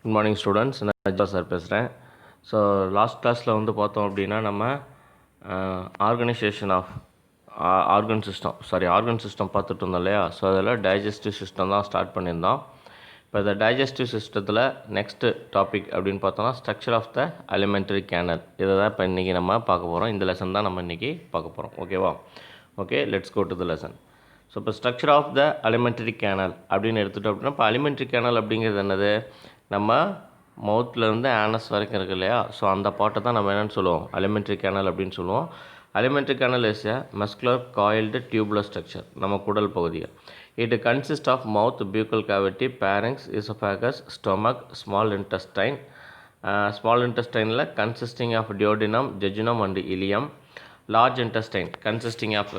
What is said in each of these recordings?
Good morning students, நான் Adha sir பேசுகிறேன். So last கிளாஸில் வந்து பார்த்தோம் அப்படின்னா நம்ம ஆர்கனைசேஷன் ஆஃப் ஆர்கன் சிஸ்டம் பார்த்துட்டு இருந்தோம் இல்லையா. ஸோ அதில் டைஜஸ்டிவ் சிஸ்டம் தான் ஸ்டார்ட் பண்ணியிருந்தோம். இப்போ இந்த டைஜஸ்டிவ் சிஸ்டத்தில் நெக்ஸ்ட்டு டாபிக் அப்படின்னு பார்த்தோம்னா structure of the alimentary canal. இதை தான் இப்போ இன்றைக்கி நம்ம பார்க்க போகிறோம். இந்த லெசன் தான் நம்ம இன்றைக்கி பார்க்க போகிறோம். ஓகேவா? Okay, let's go to the lesson. So இப்போ structure of the alimentary canal அப்படின்னு எடுத்துகிட்டோம் அப்படின்னா, இப்போ அலிமெண்ட்ரி கேனல் அப்படிங்கிறது என்னது? நம்ம மவுத்லேருந்து ஆனஸ் வரைக்கும் இருக்குது இல்லையா. ஸோ அந்த பாட்டை தான் நம்ம என்னென்னு சொல்லுவோம்? அலிமெண்ட்ரி கேனல் அப்படின்னு சொல்லுவோம். Alimentary canal is a muscular coiled tubular structure, நம்ம குடல் பகுதிகள். It consist of mouth, buccal cavity, pharynx, oesophagus, stomach, small intestine. Small இன்டெஸ்டைனில் consisting of duodenum, jejunum and ileum. Large intestine consisting of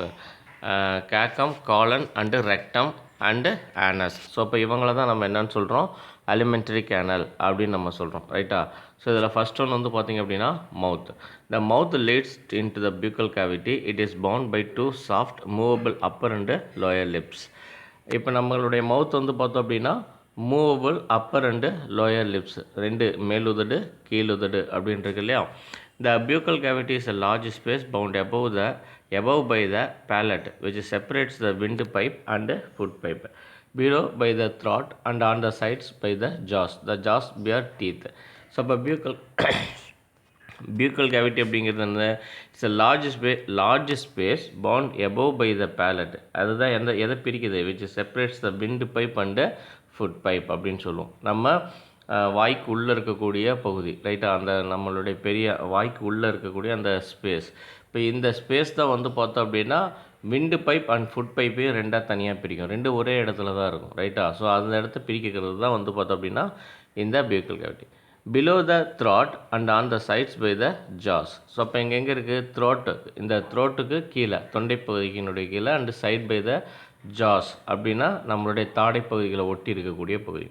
caecum, colon and rectum and anus. So இப்போ இவங்கள தான் நம்ம என்னென்னு சொல்கிறோம்? அலிமெண்ட்ரி கேனல் அப்படின்னு நம்ம சொல்கிறோம், ரைட்டா? ஸோ இதில் ஃபஸ்ட் ஒன் வந்து பார்த்திங்க அப்படின்னா mouth. The mouth leads in to the buccal cavity. It is bound by two soft movable upper and lower lips. இப்போ நம்மளுடைய மவுத் வந்து பார்த்தோம் அப்படின்னா movable upper and lower lips, ரெண்டு மேலுதடு கீழுதடு அப்படின்ட்டு இல்லையா. The buccal cavity is a large space bound above by the palate, which separates the windpipe and food pipe, below by the throat, and on the sides by the jaws. The jaws bear teeth. So buccal cavity அப்படிங்கிறது என்ன? It's a large space bound above by the palate. அதுதான் எதை பிரிக்குது? which separates the windpipe and food pipe அப்படின்னு சொல்லுவோம். நம்ம வாய்க்கு உள்ளே இருக்கக்கூடிய பகுதி, ரைட்டாக, அந்த நம்மளுடைய பெரிய வாய்க்கு உள்ளே இருக்கக்கூடிய அந்த ஸ்பேஸ். இப்போ இந்த ஸ்பேஸ் தான் வந்து பார்த்தோம் அப்படின்னா விண்டு பைப் அண்ட் ஃபுட் பைப்பையும் ரெண்டாக தனியாக பிரிக்கும். ரெண்டு ஒரே இடத்துல தான் இருக்கும், ரைட்டாக. ஸோ அந்த இடத்த பிரிக்கிறது தான் வந்து பார்த்தோம் அப்படின்னா இந்த buccal cavity. Below the throat and on the sides by the jaws. So அப்போ இங்கே எங்கே இருக்குது? த்ரோட்டு, இந்த த்ரோட்டுக்கு கீழே, தொண்டை பகுதியினுடைய கீழே, அண்டு சைட் பை த ஜாஸ் அப்படின்னா நம்மளுடைய தாடை பகுதிகளை ஒட்டி இருக்கக்கூடிய பகுதி.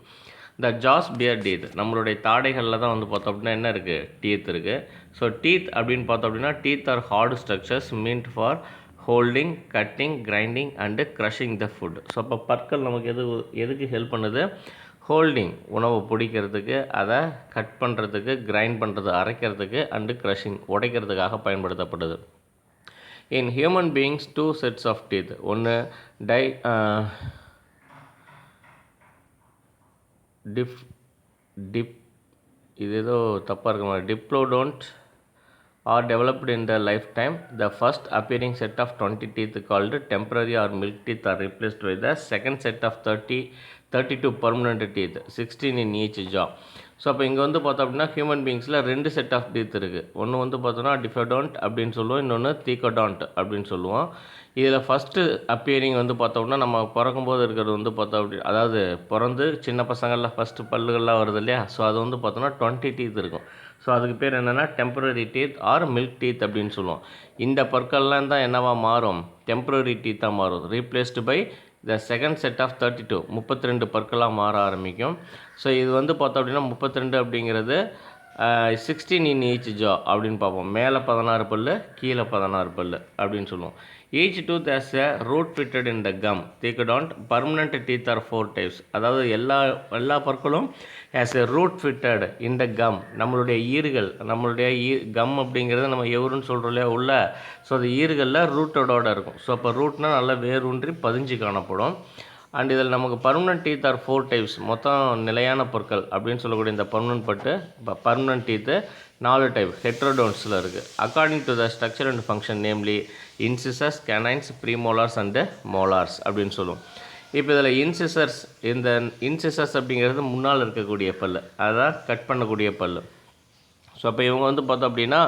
த ஜாஸ் பியர் டீத், நம்மளுடைய தாடைகளில் தான் வந்து பார்த்தோம் அப்படின்னா என்ன இருக்குது? டீத் இருக்குது. ஸோ டீத் அப்படின்னு பார்த்தோம் அப்படின்னா teeth are hard structures meant for holding, cutting, grinding and crushing the food. So அப்போ பற்கள் நமக்கு எதுக்கு ஹெல்ப் பண்ணுது? ஹோல்டிங், உணவு பிடிக்கிறதுக்கு, அதை கட் பண்ணுறதுக்கு, கிரைண்ட் பண்ணுறது, அரைக்கிறதுக்கு, அண்டு க்ரஷிங், உடைக்கிறதுக்காக பயன்படுத்தப்படுது. In human beings two sets of teeth, ஒன்று இது ஏதோ தப்பாக இருக்க மாதிரி, diphyodont are developed in the lifetime. The first appearing set of 20 teeth called temporary or milk teeth are replaced by the second set of 32 permanent teeth, 16 in each jaw. So அப்போ இங்கே வந்து பார்த்தோம் அப்படின்னா ஹியூமன் பீயிங்ஸில் ரெண்டு set of teeth இருக்குது. ஒன்று வந்து பார்த்தோன்னா டிஃபடோன்ட் அப்படின்னு சொல்லுவோம், இன்னொன்று தீக்கடான்ட் அப்படின்னு சொல்லுவோம். இதில் ஃபஸ்ட்டு அப்பியரிங் வந்து பார்த்தோம்னா நம்ம பிறக்கும்போது இருக்கிறது வந்து பார்த்தோம் அப்படி, அதாவது பிறந்து சின்ன பசங்களில் ஃபஸ்ட்டு பல்லுகள்லாம் வருது இல்லையா. ஸோ அது வந்து பார்த்தோன்னா 20 டீத் இருக்கும். ஸோ அதுக்கு பேர் என்னென்னா temporary teeth or milk teeth அப்படின்னு சொல்லுவோம். இந்த பற்கள்லாம் தான் என்னவாக மாறும்? டெம்பரரி டீத்தாக மாறும். Replaced by the second set of 32, 32 பற்களாக மாற ஆரம்பிக்கும். ஸோ இது வந்து பார்த்தோம் அப்படின்னா 32 அப்படிங்கிறது 16 இன் ஈச் ஜா அப்படின்னு பார்ப்போம். மேலே 16 பல், கீழே 16 பல் அப்படின்னு சொல்லுவோம். Each tooth has a root fitted in the gum. Thecodont permanent teeth are 4 types. அதாவது எல்லா பற்களும் has a root fitted in the gum. நம்மளுடைய ஈறுகள், நம்மளுடைய கம் அப்படிங்கிறது நம்ம எவருன்னு சொல்கிறோம் இல்லையா உள்ள. ஸோ அது ஈறுகளில் ரூட்டோட இருக்கும். ஸோ அப்போ ரூட்னால் நல்லா வேரூன்றி பதிஞ்சு காணப்படும். அண்ட் இதில் நமக்கு பர்மனன்ட் டீத் ஆர் 4 டைப்ஸ். மொத்தம் நிலையான பொருட்கள் அப்படின்னு சொல்லக்கூடிய இந்த பர்மனன்ட் டீத்து 4 டைப் ஹெட்ரோடோன்ஸில் இருக்குது. According to the structure and function, namely incisors, canines, premolars and molars அப்படின்னு சொல்லுவோம். இப்போ இதில் இந்த இன்சிசஸ் அப்படிங்கிறது முன்னால் இருக்கக்கூடிய பல், அதான் கட் பண்ணக்கூடிய பல். ஸோ அப்போ இவங்க வந்து பார்த்தோம் அப்படின்னா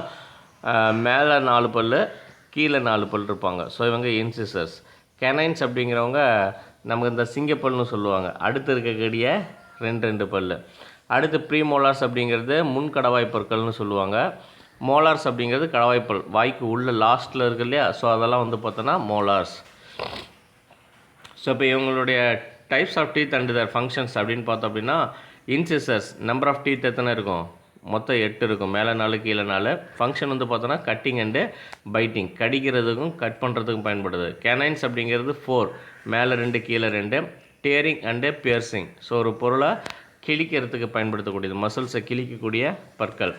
மேலே 4 பல், கீழே 4 பல் இருப்பாங்க. ஸோ இவங்க இன்சிசஸ். கேனைன்ஸ் அப்படிங்கிறவங்க நமக்கு இந்த சிங்கப்பல்னு சொல்லுவாங்க. அடுத்து இருக்கக்கூடிய 2 பல். அடுத்து ப்ரீமோலார்ஸ் அப்படிங்கிறது முன்கடவாய் பற்கள்னு சொல்லுவாங்க. மோலார்ஸ் அப்படிங்கிறது கடவாய்ப்பல், வாய்க்கு உள்ள லாஸ்ட்டில் இருக்கு இல்லையா. ஸோ அதெல்லாம் வந்து பார்த்தோன்னா மோலார்ஸ். ஸோ இப்போ இவங்களுடைய types of teeth and their functions அப்படின்னு பார்த்தோம் அப்படின்னா இன்சிசர்ஸ் நம்பர் ஆஃப் டீத் எத்தனை இருக்கும்? மொத்தம் 8 இருக்கும். மேலே 4, கீழே 4. ஃபங்க்ஷன் வந்து பார்த்தோன்னா கட்டிங் அண்டு பைட்டிங், கடிக்கிறதுக்கும் கட் பண்ணுறதுக்கும் பயன்படுது. கேனைன்ஸ் அப்படிங்கிறது 4, மேலே 2, கீழே 2. Daring and piercing. ஸோ ஒரு பொருளை கிழிக்கிறதுக்கு பயன்படுத்தக்கூடியது, மசில்ஸை கிழிக்கக்கூடிய பற்கள்.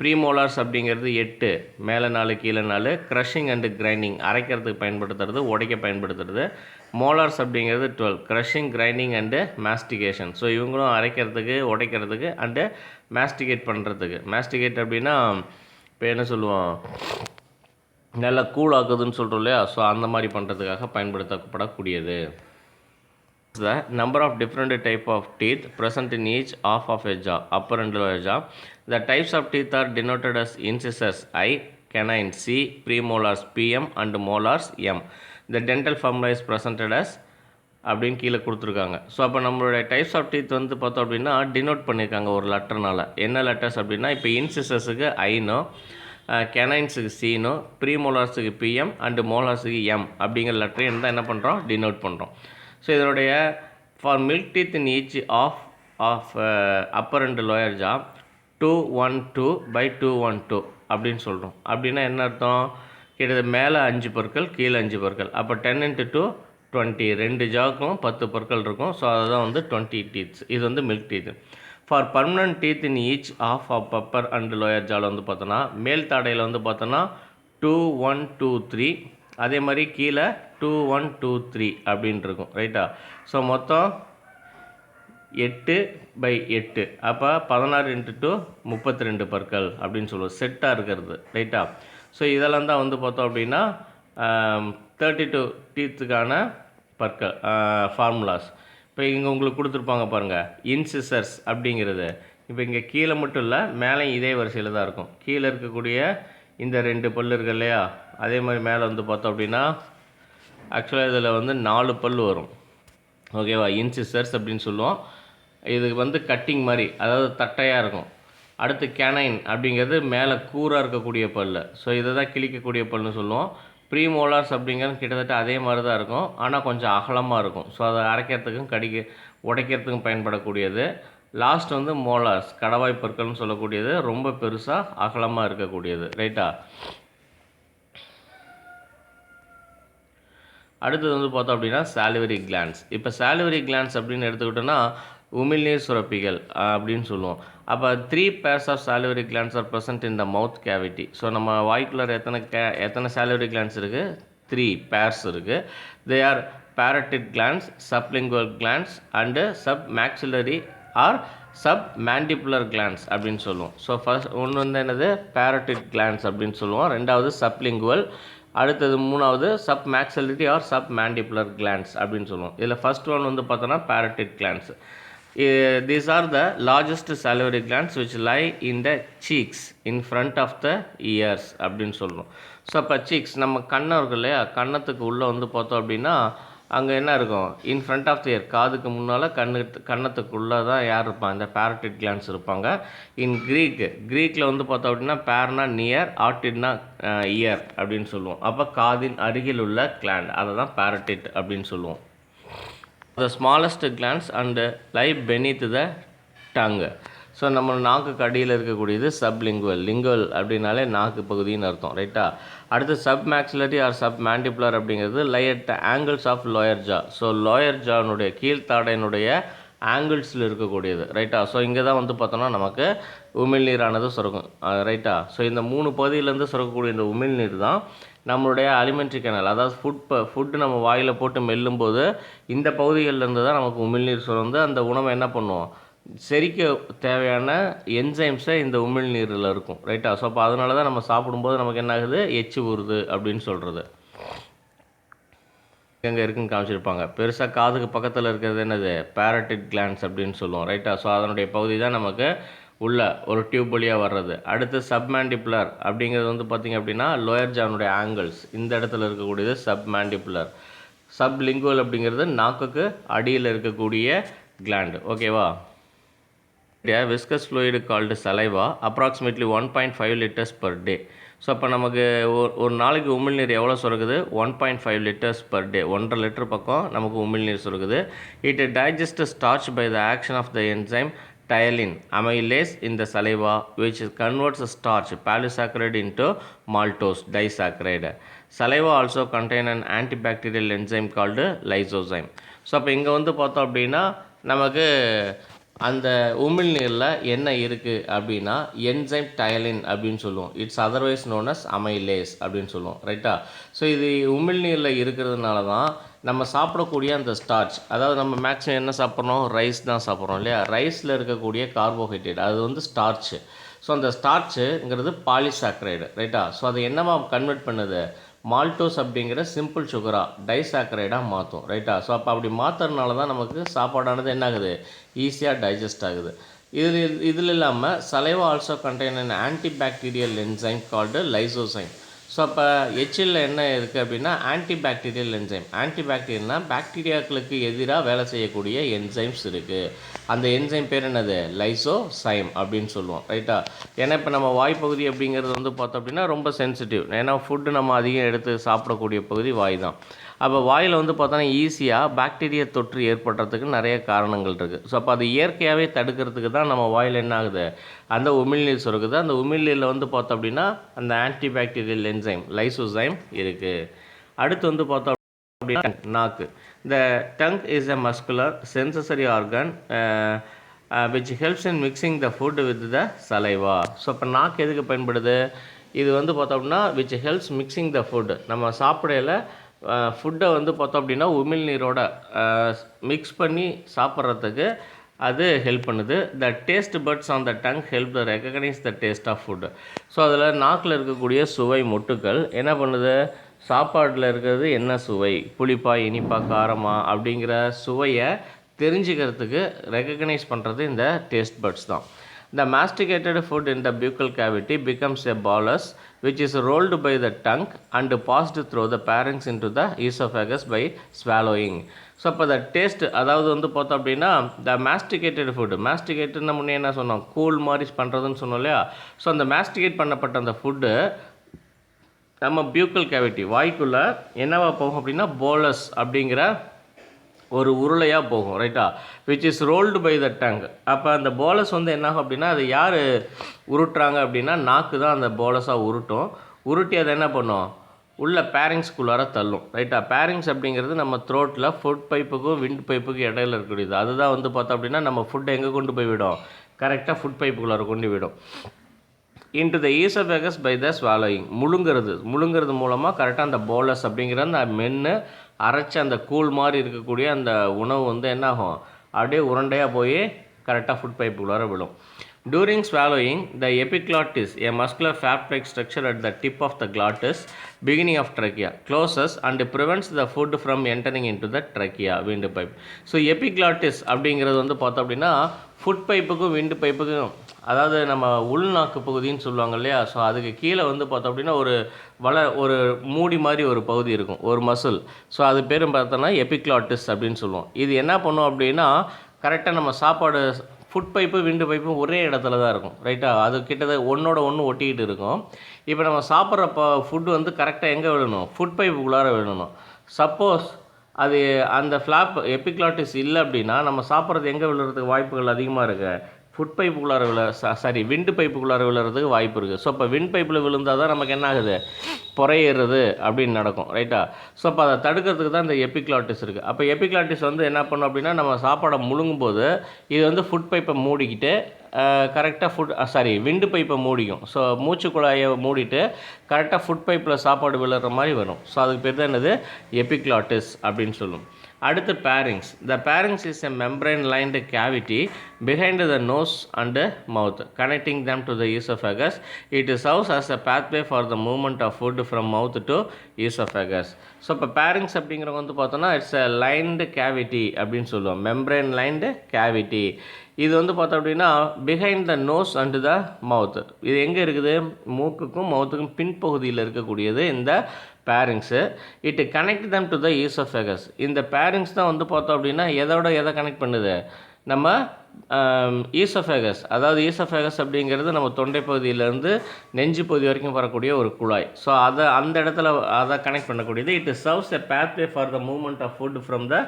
ப்ரீமோலார்ஸ் அப்படிங்கிறது 8, மேலே 4 கீழே 4. க்ரஷிங் அண்டு கிரைண்டிங், அரைக்கிறதுக்கு பயன்படுத்துறது, உடைக்க பயன்படுத்துறது. மோலார்ஸ் அப்படிங்கிறது 12, crushing, grinding and mastication. So இவங்களும் அரைக்கிறதுக்கு, உடைக்கிறதுக்கு அண்டு மாஸ்டிகேட் பண்ணுறதுக்கு. மாஸ்டிகேட் அப்படின்னா இப்போ என்ன சொல்லுவோம், நல்லா கூழாக்குதுன்னு சொல்கிறோம் இல்லையா, ஸோ அந்த மாதிரி பண்ணுறதுக்காக பயன்படுத்தப்படக்கூடியது. The number of different type of teeth present in each half of a jaw, upper and lower jaw. The types of teeth are denoted as incisors I, canine C, premolars PM and molars M. The dental formula is presented as அப்படின்னு கீழே கொடுத்துருக்காங்க. So அப்போ நம்மளுடைய types of teeth வந்து பார்த்தோம் அப்படின்னா denote பண்ணியிருக்காங்க ஒரு லெட்டர்னால. என்ன லெட்டர்ஸ் அப்படின்னா, இப்போ இன்சிசஸுக்கு ஐனோ, கெனைன்ஸுக்கு சீனோ, ப்ரீமோலார்ஸுக்கு பிஎம் அண்டு மோலார்ஸுக்கு எம் அப்படிங்கிற லெட்டரையும் தான் என்ன பண்ணுறோம், டினோட் பண்ணுறோம். ஸோ இதனுடைய for milk teeth in each of upper and lower jaw 212/212 அப்படின்னு சொல்கிறோம். அப்படின்னா என்ன அர்த்தம், கிட்டத்தட்ட மேலே 5 பற்கள், கீழே 5 பற்கள். அப்போ 10 × 2 20, 2 ஜாக்கும் 10 பற்கள் இருக்கும். ஸோ அதுதான் வந்து 20 டீத்ஸ். இது வந்து milk teeth. For permanent teeth in each of upper and lower ஜாவில் வந்து பார்த்தோன்னா, மேல் தாடையில் வந்து பார்த்தோன்னா 2 1 2 3, அதே மாதிரி கீழே 2 1 2 3 அப்படின்னு இருக்கும். ரைட்டா? ஸோ மொத்தம் 8/8, அப்போ 16 × 2 32 பற்கள் அப்படின்னு சொல்லுவோம், செட்டாக இருக்கிறது. ரைட்டா? ஸோ இதெல்லாம் தான் வந்து பார்த்தோம் அப்படின்னா 32 டீத்துக்கான பற்கள் ஃபார்முலாஸ். இப்போ இங்கே உங்களுக்கு கொடுத்துருப்பாங்க பாருங்கள், இன்சிசர்ஸ் அப்படிங்கிறது. இப்போ இங்கே கீழே மட்டும் இல்லை, மேலே இதே வரிசையில் தான் இருக்கும். கீழே இருக்கக்கூடிய இந்த 2 பல் இருக்கு இல்லையா, அதே மாதிரி மேலே வந்து பார்த்தோம் அப்படின்னா ஆக்சுவலாக இதில் வந்து 4 பல் வரும். ஓகேவா? இன்சிசர்ஸ் அப்படின்னு சொல்லுவோம். இது வந்து கட்டிங் மாதிரி, அதாவது தட்டையாக இருக்கும். அடுத்து கேனைன் அப்படிங்கிறது மேலே கூராக இருக்கக்கூடிய பல். ஸோ இதை தான் கிழிக்கக்கூடிய பல்னு சொல்லுவோம். ப்ரீமோலார்ஸ் அப்படிங்கிறது கிட்டத்தட்ட அதே மாதிரி தான் இருக்கும், ஆனால் கொஞ்சம் அகலமாக இருக்கும். ஸோ அதை அரைக்கிறதுக்கும் உடைக்கிறதுக்கும் பயன்படக்கூடியது. லாஸ்ட் வந்து மோலார்ஸ், கடவாய் பற்கள்னு சொல்லக்கூடியது, ரொம்ப பெருசாக அகலமாக இருக்கக்கூடியது. ரைட்டா? அடுத்தது வந்து பார்த்தோம் அப்படின்னா சாலிவரி கிளான்ஸ். இப்போ சாலிவரி கிளான்ஸ் அப்படின்னு எடுத்துக்கிட்டோன்னா உமிழ்நீர் சுரப்பிகள் அப்படின்னு சொல்லுவோம். அப்போ 3 pairs of salivary glands are present in the mouth cavity. So நம்ம வாய்க்குள்ளே எத்தனை சாலிவரி கிளான்ஸ் இருக்குது? 3 pairs இருக்குது. They are parotid glands, sublingual glands and sub maxillary or sub mandibular glands அப்படின்னு சொல்லுவோம். ஸோ ஃபர்ஸ்ட் ஒன்று வந்து என்னது, பேரட்டிட் கிளான்ஸ் அப்படின்னு சொல்லுவோம். ரெண்டாவது சப்லிங்குவல், அடுத்தது மூணாவது sub maxillary or sub mandibular glands அப்படின்னு சொல்லுவோம். இதில் ஃபர்ஸ்ட் ஒன் வந்து பார்த்தோன்னா parotid glands. These are the largest salivary glands which lie in the cheeks in front of the ears அப்படின்னு சொல்கிறோம். ஸோ அப்போ சீக்ஸ் நம்ம கண்ணம் இருக்கு இல்லையா, கன்னத்துக்கு உள்ளே வந்து பார்த்தோம் அப்படின்னா அங்கே என்ன இருக்கும், in front of the ear, காதுக்கு முன்னால் கன்னத்துக்குள்ளே தான் யார் இருப்பாங்க, இந்த பேரட்டிட் கிளான்ஸ் இருப்பாங்க. இன் க்ரீக்கில் வந்து பார்த்தோம் அப்படின்னா பேர்னா நியர், ஆட்டிட்னா இயர் அப்படின்னு சொல்லுவோம். அப்போ காதின் அருகில் உள்ள கிளாண்ட், அதை தான் பேரட்டிட் அப்படின்னு சொல்லுவோம். The smallest glands and lie beneath the tongue. So நம்ம நாக்குக்கு அடியில் இருக்கக்கூடியது சப்லிங்குவல். லிங்குவல் அப்படின்னாலே நாக்கு பகுதின்னு அர்த்தம். ரைட்டா? அடுத்து sub maxillary or sub mandibular அப்படிங்கிறது lie at the angles of lower jaw. So lower ஜானுடைய கீழ்த்தாடையினுடைய ஆங்கிள்ஸில் இருக்கக்கூடியது. ரைட்டா? ஸோ இங்கே தான் வந்து பார்த்தோன்னா நமக்கு உமிழ்நீரானது சுரக்கும். ரைட்டா? ஸோ இந்த 3 பகுதியிலேருந்து சுரக்கக்கூடிய இந்த உமிழ்நீர் தான் நம்மளுடைய அலிமெண்ட்ரி கேனல், அதாவது ஃபுட்டு நம்ம வாயில் போட்டு மெல்லும்போது இந்த பகுதிகளிலேருந்து தான் நமக்கு உமிழ்நீர் சுரந்து அந்த உணவை என்ன பண்ணுவோம், செரிக்க தேவையான என்சைம்ஸை இந்த உமிழ்நீரில் இருக்கும். ரைட்டா? ஸோ அப்போ அதனால தான் நம்ம சாப்பிடும்போது நமக்கு என்ன ஆகுது, எச்சு ஊறுது அப்படின்னு சொல்கிறது. எங்கே இருக்குன்னு காமிச்சிருப்பாங்க. பெருசாக காதுக்கு பக்கத்தில் இருக்கிறது என்னது, பேரட்டிட் கிளான்ஸ் அப்படின்னு சொல்லுவோம். ரைட்டா? ஸோ அதனுடைய பகுதி தான் நமக்கு உள்ள ஒரு டியூப் வழியாக வர்றது. அடுத்து சப்மேண்டிபுலர் அப்படிங்கிறது வந்து பார்த்திங்க அப்படின்னா லோயர் ஜானுடைய ஆங்கிள்ஸ், இந்த இடத்துல இருக்கக்கூடியது சப்மேண்டிபுலர். சப்லிங்குவல் அப்படிங்கிறது நாக்குக்கு அடியில் இருக்கக்கூடிய கிளாண்டு. ஓகேவா? Viscous fluid called saliva approximately 1.5 liters per day. So அப்போ நமக்கு ஒரு நாளைக்கு உமிழ்நீர் எவ்வளோ சுரக்குது, 1.5 liters per day, 1.5 லிட்டர் பக்கம் நமக்கு உமிழ்நீர் சுரக்குது. It digest starch by the action of the enzyme Tyline amylase in the saliva which converts starch polysaccharide into maltose disaccharide. Saliva also contain an antibacterial enzyme called lysozyme. So அப்போ இங்கே வந்து பார்த்தோம் அப்படின்னா நமக்கு அந்த உமிழ்நீரில் என்ன இருக்குது அப்படின்னா என்சைம் டயலின் அப்படின்னு சொல்லுவோம். It's otherwise known as amylase அப்படின்னு சொல்லுவோம், ரைட்டா? ஸோ இது உமிழ்நீரில் இருக்கிறதுனால தான் நம்ம சாப்பிடக்கூடிய அந்த ஸ்டார்ச், அதாவது நம்ம மேக்ஸிமம் என்ன சாப்பிட்றோம், ரைஸ் தான் சாப்பிட்றோம் இல்லையா? ரைஸில் இருக்கக்கூடிய கார்போஹைட்ரேட் அது வந்து ஸ்டார்ச்சு. ஸோ அந்த ஸ்டார்ச்சுங்கிறது பாலிசாக்கரைடு, ரைட்டா? ஸோ அதை என்னவா கன்வெர்ட் பண்ணுது, மால்டோஸ் அப்படிங்கிற சிம்பிள் சுகராக டைசாக்கரைடாக மாற்றும், ரைட்டா? ஸோ அப்போ அப்படி மாற்றுறதுனால தான் நமக்கு சாப்பாடானது என்ன ஆகுது, ஈஸியாக டைஜஸ்ட் ஆகுது. இதில் இல்லாமல் saliva also contain an antibacterial enzyme called lysozyme. So அப்போ எச்சிலில் என்ன இருக்குது அப்படின்னா ஆன்டிபாக்டீரியல் என்சைம். ஆன்டிபாக்டீரியல்னால் பாக்டீரியாக்களுக்கு எதிராக வேலை செய்யக்கூடிய என்சைம்ஸ் இருக்குது. அந்த என்சைம் பேர் என்னது, லைசோசைம் அப்படின்னு சொல்லுவோம், ரைட்டா? ஏன்னா இப்போ நம்ம வாய்ப்பகுதி அப்படிங்கிறது வந்து பார்த்தோம் அப்படின்னா ரொம்ப சென்சிட்டிவ். ஏன்னா ஃபுட்டு நம்ம அதிகம் எடுத்து சாப்பிடக்கூடிய பகுதி வாய் தான். அப்போ வாயில் வந்து பார்த்தோன்னா ஈஸியாக பாக்டீரியா தொற்று ஏற்படுறதுக்கு நிறைய காரணங்கள் இருக்குது. ஸோ அப்போ அது இயற்கையாகவே தடுக்கிறதுக்கு தான் நம்ம வாயில் என்ன ஆகுது, அந்த உமிழ்நீர் சுரக்குது. அந்த உமிழ்நீரில் வந்து பார்த்தோம் அப்படின்னா அந்த ஆன்டிபாக்டீரியல் என்சைம் லைசோசைம் இருக்குது. அடுத்து வந்து பார்த்தோம் அப்படின்னா நாக்கு. இந்த tongue is a muscular sensory organ which helps in mixing the food with the saliva. So இப்போ நாக்கு எதுக்கு பயன்படுது, இது வந்து பார்த்தோம் அப்படின்னா which helps mixing the food. நம்ம சாப்பிடையில ஃபுட்டை வந்து பார்த்தோம் அப்படின்னா உமிழ்நீரோட மிக்ஸ் பண்ணி சாப்பிட்றதுக்கு அது ஹெல்ப் பண்ணுது. The taste buds on the tongue help the recognise the taste of food. So அதில் நாக்கில் இருக்கக்கூடிய சுவை மொட்டுக்கள் என்ன பண்ணுது, சாப்பாட்டில் இருக்கிறது என்ன சுவை, புளிப்பா இனிப்பா காரமா அப்படிங்கிற சுவையை தெரிஞ்சுக்கிறதுக்கு ரெகக்னைஸ் பண்ணுறது இந்த டேஸ்ட் பட்ஸ் தான். The masticated food in the buccal cavity becomes a bolus which is rolled by the tongue and passed through the pharynx into the esophagus by swallowing. So அப்போ the taste, அதாவது வந்து பார்த்தோம் அப்படின்னா the masticated food, masticated முன்னே என்ன சொன்னோம், cool மாதிரி பண்ணுறதுன்னு சொன்னோம் இல்லையா? ஸோ அந்த masticate பண்ணப்பட்ட அந்த ஃபுட்டு நம்ம பியூக்கல் கேவிட்டி வாய்க்குள்ளே என்னவா போகும் அப்படின்னா போலஸ் அப்படிங்கிற ஒரு உருளையாக போகும், ரைட்டா? Which is rolled by the tongue. அப்போ அந்த போலஸ் வந்து என்னாகும் அப்படின்னா அது யார் உருட்டுறாங்க அப்படின்னா நாக்கு தான் அந்த போலஸாக உருட்டும். உருட்டி அதை என்ன பண்ணும், உள்ள பேரிங்ஸ்குள்ளார தள்ளும், ரைட்டா? பேரிங்ஸ் அப்படிங்கிறது நம்ம த்ரோட்டில் ஃபுட் பைப்புக்கும் விண்ட் பைப்புக்கும் இடையில இருக்கக்கூடியது. அதுதான் வந்து பார்த்தோம் அப்படின்னா நம்ம ஃபுட்டை எங்கே கொண்டு போய் விடும், கரெக்டாக ஃபுட் பைப்புக்குள்ளார கொண்டு விடும். Into the oesophagus by the swallowing. முழுங்கிறது மூலமாக கரெக்டாக அந்த போலஸ் அப்படிங்கிற அந்த மென்று அரைச்சி அந்த கூழ் மாதிரி இருக்கக்கூடிய அந்த உணவு வந்து என்னாகும், அப்படியே உருண்டையாக போய் கரெக்டாக ஃபுட் பைப்புக்குள்ளார விடும். During swallowing, the epiglottis, a muscular flap-like structure at the tip of the glottis, beginning of trachea, closes and prevents the food from entering into the trachea, wind pipe. So epiglottis அப்படிங்கிறது வந்து பார்த்தோம் அப்படின்னா food பைப்புக்கும் விண்டு பைப்புக்கும், அதாவது நம்ம உள்நாக்கு பகுதின்னு சொல்லுவாங்க இல்லையா? So அதுக்கு கீழே வந்து பார்த்தோம் அப்படின்னா ஒரு மூடி மாதிரி ஒரு பகுதி இருக்கும், ஒரு மசில். ஸோ அது பேரும் பார்த்தோன்னா எபிக்ளாட்டிஸ் அப்படின்னு சொல்லுவோம். இது என்ன பண்ணும் அப்படின்னா கரெக்டாக நம்ம சாப்பாடு ஃபுட் பைப்பு விண்டு பைப்பும் ஒரே இடத்துல தான் இருக்கும், ரைட்டா? அது கிட்டத்தட்ட ஒன்றோட ஒன்று ஒட்டிக்கிட்டு இருக்கும். இப்போ நம்ம சாப்பிட்ற ஃபுட்டு வந்து கரெக்டாக எங்கே விழணும், ஃபுட் பைப்புக்குள்ளார விழணும். சப்போஸ் அது அந்த ஃப்ளாப் எபிக்ளாட்டிஸ் இல்லை அப்படின்னா நம்ம சாப்பிட்றது எங்கே விழுறதுக்கு வாய்ப்புகள் அதிகமாக இருக்குது, ஃபுட் பைப்புக்குள்ளார விண்டு பைப்புக்குள்ளார விழுறதுக்கு வாய்ப்பு இருக்குது. ஸோ இப்போ விண்ட் பைப்பில் விழுந்தால் தான் நமக்கு என்ன ஆகுது, புறையிறது அப்படின்னு நடக்கும், ரைட்டா? ஸோ அப்போ அதை தடுக்கிறதுக்கு தான் இந்த எபிக்ளாட்டிஸ் இருக்குது. அப்போ எபிக்ளாட்டிஸ் வந்து என்ன பண்ணும் அப்படின்னா நம்ம சாப்பாடை முழுங்கும்போது இது வந்து ஃபுட் பைப்பை மூடிக்கிட்டு கரெக்டாக விண்டு பைப்பை மூடிக்கும். ஸோ மூச்சு குழாயை மூடிட்டு கரெக்டாக ஃபுட் பைப்பில் சாப்பாடு விழுற மாதிரி வரும். ஸோ அதுக்கு பேர் தான் என்னது, எபிக்ளாட்டிஸ் அப்படின்னு சொல்லும். அடுத்து bearings. The bearings is a membrane lined cavity behind the nose and mouth, connecting them to the esophagus. It serves as a pathway for the movement of food from mouth to esophagus. So இப்போ bearings அப்படிங்கிறவங்க வந்து பார்த்தோன்னா it's a lined cavity அப்படின்னு சொல்லுவோம், membrane lined cavity. இது வந்து பார்த்தோம் அப்படின்னா behind the nose and the mouth. இது எங்கே இருக்குது, மூக்குக்கும் மவுத்துக்கும் பின்பகுதியில் இருக்கக்கூடியது இந்த pharynx. It connect them to the oesophagus. இந்த பேரிங்ஸ் தான் வந்து பார்த்தோம் அப்படின்னா எதை கனெக்ட் பண்ணுது, நம்ம ஈசோஃபேகஸ். அதாவது ஈசோஃபேகஸ் அப்படிங்கிறது நம்ம தொண்டை பகுதியிலேருந்து நெஞ்சு பகுதி வரைக்கும் வரக்கூடிய ஒரு குழாய். ஸோ அந்த இடத்துல அதை கனெக்ட் பண்ணக்கூடியது. It serves a pathway for the movement of food from the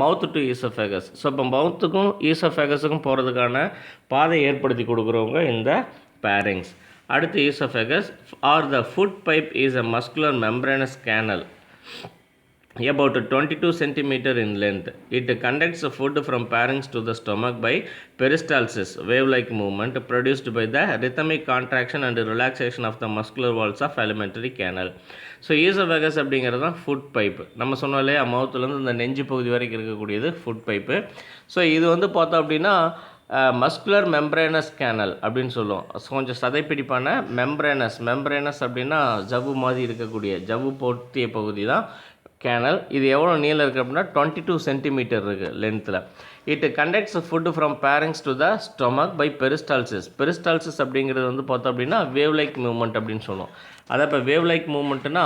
mouth to oesophagus. So இப்போ மவுத்துக்கும் ஈசோஃபேகஸுக்கும் போகிறதுக்கான பாதை ஏற்படுத்தி கொடுக்குறவங்க இந்த பேரிங்ஸ். அடுத்து oesophagus R the food pipe is a muscular membranous canal about 22 centimeter in length. It conducts food from pharynx to the stomach by peristalsis, wave-like movement produced by the rhythmic contraction and relaxation of the muscular walls of alimentary canal. So oesophagus அப்படிங்கிறது தான் food pipe. நம்ம சொன்னாலே மவுத்துலேருந்து இந்த நெஞ்சு பகுதி வரைக்கும் இருக்கக்கூடியது food pipe. So இது வந்து பார்த்தோம் அப்படின்னா மஸ்குலர் மெம்ப்ரேனஸ் கேனல் அப்படின்னு சொல்லுவோம். கொஞ்சம் சதைப்பிடிப்பான மெம்ப்ரேனஸ் அப்படின்னா ஜவ்வு மாதிரி இருக்கக்கூடிய ஜவ்வு போர்த்திய பகுதி தான் கேனல். இது எவ்வளோ நீளம் இருக்குது அப்படின்னா 22 சென்டிமீட்டர் இருக்குது லென்த்தில். It conducts food from pharynx to the stomach by peristalsis அப்படிங்கிறது வந்து பார்த்தோம் அப்படின்னா வேவ் லைக் மூவ்மெண்ட் அப்படின்னு சொல்லுவோம். அதை இப்போ வேவ் லைக் மூவ்மெண்ட்டுனா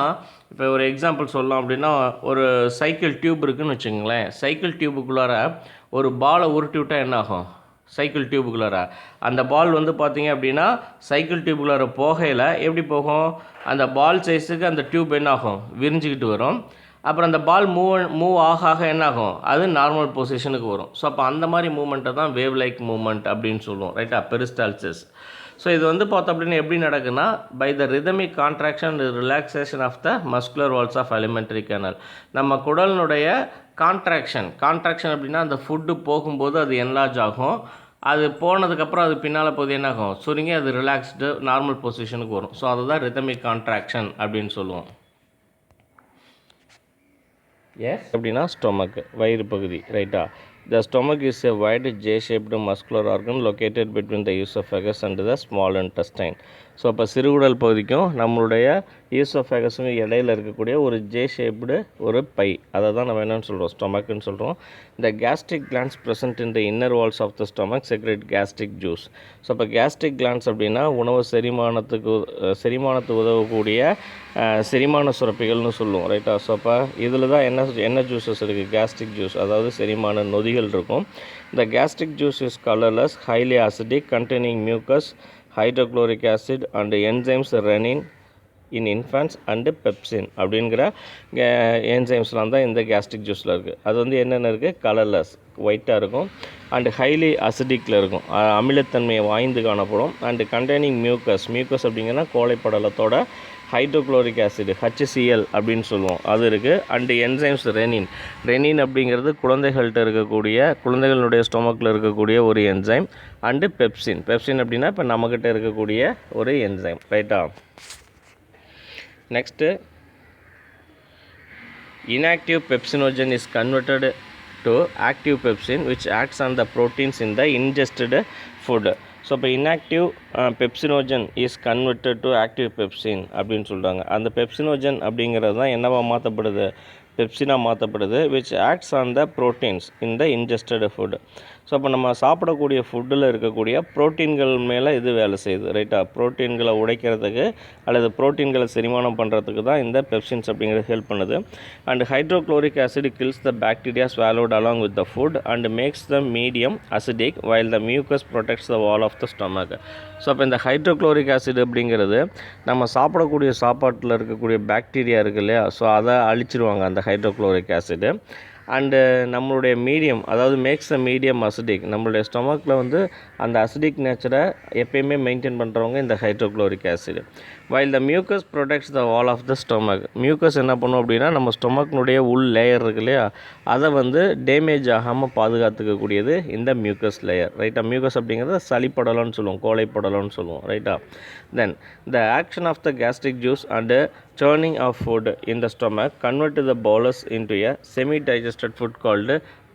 இப்போ ஒரு எக்ஸாம்பிள் சொல்லலாம் அப்படின்னா ஒரு சைக்கிள் டியூப் இருக்குதுன்னு வச்சுங்களேன். சைக்கிள் டியூபுக்குள்ளார ஒரு பாலை உருட்டி விட்டால் என்ன ஆகும்? சைக்கிள் டியூபுக்குள்ளார அந்த பால் வந்து பார்த்திங்க அப்படின்னா சைக்கிள் டியூபுக்குள்ளார போகையில் எப்படி போகும்? அந்த பால் சைஸுக்கு அந்த டியூப் என்ன ஆகும்? விரிஞ்சிக்கிட்டு வரும். அப்புறம் அந்த பால் மூவ் ஆக என்ன ஆகும்? அது நார்மல் பொசிஷனுக்கு வரும். ஸோ அப்போ அந்த மாதிரி மூவ்மெண்ட்டை தான் வேவ் லைக் மூவ்மெண்ட் அப்படின்னு சொல்லுவோம், ரைட்டா? பெரிஸ்டால்சிஸ். ஸோ இது வந்து பார்த்தோம் அப்படின்னா எப்படி நடக்குன்னா by the rhythmic contraction relaxation of the muscular walls of alimentary canal. நம்ம குடலினுடைய கான்ட்ராக்ஷன் அப்படின்னா அந்த ஃபுட்டு போகும்போது அது என்லார்ஜ் ஆகும். அது போனதுக்கப்புறம் அது பின்னால் போது என்ன ஆகும்? சுருங்கி அது ரிலாக்ஸ்டு நார்மல் பொசிஷனுக்கு வரும். ஸோ அதுதான் ரிதமிக் கான்ட்ராக்ஷன் அப்படின்னு சொல்லுவோம். எஸ் அப்படின்னா ஸ்டொமக், வயிறு பகுதி, ரைட்டா? The stomach is a wide J-shaped muscular organ located between the esophagus and the small intestine. So அப்போ சிறுகுடல் பகுதிக்கும் நம்மளுடைய ஈசோஃபேகஸும் இடையில் இருக்கக்கூடிய ஒரு J-shaped ஒரு பை, அதை தான் நம்ம என்னென்னு சொல்கிறோம்? ஸ்டொமக்குன்னு சொல்கிறோம். The gastric glands present in the inner walls of the stomach secrete gastric juice. So அப்போ gastric glands அப்படின்னா உணவு செரிமானத்துக்கு உதவக்கூடிய செரிமான சுரப்பிகள்னு சொல்லுவோம், ரைட்டா? ஸோ அப்போ இதில் தான் என்ன ஜூஸஸ் இருக்குது? கேஸ்ட்ரிக் ஜூஸ், அதாவது செரிமான நொதிகள் இருக்கும். The gastric juice is colorless, highly acidic, containing mucus, hydrochloric acid and enzymes renin in infants and pepsin அப்படிங்கிற என்சைம்ஸ்லாம் தான் இந்த கேஸ்ட்ரிக் ஜூஸில் இருக்குது. அது வந்து என்னென்ன இருக்குது? கலர்லெஸ், ஒயிட்டாக இருக்கும், அண்டு ஹைலி அசிடிக்கில் இருக்கும், அமிலத்தன்மையை வாய்ந்து காணப்படும். அண்டு கண்டெய்னிங் மியூக்கஸ் அப்படிங்கன்னா கோழைப்படலத்தோட ஹைட்ரோக்ளோரிக் ஆசிட் HCl அப்படின்னு சொல்லுவோம், அது இருக்குது. அண்டு என்சைம்ஸ் ரெனின் அப்படிங்கிறது குழந்தைகளுடைய ஸ்டொமக்கில் இருக்கக்கூடிய ஒரு என்சைம். அண்டு பெப்சின் அப்படின்னா இப்போ நம்மக்கிட்ட இருக்கக்கூடிய ஒரு என்சைம், ரைட்டா? Next, inactive pepsinogen is converted to active pepsin which acts on the proteins in the ingested food. So இப்போ inactive pepsinogen is converted to active pepsin அப்படின்னு சொல்கிறாங்க. அந்த பெப்சினோஜன் அப்படிங்கிறது தான் என்னவா மாற்றப்படுது? பெப்சினாக மாற்றப்படுது, which acts on the proteins in the ingested food. So அப்போ நம்ம சாப்பிடக்கூடிய ஃபுட்டில் இருக்கக்கூடிய ப்ரோட்டீன்கள் மேலே இது வேலை செய்யுது, ரைட்டா? ப்ரோட்டீன்களை உடைக்கிறதுக்கு அல்லது ப்ரோட்டீன்களை செரிமானம் பண்ணுறதுக்கு தான் இந்த பெப்சின்ஸ் அப்படிங்கிறது ஹெல்ப் பண்ணுது. And hydrochloric acid kills the bacteria swallowed along with the food and makes the medium acidic while the mucus protects the wall of the stomach. So அப்போ இந்த ஹைட்ரோக்ளோரிக் ஆசிட் அப்படிங்கிறது நம்ம சாப்பிடக்கூடிய சாப்பாட்டில் இருக்கக்கூடிய பாக்டீரியா இருக்குது இல்லையா? ஸோ அதை அழிச்சிருவாங்க அந்த ஹைட்ரோக்ளோரிக் ஆசிடு. அண்டு நம்மளுடைய மீடியம், அதாவது மேக்ஸ் த மீடியம் அசிடிக், நம்மளுடைய ஸ்டொமக்கில் வந்து அந்த அசிடிக் நேச்சரை எப்பயுமே மெயின்டைன் பண்ணுறவங்க இந்த hydrochloric acid. While the mucus protects the wall of the stomach. Mucus என்ன பண்ணும் அப்படின்னா நம்ம ஸ்டொமக்னுடைய உள் லேயர் இருக்கு இல்லையா, அதை வந்து டேமேஜ் ஆகாமல் பாதுகாத்துக்கக்கூடியது இந்த மியூக்கஸ் லேயர், ரைட்டா? மியூக்கஸ் அப்படிங்கிறத சளிப்படலம்னு சொல்லுவோம், கோழைப்படலம்னு சொல்லுவோம், ரைட்டா? Then the action of the gastric juice and churning of food in the stomach convert the bolus into a semi digested food called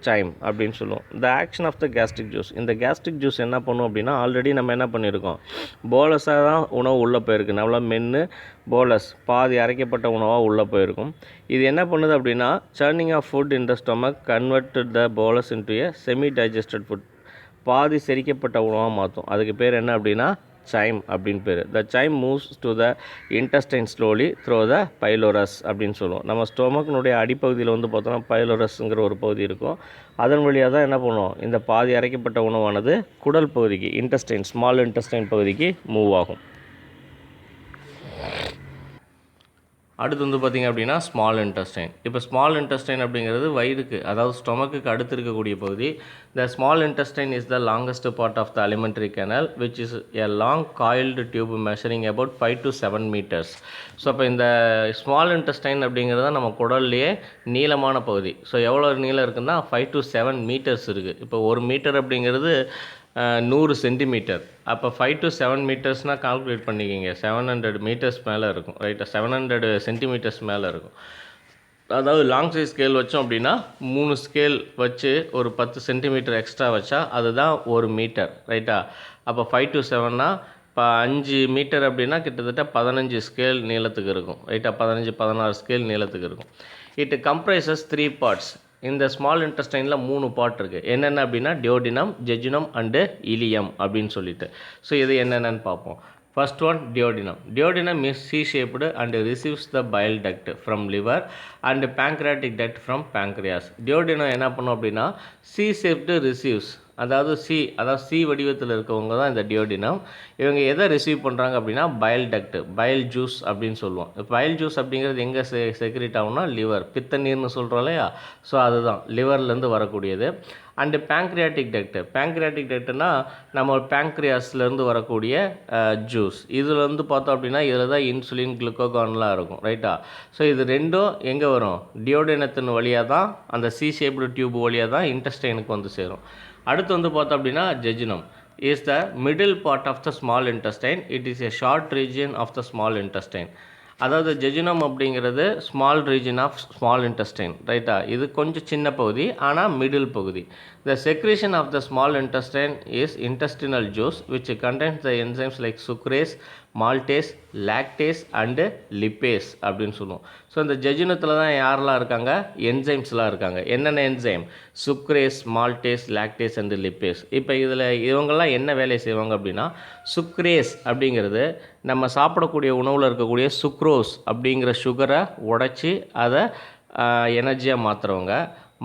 chyme அப்படின்னு சொல்லுவோம். The action of the gastric juice, இந்த gastric juice என்ன பண்ணும் அப்படின்னா already நம்ம என்ன பண்ணியிருக்கோம்? போலஸாக தான் உணவு உள்ளே போயிருக்கு, நல்லா மென்று போலஸ் பாதி அரைக்கப்பட்ட உணவாக உள்ளே போயிருக்கும். இது என்ன பண்ணுது அப்படின்னா churning of food in the stomach convert the bolus into a semi digested food, பாதி செரிக்கப்பட்ட உணவாக மாற்றும். அதுக்கு பேர் என்ன அப்படின்னா chyme அப்படின்னு பேர். த chyme moves to the intestine slowly throw the pylorus அப்படின்னு சொல்லுவோம். நம்ம ஸ்டொமக்கினுடைய அடிப்பகுதியில் வந்து பார்த்தோன்னா பைலோரஸ்ங்கிற ஒரு பகுதி இருக்கும். அதன் வழியாக தான் என்ன பண்ணுவோம்? இந்த பாதி அரைக்கப்பட்ட உணவானது குடல் பகுதிக்கு, இன்டெஸ்டைன், ஸ்மால் இன்டெஸ்டைன் பகுதிக்கு மூவ் ஆகும். அடுத்து வந்து பார்த்திங்க அப்படின்னா ஸ்மால் இன்டெஸ்டைன். இப்போ ஸ்மால் இன்டெஸ்டைன் அப்படிங்கிறது வயிறுக்கு, அதாவது ஸ்டொமக்குக்கு அடுத்து இருக்கக்கூடிய பகுதி. The small intestine is the longest part of the alimentary canal which is a long coiled tube measuring about 5 to 7 meters. So அப்போ இந்த ஸ்மால் இன்டெஸ்டைன் அப்படிங்கிறது நம்ம குடல்லையே நீளமான பகுதி. ஸோ எவ்வளோ நீளம் இருக்குன்னா 5 to 7 meters இருக்குது. இப்போ 1 மீட்டர் அப்படிங்கிறது 100 சென்டிமீட்டர். அப்போ 5 to 7 மீட்டர்ஸ்னால் கால்குலேட் பண்ணிக்கிங்க, 700 மீட்டர்ஸ் மேலே இருக்கும். ரைட்டாக 700 சென்டிமீட்டர்ஸ் மேலே இருக்கும். அதாவது லாங் சைஸ் ஸ்கேல் வச்சோம் அப்படின்னா 3 ஸ்கேல் வச்சு ஒரு 10 சென்டிமீட்டர் எக்ஸ்ட்ரா வச்சா அதுதான் 1 மீட்டர். ரைட்டா? அப்போ 5 to 7னா இப்போ 5 மீட்டர் அப்படின்னா கிட்டத்தட்ட 15 ஸ்கேல் நீளத்துக்கு இருக்கும். ரைட்டா? 15-16 ஸ்கேல் நீளத்துக்கு இருக்கும். It comprises 3 parts. இந்த ஸ்மால் இன்டெஸ்டைனில் 3 பார்ட் இருக்குது. என்னென்ன அப்படின்னா டியோடினம், ஜெஜுனம் அண்டு இலியம் அப்படின்னு சொல்லிட்டு. ஸோ இது என்னென்னு பார்ப்போம். First one duodenum. Duodenum is C-shaped and receives the bile duct from liver and pancreatic duct from pancreas. Duodenum என்ன பண்ணும் அப்படின்னா C-shaped receives, அதாவது சி வடிவத்தில் இருக்கவங்க தான் இந்த டியோடினம். இவங்க எதை ரிசீவ் பண்ணுறாங்க அப்படின்னா பைல் டக்ட், பைல் ஜூஸ் அப்படின்னு சொல்லுவோம். பைல் ஜூஸ் அப்படிங்கிறது எங்கே செக்ரேட் ஆகும்னா லிவர், பித்த நீர்னு சொல்கிறோம் இல்லையா? ஸோ அதுதான் லிவர்லேருந்து வரக்கூடியது. அண்டு பேங்க்ரியாட்டிக் டக்ட்னா நம்ம பேங்க்ரியாஸ்லேருந்து வரக்கூடிய ஜூஸ். இதில் வந்து பார்த்தோம் அப்படின்னா இதில் தான் இன்சுலின், குளுக்கோகான்லாம் இருக்கும். ரைட்டா? ஸோ இது ரெண்டும் எங்கே வரும்? டியோடினத்தின் வழியாக தான், அந்த C-shaped டியூப் வழியாக தான் இன்டெஸ்டைனுக்கு வந்து சேரும். அடுத்து வந்து பார்த்தோம் அப்படின்னா jejunum is the middle part of the small intestine. It is a short region of the small intestine. அதாவது ஜெஜுனம் அப்படிங்கிறது small region of small intestine. ரைட்டா? இது கொஞ்சம் சின்ன பகுதி, ஆனால் மிடில் பகுதி. The secretion of the small intestine is intestinal juice which contains the enzymes like sucrase, maltase, lactase and lipase அப்படின்னு சொல்லுவோம். ஸோ இந்த ஜெஜுனத்தில் தான் யாரெல்லாம் இருக்காங்க? என்சைம்ஸ்லாம் இருக்காங்க. என்னென்ன enzyme? Sucrase, maltase, lactase and lipase. இப்போ இதில் இவங்கெல்லாம் என்ன வேலையை செய்வாங்க அப்படின்னா, சுக்ரேஸ் அப்படிங்கிறது நம்ம சாப்பிடக்கூடிய உணவில் இருக்கக்கூடிய சுக்ரோஸ் அப்படிங்கிற சுகரை உடைச்சி அதை எனர்ஜியாக மாற்றுறவங்க.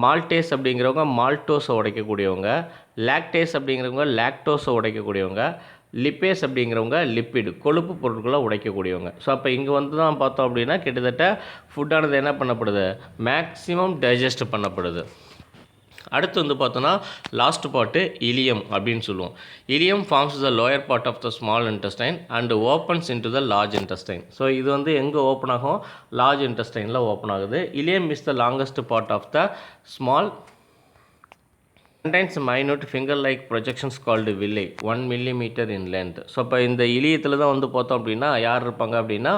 மால்டேஸ் அப்படிங்கிறவங்க மால்டோஸை உடைக்கக்கூடியவங்க. லாக்டேஸ் அப்படிங்கிறவங்க லாக்டோஸை உடைக்கக்கூடியவங்க. லிப்பேஸ் அப்படிங்கிறவங்க லிப்பிடு, கொழுப்பு பொருட்களை உடைக்கக்கூடியவங்க. ஸோ அப்போ இங்கே வந்து தான் பார்த்தோம் அப்படின்னா கிட்டத்தட்ட ஃபுட்டானது என்ன பண்ணப்படுது? மேக்ஸிமம் டைஜஸ்ட் பண்ணப்படுது. அடுத்து வந்து பார்த்தோன்னா லாஸ்ட் பார்ட்டு இலியம் அப்படின்னு சொல்லுவோம். Ileum forms the lower part of the small intestine and opens into the large intestine. So இது வந்து எங்கே ஓப்பன் ஆகும்? லார்ஜ் இன்டெஸ்டைனில் ஓப்பன் ஆகுது. Ileum is the longest part of the small, contains minute finger-like projections called villi, 1 millimeter in length. So இப்போ இந்த இலியத்தில் தான் வந்து பார்த்தோம் அப்படின்னா யார் இருப்பாங்க அப்படின்னா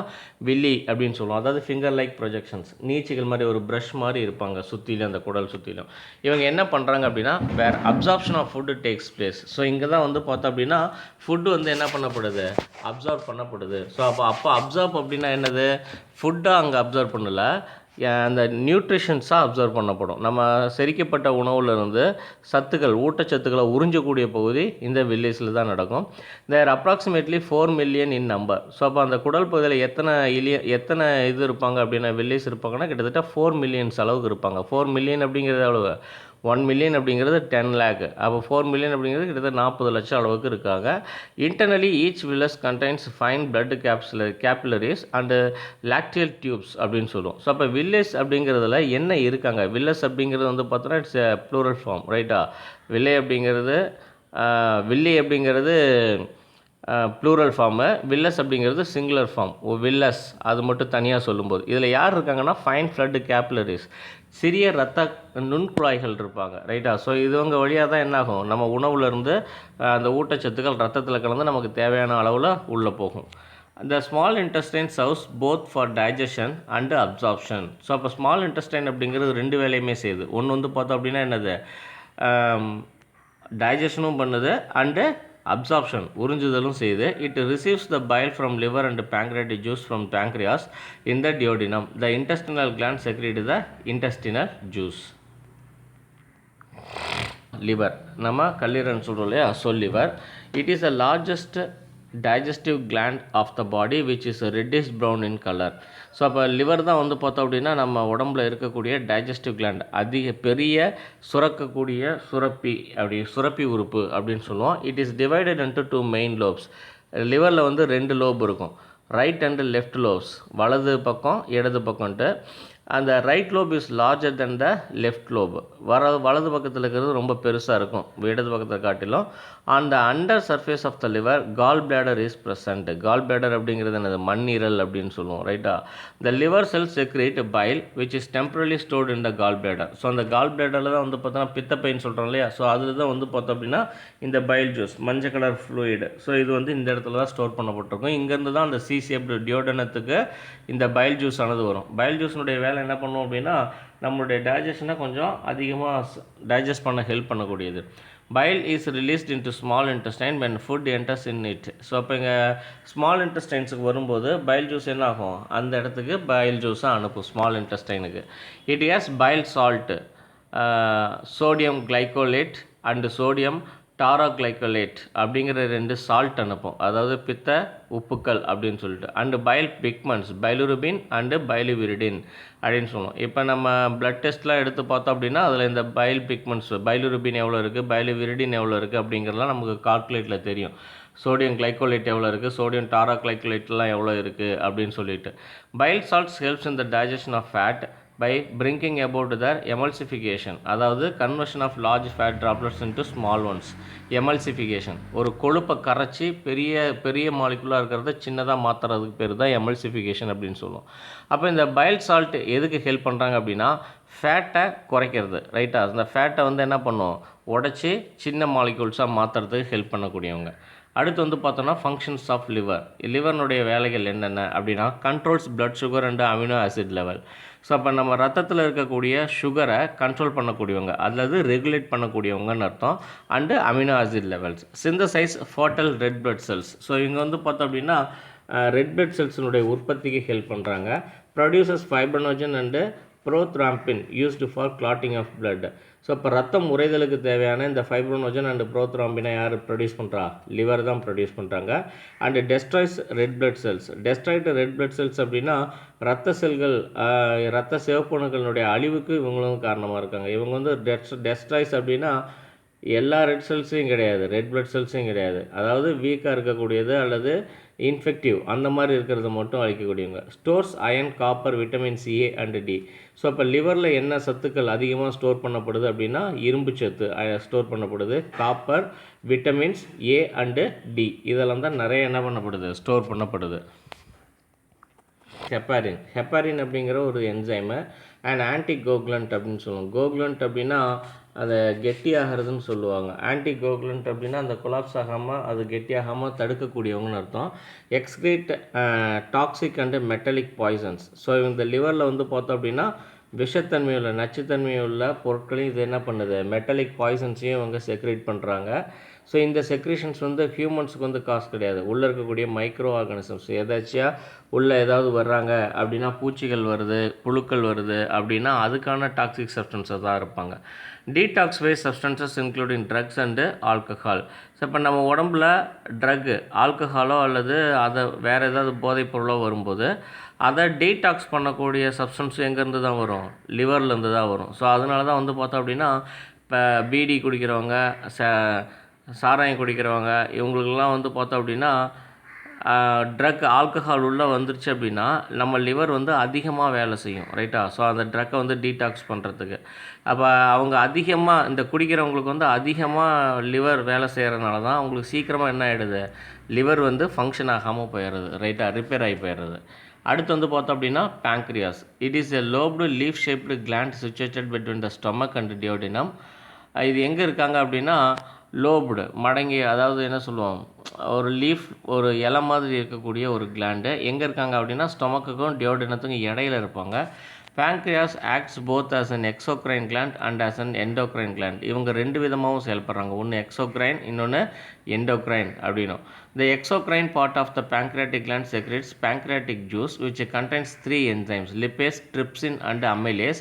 வில்லி அப்படின்னு சொல்லுவோம். அதாவது ஃபிங்கர் லைக் ப்ரொஜெக்ஷன்ஸ், நீச்சிகள் மாதிரி ஒரு ப்ரஷ் மாதிரி இருப்பாங்க சுற்றிலும், அந்த குடல் சுற்றிலும். இவங்க என்ன பண்ணுறாங்க அப்படின்னா where absorption of food takes place. So இங்கே தான் வந்து பார்த்தோம் அப்படின்னா ஃபுட்டு வந்து என்ன பண்ணப்படுது? அப்சார்ப் பண்ணப்படுது. ஸோ அப்போ அப்சார்ப் அப்படின்னா என்னது? ஃபுட்டாக அங்கே அப்சர்வ் பண்ணலை, அந்த நியூட்ரிஷன்ஸாக அப்சர்வ் பண்ணப்படும். நம்ம செரிக்கப்பட்ட உணவுலேருந்து சத்துக்கள், ஊட்டச்சத்துக்களை உறிஞ்சக்கூடிய பகுதி இந்த வில்லேஜில் தான் நடக்கும். There approximately 4 million in number. So அப்போ அந்த குடல் பகுதியில் எத்தனை இது இருப்பாங்க அப்படின்னா வில்லேஜ் இருப்பாங்கன்னா கிட்டத்தட்ட 4 million அளவுக்கு இருப்பாங்க. 4 million அப்படிங்கிறது எவ்வளவு? 1 million அப்படிங்கிறது 10 lakh. அப்போ 4 million அப்படிங்கிறது கிட்டத்தட்ட 40 லட்சம் அளவுக்கு இருக்காங்க. Internally each villus contains fine blood capillaries and lacteal tubes அப்படின்னு சொல்லுவோம். ஸோ அப்போ வில்லேஜ் அப்படிங்கிறதுல என்ன இருக்காங்க? வில்லஸ் அப்படிங்கிறது வந்து பார்த்தோன்னா இட்ஸ் எ ப்ளூரல் ஃபார்ம். ரைட்டா? வில்லை அப்படிங்கிறது ப்ளூரல் ஃபார்மு, வில்லஸ் அப்படிங்கிறது சிங்குலர் ஃபார்ம். வில்லஸ் அது மட்டும் தனியாக சொல்லும்போது இதில் யார் இருக்காங்கன்னா ஃபைன் ஃப்ளட் கேபிலரிஸ், சிறிய ரத்த நுண்குழாய்கள் இருப்பாங்க. ரைட்டா? ஸோ இதுவங்க வழியாக தான் என்னாகும்? நம்ம உணவுலேருந்து அந்த ஊட்டச்சத்துக்கள் ரத்தத்தில் கலந்து நமக்கு தேவையான அளவில் உள்ளே போகும். The small intestine serves both for digestion and absorption. So அப்போ ஸ்மால் இன்டெஸ்டைன் அப்படிங்கிறது 2 வேலையுமே செய்யுது. ஒன்று வந்து பார்த்தோம் அப்படின்னா என்னது? டைஜஷனும் பண்ணுது அண்டு அப்சார்ப்ஷன், உறிஞ்சுதலும் செய்யுது. It receives the file from liver and pancreatic juice from pancreas in the duodenum. The intestinal gland secrete the intestinal juice. Liver, நம்ம கல்லீரல்னு சொல்கிறோம் இல்லையா? So liver it is the largest digestive gland of the body which is reddish brown in color. So அப்போ liver தான் வந்து பார்த்தோம் அப்படின்னா நம்ம உடம்புல இருக்கக்கூடிய டைஜஸ்டிவ் கிளாண்ட், அதிக பெரிய சுரக்கக்கூடிய சுரப்பி உறுப்பு அப்படின்னு சொல்லுவோம். It is divided into 2 main lobes. லிவரில் வந்து 2 லோப் இருக்கும். ரைட் அண்ட் லெஃப்ட் லோப்ஸ், வலது பக்கம் இடது பக்கம்ட்டு. அந்த right lobe is larger than the left lobe. வலது பக்கத்தில் இருக்கிறது ரொம்ப பெருசாக இருக்கும் இடது பக்கத்தை காட்டிலும். On the under surface of the liver gall bladder is present. Gall bladder அப்படிங்கிறது என்னது, மண்ணீரல் அப்படின்னு சொல்லுவோம், ரைட்டா. The liver cells secrete bile which is temporarily stored in the gall bladder. So அந்த கால் பிளாடரில் தான் வந்து பார்த்தோன்னா பித்தப்பைன்னு சொல்கிறோம் இல்லையா. ஸோ அதில் தான் வந்து பார்த்தோம் அப்படின்னா இந்த பைல் ஜூஸ் மஞ்சள் கலர் ஃப்ளூயிடு. ஸோ இது வந்து இந்த இடத்துல தான் ஸ்டோர் பண்ணப்பட்டிருக்கும். இங்கேருந்து தான் அந்த சி-ஷேப்டு டியோடனத்துக்கு இந்த பைல் ஜூஸ் ஆனது வரும். பைல் ஜூஸினுடைய வேலை என்ன பண்ணும் அப்படின்னா நம்மளுடைய டைஜஷனை கொஞ்சம் அதிகமாக டைஜஸ்ட் பண்ண ஹெல்ப் பண்ணக்கூடியது. File is released into small intestine when food enters in it. So அப்போ இங்கே ஸ்மால் இன்டெஸ்டைன்ஸுக்கு வரும்போது பைல் ஜூஸ் என்ன ஆகும், அந்த இடத்துக்கு பைல் ஜூஸாக அனுப்பும் ஸ்மால் இன்டெஸ்டைனுக்கு. It has bile salt, sodium glycocholate and sodium taurocholate அப்படிங்கிற 2 சால்ட் அனுப்பும், அதாவது பித்த உப்புக்கள் அப்படின்னு சொல்லிட்டு. And bile pigments, bilirubin and biliverdin அப்படின்னு சொல்லுவோம். இப்போ நம்ம பிளட் டெஸ்ட்லாம் எடுத்து பார்த்தோம் அப்படின்னா அதில் இந்த பைல் பிக்மெண்ட்ஸ், பைலுருபின் எவ்வளோ இருக்குது, பைலுவிரிடின் எவ்வளோ இருக்குது அப்படிங்கிறதுலாம் நமக்கு கால்குலேட்டில் தெரியும். சோடியம் கிளைகோலேட் எவ்வளோ இருக்குது, சோடியம் டாராக்ளைகோலேட்லாம் எவ்வளோ இருக்குது அப்படின்னு சொல்லிட்டு. Bile salts helps in the digestion of fat by bringing about their emulsification, அதாவது conversion of large fat droplets into small ones. emulsification ஒரு கொழுப்பை கரைச்சி பெரிய மாலிகுலாக இருக்கிறத சின்னதாக மாற்றுறதுக்கு பேர் தான் emulsification அப்படின்னு சொல்லுவோம். அப்போ இந்த பைல் சால்ட் எதுக்கு ஹெல்ப் பண்ணுறாங்க அப்படின்னா ஃபேட்டை குறைக்கிறது, ரைட்டா. அந்த ஃபேட்டை வந்து என்ன பண்ணும், உடச்சி சின்ன மாலிகுல்ஸாக மாற்றுறதுக்கு ஹெல்ப் பண்ணக்கூடியவங்க. அடுத்து வந்து பார்த்தோன்னா ஃபங்க்ஷன்ஸ் ஆஃப் லிவர்னுடைய வேலைகள் என்னென்ன அப்படின்னா controls blood sugar and amino acid level. So அப்போ நம்ம ரத்தத்தில் இருக்கக்கூடிய சுகரை கண்ட்ரோல் பண்ணக்கூடியவங்க அல்லது ரெகுலேட் பண்ணக்கூடியவங்கன்னு அர்த்தம். And amino acid levels. Synthesise fertile red blood cells. So இங்கே வந்து பார்த்தோம் அப்படின்னா ரெட் பிளட் செல்ஸினுடைய உற்பத்திக்கு ஹெல்ப் பண்ணுறாங்க. Produces fibrinogen and prothrombin used for clotting of blood. So இப்போ ரத்தம் உறைதலுக்கு தேவையான இந்த ஃபைப்ரோனோஜன் அண்ட் ப்ரோத்ராம்பினை யார் ப்ரொடியூஸ் பண்ணுறா, லிவர் தான் ப்ரொடியூஸ் பண்ணுறாங்க. And destroys red blood cells. Destroyed red blood cells அப்படின்னா ரத்த செல்கள், ரத்த சிவப்பணுக்களுடைய அழிவுக்கு இவங்களும் காரணமாக இருக்காங்க. இவங்க வந்து டெஸ்ட்ராய்ஸ் அப்படின்னா எல்லா ரெட் செல்ஸையும் கிடையாது, ரெட் பிளட் செல்ஸையும் கிடையாது, அதாவது வீக்காக இருக்கக்கூடியது அல்லது இன்ஃபெக்டிவ் அந்த மாதிரி இருக்கிறத மட்டும் அழிக்கக்கூடியவங்க. Stores iron, copper, vitamins A and D. So அப்போ லிவரில் என்ன சத்துக்கள் அதிகமாக ஸ்டோர் பண்ணப்படுது அப்படின்னா இரும்பு சத்து ஸ்டோர் பண்ணப்படுது, copper, vitamins A and D இதெல்லாம் தான் நிறைய என்ன பண்ணப்படுது, ஸ்டோர் பண்ணப்படுது. ஹெப்பாரின் அப்படிங்கிற ஒரு என்சைமு அண்ட் ஆன்டிகோகுலண்ட் அப்படின்னு சொல்லுவோம். கோகுலண்ட் அப்படின்னா அதை கெட்டியாகிறதுன்னு சொல்லுவாங்க. ஆன்டிகோகுலண்ட் அப்படின்னா அந்த கொலாப்ஸ் ஆகாமல் அது கெட்டியாகாமல் தடுக்கக்கூடியவங்கன்னு அர்த்தம். Excrete toxic and metallic Poisson's. So இந்த லிவரில் வந்து பார்த்தோம் அப்படின்னா விஷத்தன்மையுள்ள நச்சுத்தன்மையுள்ள பொருட்களையும் இது என்ன பண்ணுது, மெட்டலிக் பாய்சன்ஸையும் அவங்க செக்ரேட் பண்ணுறாங்க. ஸோ இந்த செக்ரேஷன்ஸ் வந்து ஹியூமன்ஸுக்கு வந்து காசு கிடையாது, உள்ளே இருக்கக்கூடிய மைக்ரோ ஆர்கானிசம்ஸ் எதாச்சியாக உள்ளே ஏதாவது வர்றாங்க அப்படின்னா பூச்சிகள் வருது, புழுக்கள் வருது அப்படின்னா அதுக்கான டாக்ஸிக் சப்ஸ்டன்ஸை தான் இருப்பாங்க. Detoxify substances including drugs and alcohol. So இப்போ நம்ம உடம்புல ட்ரக்கு, ஆல்கஹாலோ அல்லது அதை வேறு ஏதாவது போதைப் பொருளோ வரும்போது அதை டீடாக்ஸ் பண்ணக்கூடிய சப்ஸ்டன்ஸ் எங்கேருந்து தான் வரும், லிவர்லேருந்து தான் வரும். ஸோ அதனால தான் வந்து பார்த்தோம் அப்படின்னா இப்போ பீடி குடிக்கிறவங்க, சாராயம் குடிக்கிறவங்க இவங்களுக்கெல்லாம் வந்து பார்த்தோம் அப்படின்னா ட்ரக் ஆல்கஹால் உள்ளே வந்துருச்சு அப்படின்னா நம்ம லிவர் வந்து அதிகமாக வேலை செய்யும், ரைட்டா. ஸோ அந்த ட்ரக்கை வந்து டீடாக்ஸ் பண்ணுறதுக்கு அப்போ அவங்க அதிகமாக இந்த குடிக்கிறவங்களுக்கு வந்து அதிகமாக லிவர் வேலை செய்கிறதுனால தான் அவங்களுக்கு சீக்கிரமாக என்ன ஆகிடுது, லிவர் வந்து ஃபங்க்ஷன் ஆகாமல் போயிடுறது, ரைட்டா, ரிப்பேர் ஆகி போயிடுறது. அடுத்து வந்து பார்த்தோம் அப்படின்னா pancreas. It is a lobed leaf shaped gland situated between the stomach and duodenum. இது எங்கே இருக்காங்க அப்படின்னா லோப்டு மடங்கி, அதாவது என்ன சொல்லுவோம், ஒரு லீஃப் ஒரு இலை மாதிரி இருக்கக்கூடிய ஒரு கிளாண்டு எங்கே இருக்காங்க அப்படின்னா ஸ்டொமக்குக்கும் டியோடினத்துக்கும் இடையில இருப்பாங்க. Pancreas acts both as an exocrine gland and as an endocrine gland. இவங்க 2 விதமாகவும் செயல்படுறாங்க, ஒன்று எக்ஸோக்ரைன் இன்னொன்று எண்டோக்ரைன் அப்படின்னும். The exocrine part of the pancreatic gland secretes pancreatic juice which contains 3 enzymes, lipase, trypsin and amylase,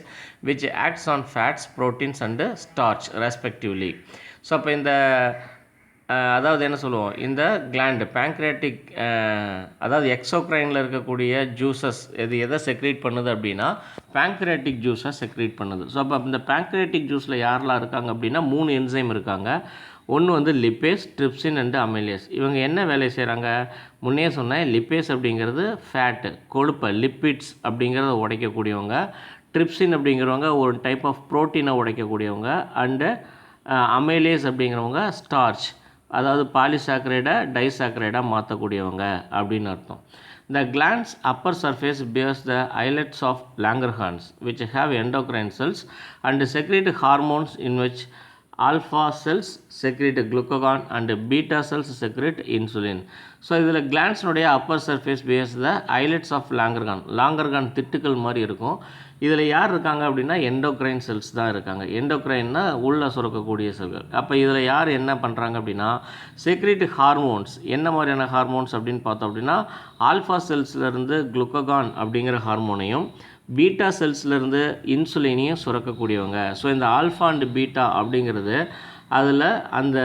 which acts on fats, proteins and starch respectively. So அப்போ இந்த அதாவது என்ன சொல்லுவோம், இந்த கிளாண்டு பேங்க்ரியாட்டிக் அதாவது எக்ஸோக்ரைனில் இருக்கக்கூடிய ஜூஸஸ் எதை செக்ரேட் பண்ணுது அப்படின்னா பேங்க்ரியாட்டிக் ஜூஸை செக்ரேட் பண்ணுது. ஸோ அப்போ இந்த பேங்க்ரியாட்டிக் ஜூஸில் யாரெல்லாம் இருக்காங்க அப்படின்னா 3 என்சைம் இருக்காங்க. ஒன்று வந்து லிப்பேஸ், ட்ரிப்சின் அண்டு அமைலேஸ். இவங்க என்ன வேலை செய்கிறாங்க? முன்னே சொன்னேன், லிப்பேஸ் அப்படிங்கிறது ஃபேட்டு, கொழுப்பை, லிப்பிட்ஸ் அப்படிங்கிறத உடைக்கக்கூடியவங்க. ட்ரிப்சின் அப்படிங்கிறவங்க ஒரு டைப் ஆஃப் ப்ரோட்டீனை உடைக்கக்கூடியவங்க. அண்டு அமைலேஸ் அப்படிங்கிறவங்க ஸ்டார்ச், அதாவது பாலிசாக்கரைடை டைசாக்கரைடாக மாற்றக்கூடியவங்க அப்படின்னு அர்த்தம். The gland's upper surface bears the islets of Langerhans, which have endocrine cells and secrete hormones, in which alpha cells secrete glucagon and beta cells secrete insulin. So இதில் கிளான்ஸினுடைய upper surface base the islets of Langerhans திட்டுக்கள் மாதிரி இருக்கும். இதில் யார் இருக்காங்க அப்படின்னா endocrine cells தான் இருக்காங்க. எண்டோக்ரைன்னா உள்ளே சுரக்கக்கூடிய செல்கள். அப்போ இதில் யார் என்ன பண்ணுறாங்க அப்படின்னா செக்ரேட் ஹார்மோன்ஸ். என்ன மாதிரியான ஹார்மோன்ஸ் அப்படின்னு பார்த்தோம் அப்படின்னா ஆல்ஃபா செல்ஸ்லேருந்து குளுக்ககான் அப்படிங்கிற ஹார்மோனையும் பீட்டா செல்ஸ்லேருந்து இன்சுலினையும் சுரக்கக்கூடியவங்க. ஸோ இந்த ஆல்ஃபா அண்டு பீட்டா அப்படிங்கிறது அதில் அந்த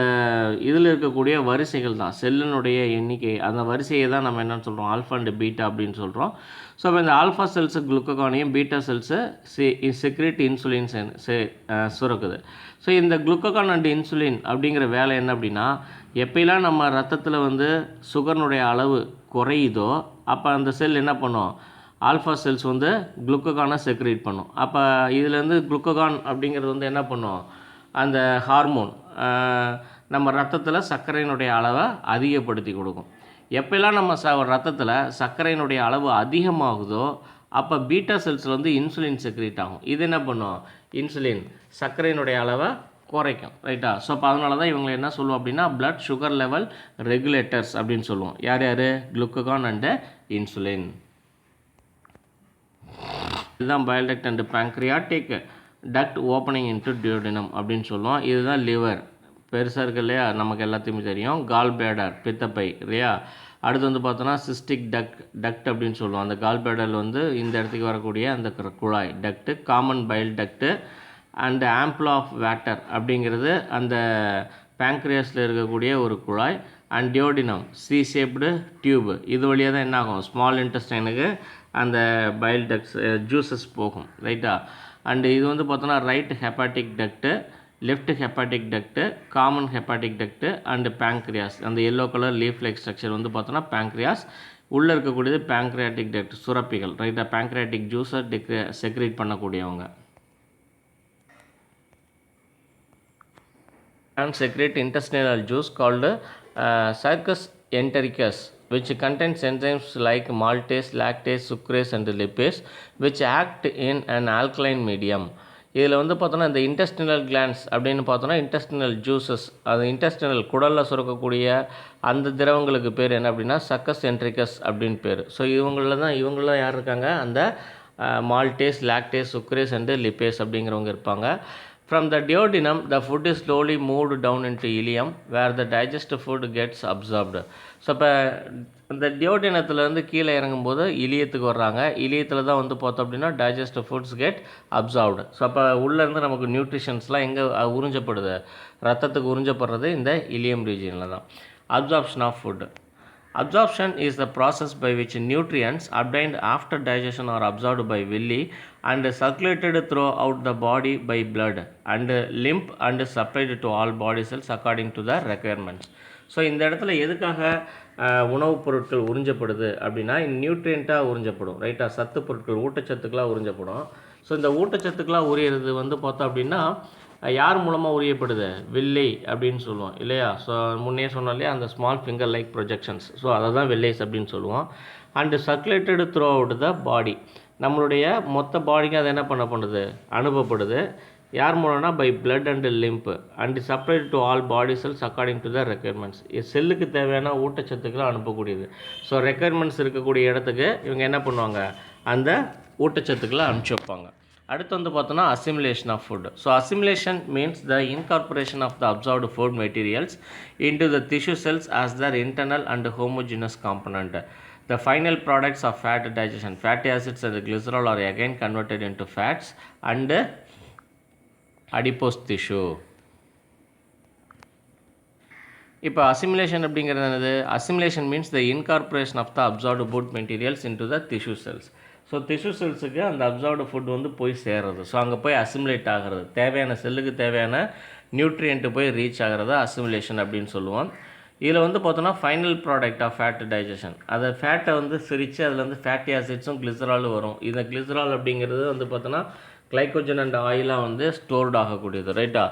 இதில் இருக்கக்கூடிய வரிசைகள் தான், செல்லினுடைய எண்ணிக்கை, அந்த வரிசையை தான் நம்ம என்னென்னு சொல்கிறோம், ஆல்ஃபா அண்டு பீட்டா அப்படின்னு சொல்கிறோம். ஸோ இப்போ இந்த ஆல்ஃபா செல்ஸு குளுக்ககானையும் பீட்டா செல்ஸு செக்ரேட் இன்சுலின் சுரக்குது. ஸோ இந்த குளுக்ககான் அண்டு இன்சுலின் அப்படிங்கிற வேலை என்ன அப்படின்னா, எப்போலாம் நம்ம ரத்தத்தில் வந்து சுகர்னுடைய அளவு குறையுதோ அப்போ அந்த செல் என்ன பண்ணும், ஆல்ஃபா செல்ஸ் வந்து குளுக்ககானை செக்ரேட் பண்ணும். அப்போ இதுலேருந்து குளுக்ககான் அப்படிங்கிறது வந்து என்ன பண்ணும், அந்த ஹார்மோன் நம்ம ரத்தத்தில் சர்க்கரையினுடைய அளவை அதிகப்படுத்தி கொடுக்கும். எப்போல்லாம் நம்ம ரத்தத்தில் சர்க்கரையினுடைய அளவு அதிகமாகுதோ அப்போ பீட்டா செல்ஸில் வந்து இன்சுலின் செக்ரேட் ஆகும். இது என்ன பண்ணும், இன்சுலின் சர்க்கரையினுடைய அளவை குறைக்கும். ரைட்டா? ஸோ அப்போ அதனால தான் இவங்களை என்ன சொல்லுவோம் அப்படின்னா பிளட் சுகர் லெவல் ரெகுலேட்டர்ஸ் அப்படின்னு சொல்லுவோம். யார் யார்? Glucagon and insulin. இதுதான் bile duct and pancreatic duct opening into duodenum அப்படின்னு சொல்லுவோம். இதுதான் லிவர், பெருசாக இருக்குது இல்லையா, நமக்கு எல்லாத்தையுமே தெரியும். கால் பிளேடர், பித்தப்பை இல்லையா. அடுத்து வந்து பார்த்தோன்னா சிஸ்டிக் டக்ட் அப்படின்னு சொல்லுவோம். அந்த கால் பிளேடரில் வந்து இந்த இடத்துக்கு வரக்கூடிய அந்த குழாய் duct. Common bile duct and ampulla of Vater அப்படிங்கிறது அந்த பேங்க்ரியாஸில் இருக்கக்கூடிய ஒரு குழாய். And duodenum C shaped tube, இது வழியாக தான் என்ன ஆகும், ஸ்மால் இன்டெஸ்டைனுக்கு அந்த பைல் டக்ஸ் ஜூஸஸ் போகும். ரைட்டா? அண்டு இது வந்து பார்த்தோன்னா right hepatic duct, left hepatic duct, common hepatic duct and pancreas. அந்த yellow colour leaf like structure வந்து பார்த்தோன்னா பேங்க்ரியாஸ். உள்ளே இருக்கக்கூடியது பேங்க்ரியாட்டிக் டக்ட், சுரப்பிகள். ரைட்டாக? பேங்க்ரியாட்டிக் ஜூஸை செக்ரேட் பண்ணக்கூடியவங்க. And secrete intestinal juice called Circus entericus, which contains enzymes like maltase, lactase, sucrase and lipase, which act in an alkaline medium. இதில் வந்து பார்த்தோன்னா இந்த இன்டெஸ்டினல் கிளான்ஸ் அப்படின்னு பார்த்தோன்னா இன்டெஸ்டினல் ஜூஸஸ், அது இன்டெஸ்டினல் குடலில் சுரக்கக்கூடிய அந்த திரவங்களுக்கு பேர் என்ன அப்படின்னா சக்கஸ் என்ட்ரிகஸ் அப்படின்னு பேர். ஸோ இவங்கள யார் இருக்காங்க, அந்த maltase, lactase, sucrase and lipase அப்படிங்கிறவங்க இருப்பாங்க. From the duodenum, the food is slowly moved down into ileum, where the digested food gets absorbed. So இப்போ இந்த டியோடினத்துலேருந்து கீழே இறங்கும்போது இலியத்துக்கு வர்றாங்க. இலியத்தில் தான் வந்து பார்த்தோம் அப்படின்னா digestive foods get absorbed. So அப்போ உள்ளேருந்து நமக்கு நியூட்ரிஷன்ஸ்லாம் எங்கே உறிஞ்சப்படுது, ரத்தத்துக்கு உறிஞ்சப்படுறது இந்த இலியம் ரீஜியனில் தான். Absorption of food. Absorption is the process by which nutrients obtained after digestion are absorbed by villi and circulated throughout the body by blood and lymph and supplied to all body cells according to the requirements. So இந்த இடத்துல எதுக்காக உணவுப் பொருட்கள் உறிஞ்சப்படுது அப்படின்னா நியூட்ரியண்ட்டாக உறிஞ்சப்படும். ரைட்டாக? சத்து பொருட்கள், ஊட்டச்சத்துக்களாக உறிஞ்சப்படும். ஸோ இந்த ஊட்டச்சத்துக்களாக உரியறது வந்து பார்த்தோம் அப்படின்னா யார் மூலமாக உரியப்படுது, வில்லை அப்படின்னு சொல்லுவோம் இல்லையா. ஸோ முன்னே சொன்னோம் இல்லையா அந்த small finger like projections, so அதை தான் வில்லைஸ் அப்படின்னு சொல்லுவோம். And circulated throughout the body, நம்மளுடைய மொத்த பாடிக்கு அது என்ன பண்ணுது, அனுப்பப்படுது. யார் மூலம்னா by blood and lymph and supplied to all body cells according to the requirements. செல்லுக்கு தேவையான ஊட்டச்சத்துக்களை அனுப்பக்கூடியது. ஸோ ரெக்குயர்மெண்ட்ஸ் இருக்கக்கூடிய இடத்துக்கு இவங்க என்ன பண்ணுவாங்க, அந்த ஊட்டச்சத்துக்களை அனுப்பிச்சி வைப்பாங்க. அடுத்து வந்து பார்த்தோன்னா assimilation of food. So assimilation means the incorporation of the absorbed food materials into the tissue cells as their internal and homogeneous component. The final products of fat digestion, fatty acids and glycerol are again converted into fats and adipose tissue. இப்போ assimilation அப்படிங்கிறது என்னது, assimilation means the incorporation of the absorbed food materials into the tissue cells. So tissue செல்ஸுக்கு அந்த absorbed food வந்து போய் சேர்றது. So அங்கே போய் அசிமுலேட் ஆகிறது, தேவையான செல்லுக்கு தேவையான நியூட்ரியன்ட்டு போய் ரீச் ஆகிறத அசிமுலேஷன் அப்படின்னு சொல்லுவோம். இதில் வந்து பார்த்தோன்னா final product of fat digestion. அதை ஃபேட்டை வந்து சிரித்து அதில் வந்து ஃபேட்டி ஆசிட்ஸும் கிளிசராலும் வரும். இந்த கிளிசரால் அப்படிங்கிறது வந்து பார்த்தோன்னா கிளைக்கோஜன் அண்ட் ஆயிலாக வந்து ஸ்டோர்ட் ஆகக்கூடியது, ரைட்டா.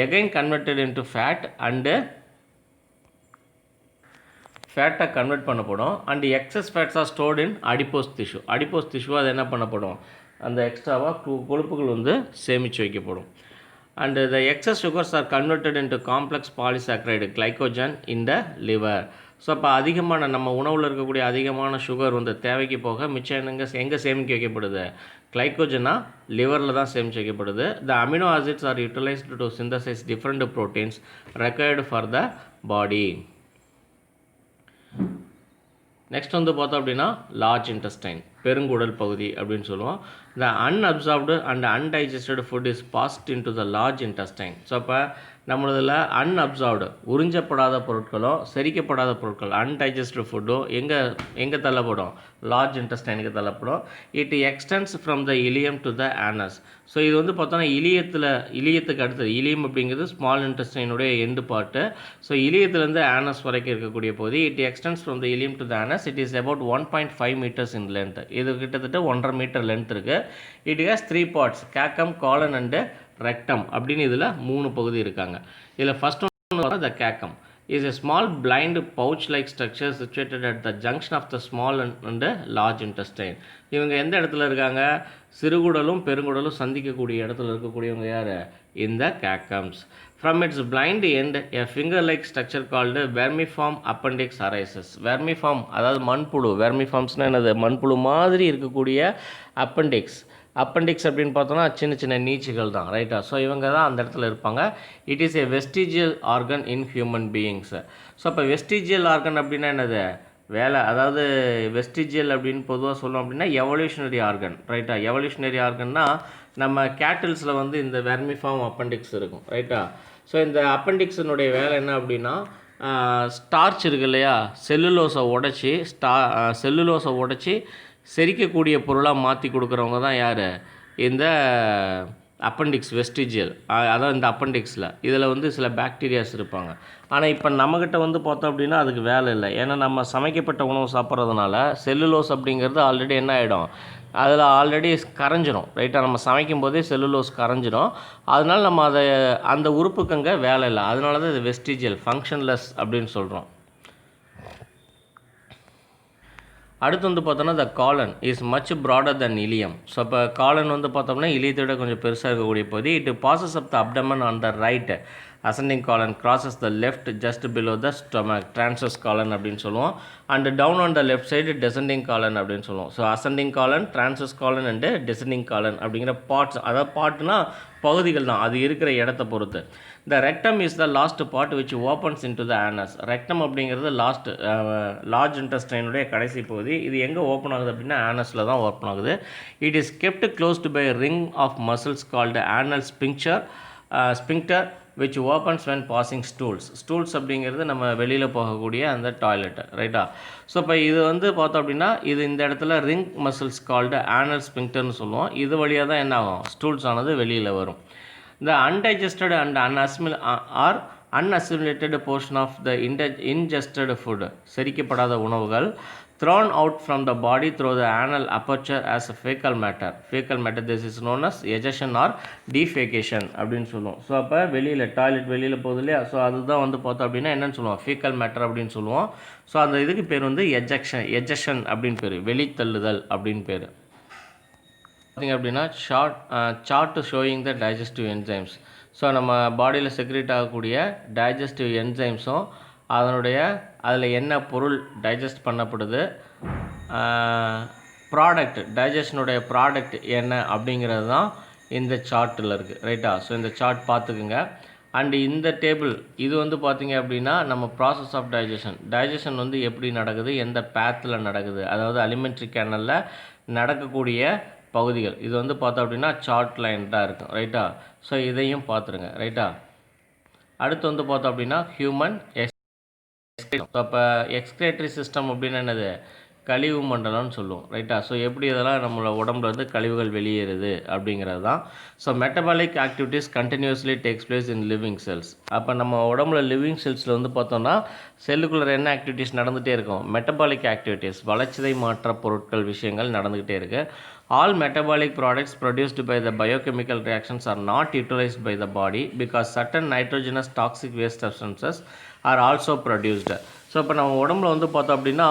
Again converted into fat and ஃபேட்டை கன்வெர்ட் பண்ணப்படும். And excess fats are stored in adipose tissue. Adipose tissue அது என்ன பண்ணப்படும், அந்த எக்ஸ்ட்ராவாக கொழுப்புகள் வந்து சேமித்து வைக்கப்படும். And the excess sugars are converted into complex polysaccharide glycogen in the liver. So அப்போ அதிகமான நம்ம உணவில் இருக்கக்கூடிய அதிகமான சுகர் வந்து தேவைக்கு போக மிச்சம் எங்கே சேமிக்க வைக்கப்படுது, கிளைக்கோஜனா லிவரில் தான் சேமிச்சு வைக்கப்படுது. The amino acids are utilised to synthesise different proteins required for the body. Next வந்து பார்த்தோம் அப்படின்னா லார்ஜ் இன்டெஸ்டைன், பெருங்குடல் பகுதி அப்படின்னு சொல்லுவோம். The unabsorbed and undigested food is passed in to the large intestine. So அப்போ நம்மளதில் அன்அப்சார்ப்டு உறிஞ்சப்படாத பொருட்களோ செரிக்கப்படாத பொருட்கள் அன்டைஜஸ்டட் ஃபுட்டோ எங்கே தள்ளப்படும், லார்ஜ் இன்டெஸ்டைனுக்கு தள்ளப்படும். It extends from the ileum to the anus. So இது வந்து பார்த்தோன்னா இலியத்துக்கு அடுத்தது, இலியம் அப்படிங்கிறது ஸ்மால் இன்டெஸ்டைனுடைய எண்டு பார்ட்டு. ஸோ இலியத்துலேருந்து ஆனஸ் வரைக்கும் இருக்கக்கூடிய போது it extends from the ileum to the anus. It is about 1.5 meters in length. இது கிட்டத்தட்ட 1.5 meter லென்த் இருக்குது. It has 3 parts, caecum, colon and rectum அப்படின்னு இதில் 3 பகுதி இருக்காங்க. இதில் ஃபஸ்ட் ஒன்று த கேக்கம் is a small blind pouch like structure situated at the junction of the small and large intestine. இவங்க எந்த இடத்துல இருக்காங்க, சிறுகுடலும் பெருங்குடலும் சந்திக்கக்கூடிய இடத்துல இருக்கக்கூடியவங்க யார், இந்த கேக்கம்ஸ். From its blind end a finger like structure called vermiform appendix arises. vermiform அதாவது மண்புழு, vermiformsனா என்னது, மண்புழு மாதிரி இருக்கக்கூடிய அப்பெண்டிக்ஸ். அப்பெண்டிக்ஸ் அப்படின்னு பார்த்தோன்னா சின்ன சின்ன நீச்சுகள் தான், ரைட்டா. ஸோ இவங்க தான் அந்த இடத்துல இருப்பாங்க. It is a vestigial organ in human beings. So அப்போ வெஸ்டிஜியல் ஆர்கன் அப்படின்னா என்னது, வேலை, அதாவது வெஸ்டிஜியல் அப்படின்னு பொதுவாக சொல்லணும் அப்படின்னா எவல்யூஷனரி ஆர்கன், ரைட்டா. எவல்யூஷனரி ஆர்கன்னா நம்ம கேட்டில்ஸில் வந்து இந்த வெர்மிஃபார்ம் அப்பெண்டிக்ஸ் இருக்கும், ரைட்டா. ஸோ இந்த அப்பெண்டிக்ஸினுடைய வேலை என்ன அப்படின்னா, ஸ்டார்ச் இருக்கு இல்லையா, செல்லுலோஸை உடைச்சி செரிக்கக்கூடிய பொருளாக மாற்றி கொடுக்குறவங்க தான் யார், இந்த அப்பெண்டிக்ஸ் வெஸ்டிஜியல். அதான் இந்த அப்பெண்டிக்ஸில் இதில் வந்து சில பாக்டீரியாஸ் இருப்பாங்க. ஆனால் இப்போ நம்மக்கிட்ட வந்து பார்த்தோம் அப்படின்னா அதுக்கு வேலை இல்லை. ஏன்னா நம்ம சமைக்கப்பட்ட உணவு சாப்பிட்றதுனால செல்லுலோஸ் அப்படிங்கிறது ஆல்ரெடி என்ன ஆகிடும், அதில் ஆல்ரெடி கரைஞ்சிரும், ரைட்டாக. நம்ம சமைக்கும் போதே செல்லுலோஸ் கரைஞ்சிரும். அதனால் நம்ம அந்த உறுப்புக்கு வேலை இல்லை. அதனால தான் இது வெஸ்டிஜியல், ஃபங்க்ஷன்லெஸ் அப்படின்னு சொல்கிறோம். அடுத்து வந்து பார்த்தோன்னா the colon is much broader than ileum. So இப்போ காலன் வந்து பார்த்தோம்னா இலியத்தோட கொஞ்சம் பெருசாக இருக்கக்கூடிய போது it passes up the abdomen on the right. Ascending colon crosses the left just below the stomach, transverse colon அப்படின்னு சொல்லுவோம். And down on the left side descending colon அப்படின்னு சொல்லுவோம். So ascending colon, transverse colon and descending colon அப்படிங்கிற parts, அதாவது பார்ட்னா பகுதிகள் தான், அது இருக்கிற இடத்த பொறுத்து. The rectum is the last part which opens in to the anus. Rectum அப்படிங்கிறது லார்ஜ் இன்டெஸ்டைனுடைய கடைசி பகுதி. இது எங்கே ஓப்பன் ஆகுது அப்படின்னா ஆனஸில் தான் ஓப்பன் ஆகுது. It is kept closed by ring of muscles called anal sphincter which opens when passing stools அப்படிங்கிறது நம்ம வெளியில் போகக்கூடிய அந்த டாய்லெட்டு, ரைட்டா. ஸோ இப்போ இது வந்து பார்த்தோம் அப்படின்னா இது இந்த இடத்துல ரிங் மசில்ஸ் கால்டு ஆனல் ஸ்பிங்க்டர்னு சொல்லுவோம். இது வழியாக தான் என்ன ஆகும், ஸ்டூல்ஸ் ஆனது வெளியில் வரும். The undigested and unassimilated portion of the ingested food, செரிக்கப்படாத உணவுகள், thrown out from the body through the anal aperture as fecal matter. This is known as ejection or defecation அப்படின்னு சொல்லுவோம். ஸோ அப்போ வெளியில் டாய்லெட் வெளியில் போகுது இல்லையா, ஸோ அதுதான் வந்து பார்த்தோம் அப்படின்னா என்னென்னு சொல்லுவோம், ஃபீக்கல் மேட்டர் அப்படின்னு சொல்லுவோம். ஸோ அந்த இதுக்கு பேர் வந்து எஜெக்ஷன் அப்படின்னு பேர், வெளித்தள்ளுதல் அப்படின்னு பேர். பார்த்திங்க அப்படின்னா chart showing the digestive enzymes. So நம்ம பாடியில் செக்ரேட் ஆகக்கூடிய டைஜஸ்டிவ் என்சைம்ஸும் அதில் என்ன பொருள் டைஜஸ்ட் பண்ணப்படுது, ப்ராடக்ட், டைஜஷனுடைய ப்ராடக்ட் என்ன அப்படிங்கிறது தான் இந்த சார்ட்டில் இருக்குது, ரைட்டா. ஸோ இந்த சார்ட் பார்த்துக்குங்க. அண்டு இந்த டேபிள் இது வந்து பார்த்திங்க அப்படின்னா நம்ம ப்ராசஸ் ஆஃப் டைஜஷன் வந்து எப்படி நடக்குது, எந்த பேத்தில் நடக்குது, அதாவது அலிமெண்ட்ரி கேனலில் நடக்கக்கூடிய பகுதிகள். இது வந்து பார்த்தோம் அப்படின்னா சார்ட் லைன் தான் இருக்கும், ரைட்டா. ஸோ இதையும் பார்த்துருங்க, ரைட்டா. அடுத்து வந்து பார்த்தோம் அப்படின்னா ஹியூமன் அப்போ எக்ஸ்கிரேட்டரி சிஸ்டம் அப்படின்னு என்னது, கழிவு மண்டலம்னு சொல்லுவோம், ரைட்டா? ஸோ எப்படி இதெல்லாம் நம்மளோட உடம்புல இருந்து கழிவுகள் வெளியேறுது அப்படிங்கிறது தான். So metabolic activities continuously takes place in living cells. அப்போ நம்ம உடம்புல லிவிங் செல்ஸில் வந்து பார்த்தோம்னா செல்லுக்குள்ளே என்ன ஆக்டிவிட்டீஸ் நடந்துகிட்டே இருக்கும்? மெட்டபாலிக் ஆக்டிவிட்டீஸ், வளர்ச்சிதை மாற்ற பொருட்கள் விஷயங்கள் நடந்துக்கிட்டே இருக்குது. All metabolic products produced by the biochemical reactions are not utilized by the body because certain nitrogenous toxic waste substances are also produced. So இப்போ நம்ம உடம்புல வந்து பார்த்தோம் அப்படின்னா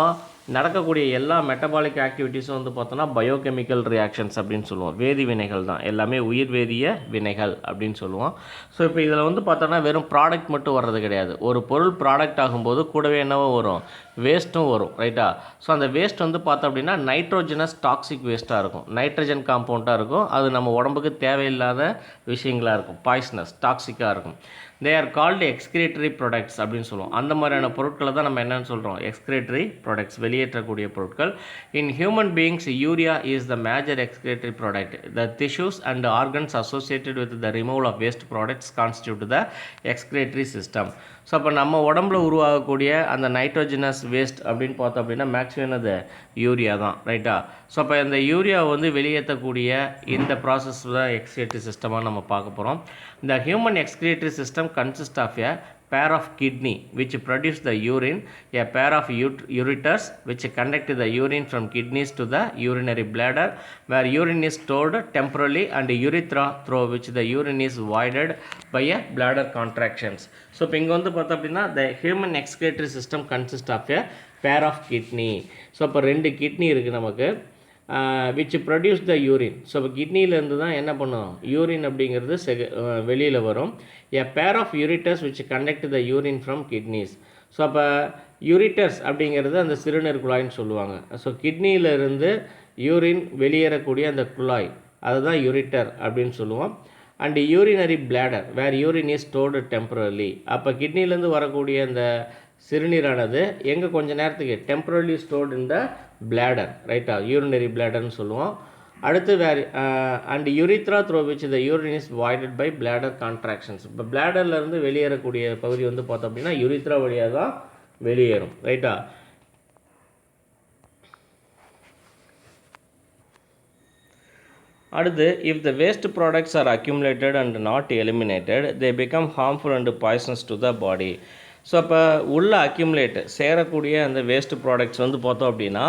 நடக்கக்கூடிய எல்லா மெட்டபாலிக் ஆக்டிவிட்டீஸும் வந்து பார்த்தோன்னா பயோகெமிக்கல் ரியாக்ஷன்ஸ் அப்படின்னு சொல்லுவோம். வேதி வினைகள் தான், எல்லாமே உயிர் வேதிய வினைகள் அப்படின்னு சொல்லுவோம். ஸோ இப்போ இதில் வந்து பார்த்தோன்னா வெறும் ப்ராடக்ட் மட்டும் வர்றது கிடையாது. ஒரு பொருள் ப்ராடக்ட் ஆகும்போது கூடவே என்னவோ வரும், வேஸ்ட்டும் வரும், ரைட்டா? ஸோ அந்த வேஸ்ட் வந்து பார்த்தோம் அப்படின்னா நைட்ரோஜனஸ் டாக்ஸிக் வேஸ்ட்டாக இருக்கும், நைட்ரஜன் காம்பவுண்டாக இருக்கும். அது நம்ம உடம்புக்கு தேவையில்லாத விஷயங்களாக இருக்கும், பாய்ஸ்னஸ், டாக்ஸிக்காக இருக்கும். They are called excretory products அப்படின்னு சொல்லுவோம். அந்த மாதிரியான பொருட்களை தான் நம்ம என்னென்னு சொல்கிறோம், எக்ஸ்கிரேட்டரி ப்ராடக்ட்ஸ், வெளியேற்றக்கூடிய பொருட்கள். In human beings urea is the major excretory product. The tissues and organs associated with the removal of waste products constitute the excretory system. So அப்போ நம்ம உடம்புல உருவாகக்கூடிய அந்த நைட்ரோஜனஸ் வேஸ்ட் அப்படின்னு பார்த்தோம் அப்படின்னா மேக்ஸிமம் அது யூரியா தான், ரைட்டா? ஸோ அப்போ இந்த யூரியா வந்து வெளியேற்றக்கூடிய இந்த ப்ராசஸ் தான் எக்ஸ்கிரேட்டரி சிஸ்டமாக நம்ம பார்க்க போகிறோம். The human excretory system consists of a pair of kidney which produce the urine, a pair of ureters which conduct the urine from kidneys to the urinary bladder where urine is stored temporarily, and urethra through which the urine is voided by a bladder contractions. So இப்போ இங்கே வந்து பார்த்தோம் அப்படின்னா the human excretory system consists of a pair of kidney. So இப்போ 2 kidney இருக்குது நமக்கு, which produce the urine. So இப்போ கிட்னியிலேருந்து தான் என்ன பண்ணும், யூரின் அப்படிங்கிறது வெளியில் வரும். a pair of ureters which conduct the urine from kidneys. So அப்போ யூரிட்டர்ஸ் அப்படிங்கிறது அந்த சிறுநீர் குழாய்ன்னு சொல்லுவாங்க. ஸோ கிட்னியிலிருந்து யூரின் வெளியேறக்கூடிய அந்த குழாய் அதுதான் யூரிட்டர் அப்படின்னு சொல்லுவோம். And urinary bladder where urine is stored temporarily. அப்போ கிட்னிலேருந்து வரக்கூடிய அந்த சிறுநீரானது எங்கே கொஞ்ச நேரத்துக்கு temporary stored in the bladder, ரைட்டா? யூரினரி பிளாடர்னு சொல்லுவோம். அடுத்து வேறு and urethra through which the urine is voided by bladder contractions. இப்போ பிளாடர்லேருந்து வெளியேறக்கூடிய பகுதி வந்து பார்த்தோம் அப்படின்னா யூரித்ரா வழியாக தான் வெளியேறும், ரைட்டா? அடுத்து if the waste products are accumulated and not eliminated they become harmful and poisons to the body. So அப்போ உள்ள அக்யூமுலேட் சேரக்கூடிய அந்த வேஸ்ட் ப்ராடக்ட்ஸ் வந்து பார்த்தோம் அப்படின்னா